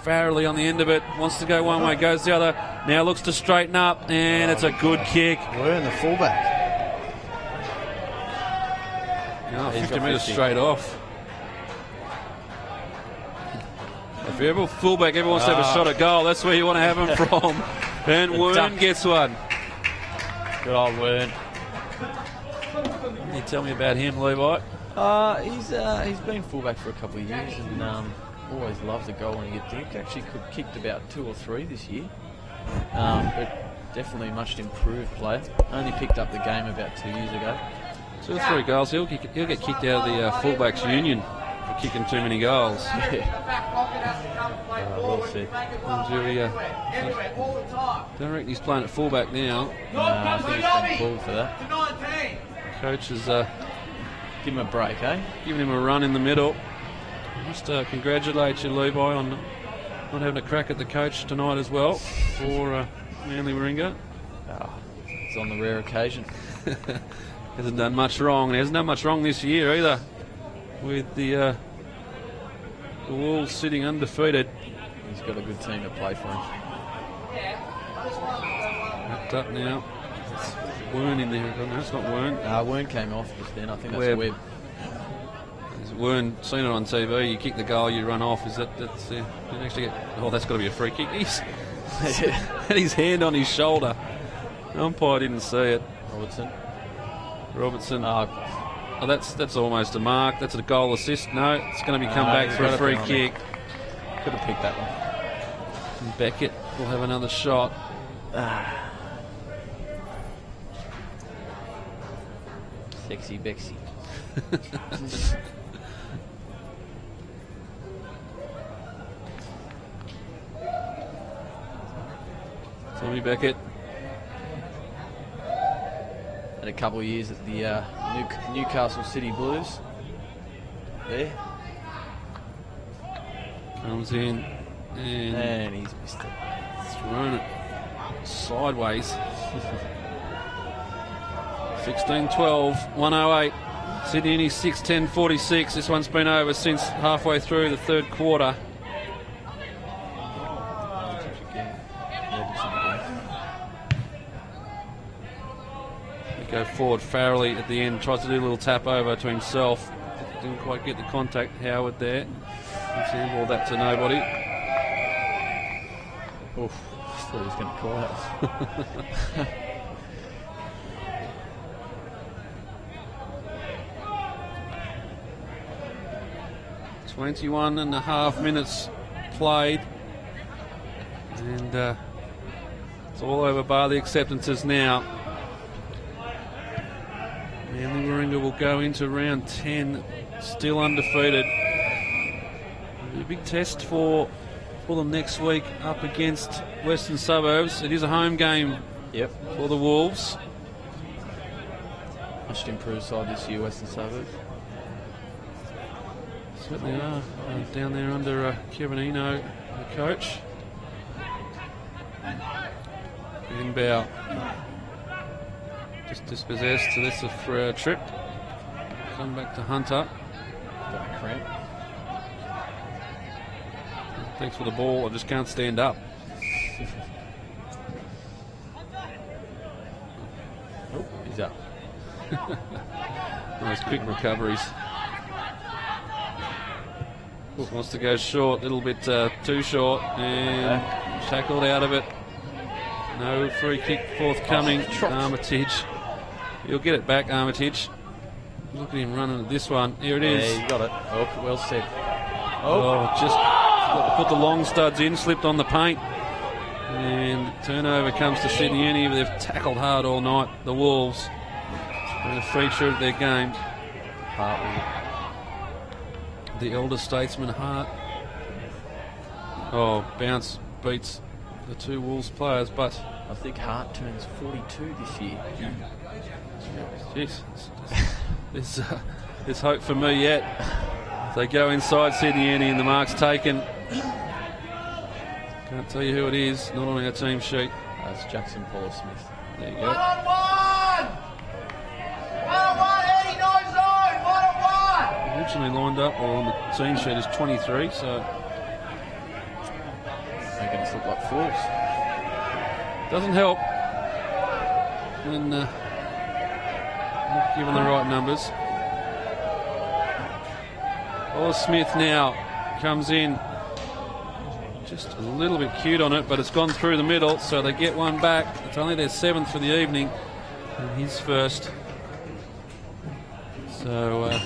Farrelly on the end of it. Wants to go one way, goes the other. Now looks to straighten up, and it's a good kick. Wern, the fullback. 50 metres straight off. If you're ever fullback, everyone wants to have a shot at goal. That's where you want to have him from. And Wern gets one. Good old Wern. Can you tell me about him, Levi? He's been fullback for a couple of years and always loves a goal when he gets in. Actually kicked about 2 or 3 this year. But definitely a much improved player. Only picked up the game about 2 years ago. 2 or 3 goals. He'll get kicked out of the fullbacks union for kicking too many goals. Well said. Don't reckon he's playing at fullback now. I think he's been called for that. Coach is give him a break, eh? Giving him a run in the middle. Just congratulate you, Levi, on not having a crack at the coach tonight as well for Manly Warringah. It's on the rare occasion. Hasn't done much wrong. He hasn't done much wrong this year either. with the Wolves sitting undefeated. He's got a good team to play for him. Wrapped up now. It's Wern in there. No, it's not Wern. Wern came off just then. I think that's Webb. Webb. Wern, seen it on TV. You kick the goal, you run off. Is that's you actually get? Oh, that's got to be a free kick. He's had his hand on his shoulder. Umpire didn't see it. Robertson. Oh, that's almost a mark. That's a goal assist. No, it's going to be come back for a free kick. Could have picked that one. And Beckett will have another shot. Sexy Bexy. Tommy Beckett. Had a couple of years at the Newcastle City Blues. There. Comes in and he's missed it. thrown it sideways. 16-12, 108. Sydney Uni 6-10-46. This one's been over since halfway through the third quarter. Go forward. Farrelly at the end tries to do a little tap over to himself. Didn't quite get the contact. Howard there. Let's handball that to nobody. Oof, thought he was going to call out. 21.5 minutes played. And it's all over bar the acceptances now. Manly Warringah will go into round 10 still undefeated. It'll be a big test for them next week up against Western Suburbs. It is a home game for the Wolves. Much improved side this year, Western Suburbs. Certainly are. Down there under Kevin Eno, the coach. Inbow. Just dispossessed, so that's for a trip. Come back to Hunter. Got a cramp. Thanks for the ball, I just can't stand up. Oh, he's up. Nice quick recoveries. Wants to go short, a little bit too short, and tackled out of it. No free kick forthcoming. Armitage. He'll get it back, Armitage. Look at him running at this one. Here it is. Yeah, you got it. Oh, well said. Just put the long studs in, slipped on the paint. And turnover comes to Sydney Uni. They've tackled hard all night, the Wolves. It's been a feature of their game. The elder statesman Hart. Bounce beats the two Wolves players, but I think Hart turns 42 this year. Jeez, there's hope for me yet. They go inside Sydney Uni and the mark's taken. Can't tell you who it is, not on our team sheet. That's Jackson Paul Smith. There you go. 1-on-1! 1-on-1, Eddie, no zone! 1-on-1! Originally lined up, or on the team sheet, is 23, so Making us look like fools. doesn't help when not given the right numbers. Paul Smith now comes in. Just a little bit cute on it, but it's gone through the middle, so they get one back. It's only their 7th for the evening, and his first. So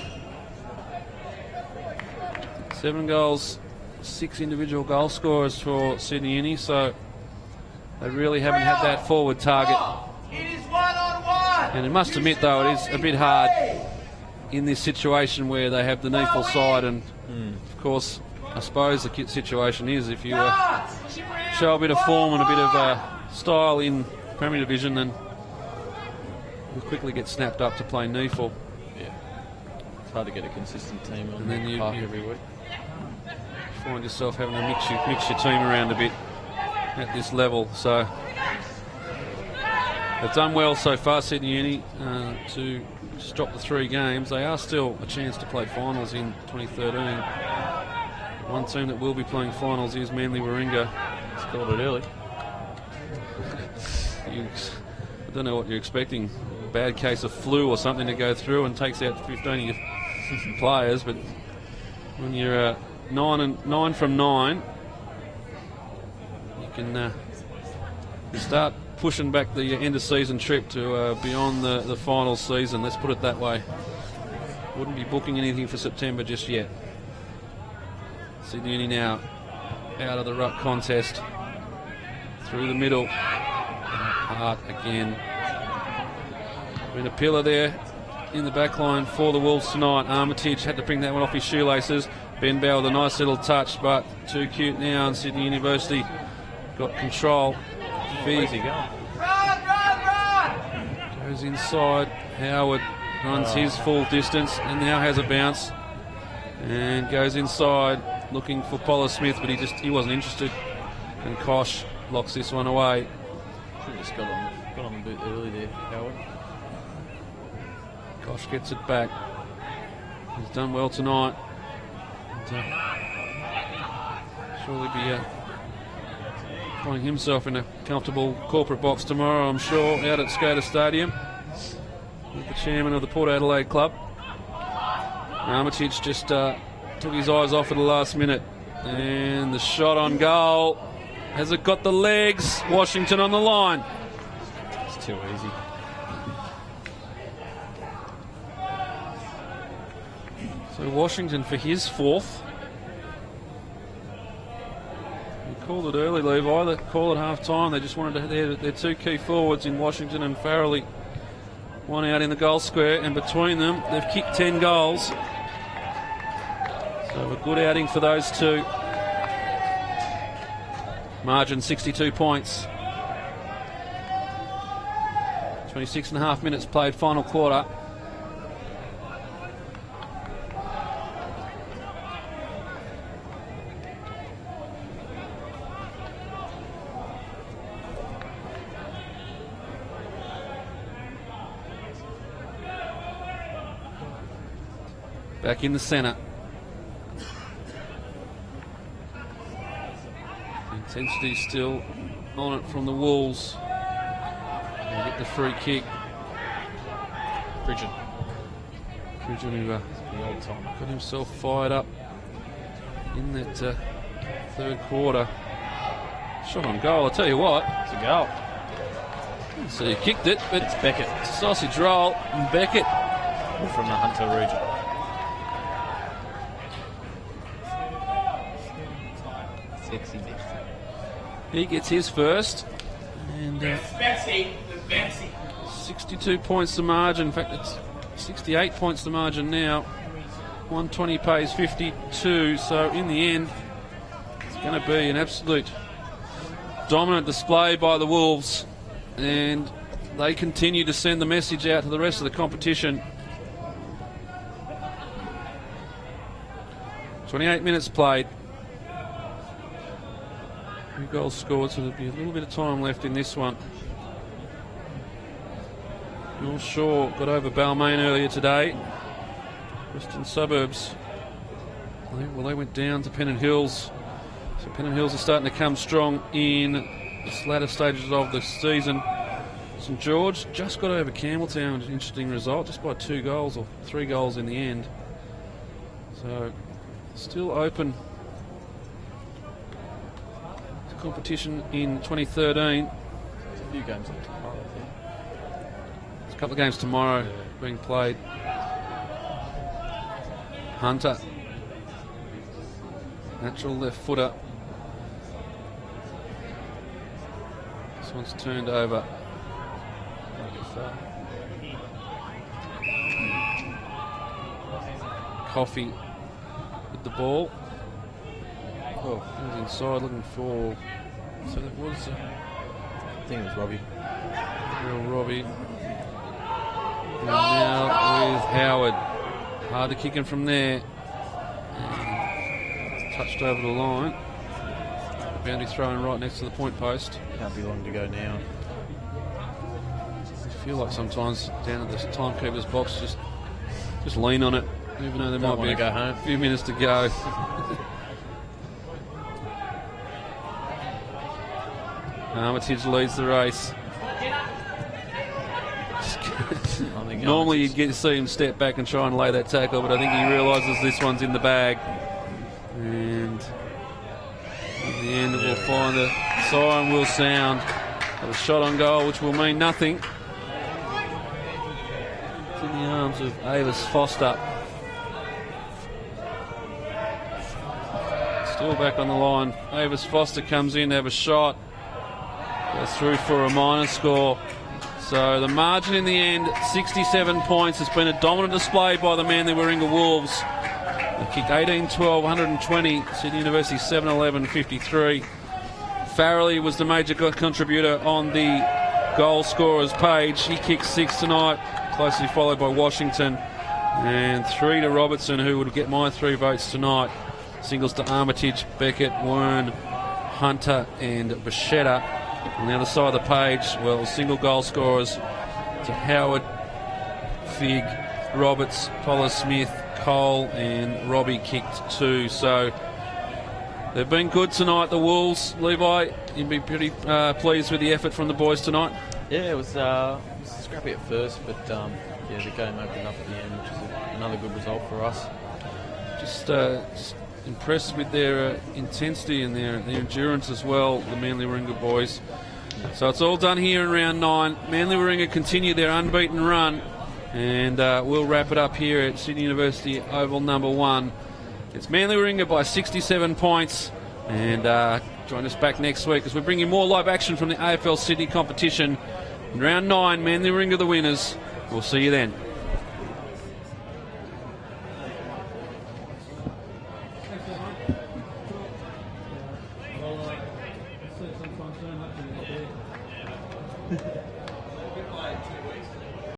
7 goals, 6 individual goal scorers for Sydney Uni, so they really haven't had that forward target. It is 1-on-1! And I must admit, though, it is a bit hard in this situation where they have the Neefle side, and of course, I suppose the situation is if you show a bit of form and a bit of style in Premier Division, then you'll quickly get snapped up to play Neefle. Yeah. It's hard to get a consistent team on And then the you park every week. Find yourself having to mix your team around a bit at this level. So They've done well so far, Sydney Uni, to just drop the 3 games. They are still a chance to play finals in 2013. One team that will be playing finals is Manly Warringah. Scored it early. I don't know what you're expecting. A bad case of flu or something to go through and takes out 15 of your players, but when you're 9 from 9, you can you start pushing back the end of season trip to beyond the final season. Let's put it that way. Wouldn't be booking anything for September just yet. Sydney Uni now out of the ruck contest, through the middle. Hart again. Been a pillar there in the back line for the Wolves tonight. Armitage had to bring that one off his shoelaces. Ben Bell with a nice little touch, but too cute now, and Sydney University got control. Where's he going? Goes inside. Howard runs his full distance and now has a bounce and goes inside looking for Polar Smith, but he wasn't interested, and Kosh locks this one away. Should have just got on the boot early there, Howard. Kosh gets it back. He's done well tonight. Surely be finding himself in a comfortable corporate box tomorrow, I'm sure, out at Skater Stadium with the chairman of the Port Adelaide Club. Armitage just took his eyes off at the last minute, and the shot on goal. Has it got the legs? Washington on the line. It's too easy. So Washington for his 4th. Called it early, Levi. They called it half time. They just wanted to have their 2 key forwards in Washington and Farrelly. One out in the goal square, and between them, they've kicked 10 goals. So a good outing for those 2. Margin 62 points. 26.5 minutes played, final quarter. Back in the centre. Intensity still on it from the Wolves. They get the free kick. Bridget who the old timer. got himself fired up in that 3rd quarter. Shot on goal, I'll tell you what. It's a goal. So he kicked it, but It's Beckett sausage roll, and Beckett. from the Hunter region. Sexy Beckett. He gets his first, and Betsy. 62 points the margin. In fact, it's 68 points the margin now. 120 pays 52, so in the end, it's going to be an absolute dominant display by the Wolves, and they continue to send the message out to the rest of the competition. 28 minutes played. 2 goals scored, so there'll be a little bit of time left in this one. North Shore got over Balmain earlier today. Western Suburbs, well, they went down to Pennant Hills. So Pennant Hills are starting to come strong in the latter stages of the season. St George just got over Campbelltown, an interesting result, just by 2 goals or 3 goals in the end. So still open to competition in 2013. There's a few games tomorrow, I think. There's a couple of games tomorrow being played. Hunter, natural left footer. This one's turned over. Coffee with the ball. Oh, he was inside looking for. So that was I think it was Robbie. real Robbie. And now with Howard. Hard to kick him from there. And touched over the line. Boundary thrown right next to the point post. Can't be long to go now. feel like sometimes down at the timekeeper's box, just lean on it, even though there might be a few minutes to go. Armitage leads the race. Normally you'd get to see him step back and try and lay that tackle, but I think he realises this one's in the bag. And in the end, we'll find the siren will sound of a shot on goal, which will mean nothing. It's in the arms of Avis Foster. Still back on the line. Avis Foster comes in to have a shot. Goes through for a minor score. So the margin in the end, 67 points. It's been a dominant display by the Manly Warringah Wolves. They kicked 18-12, 120. Sydney University 7-11, 53. Farrelly was the major contributor on the goal scorers page. He kicked 6 tonight, closely followed by Washington. And 3 to Robertson, who would get my 3 votes tonight. Singles to Armitage, Beckett, Wern, Hunter and Bichetta. On the other side of the page, well, single goal scorers to Howard, Fig, Roberts, Poller Smith, Cole and Robbie kicked 2. So they've been good tonight, the Wolves. Levi, you'd be pretty pleased with the effort from the boys tonight? Yeah, it was scrappy at first, but the game opened up at the end, which is another good result for us. Just impressed with their intensity and their endurance as well, the Manly Warringah boys. So it's all done here in round 9. Manly Warringah continue their unbeaten run, and we'll wrap it up here at Sydney University Oval number 1. It's Manly Warringah by 67 points, and join us back next week as we bring you more live action from the AFL Sydney competition. In round 9, Manly Warringah the winners. We'll see you then.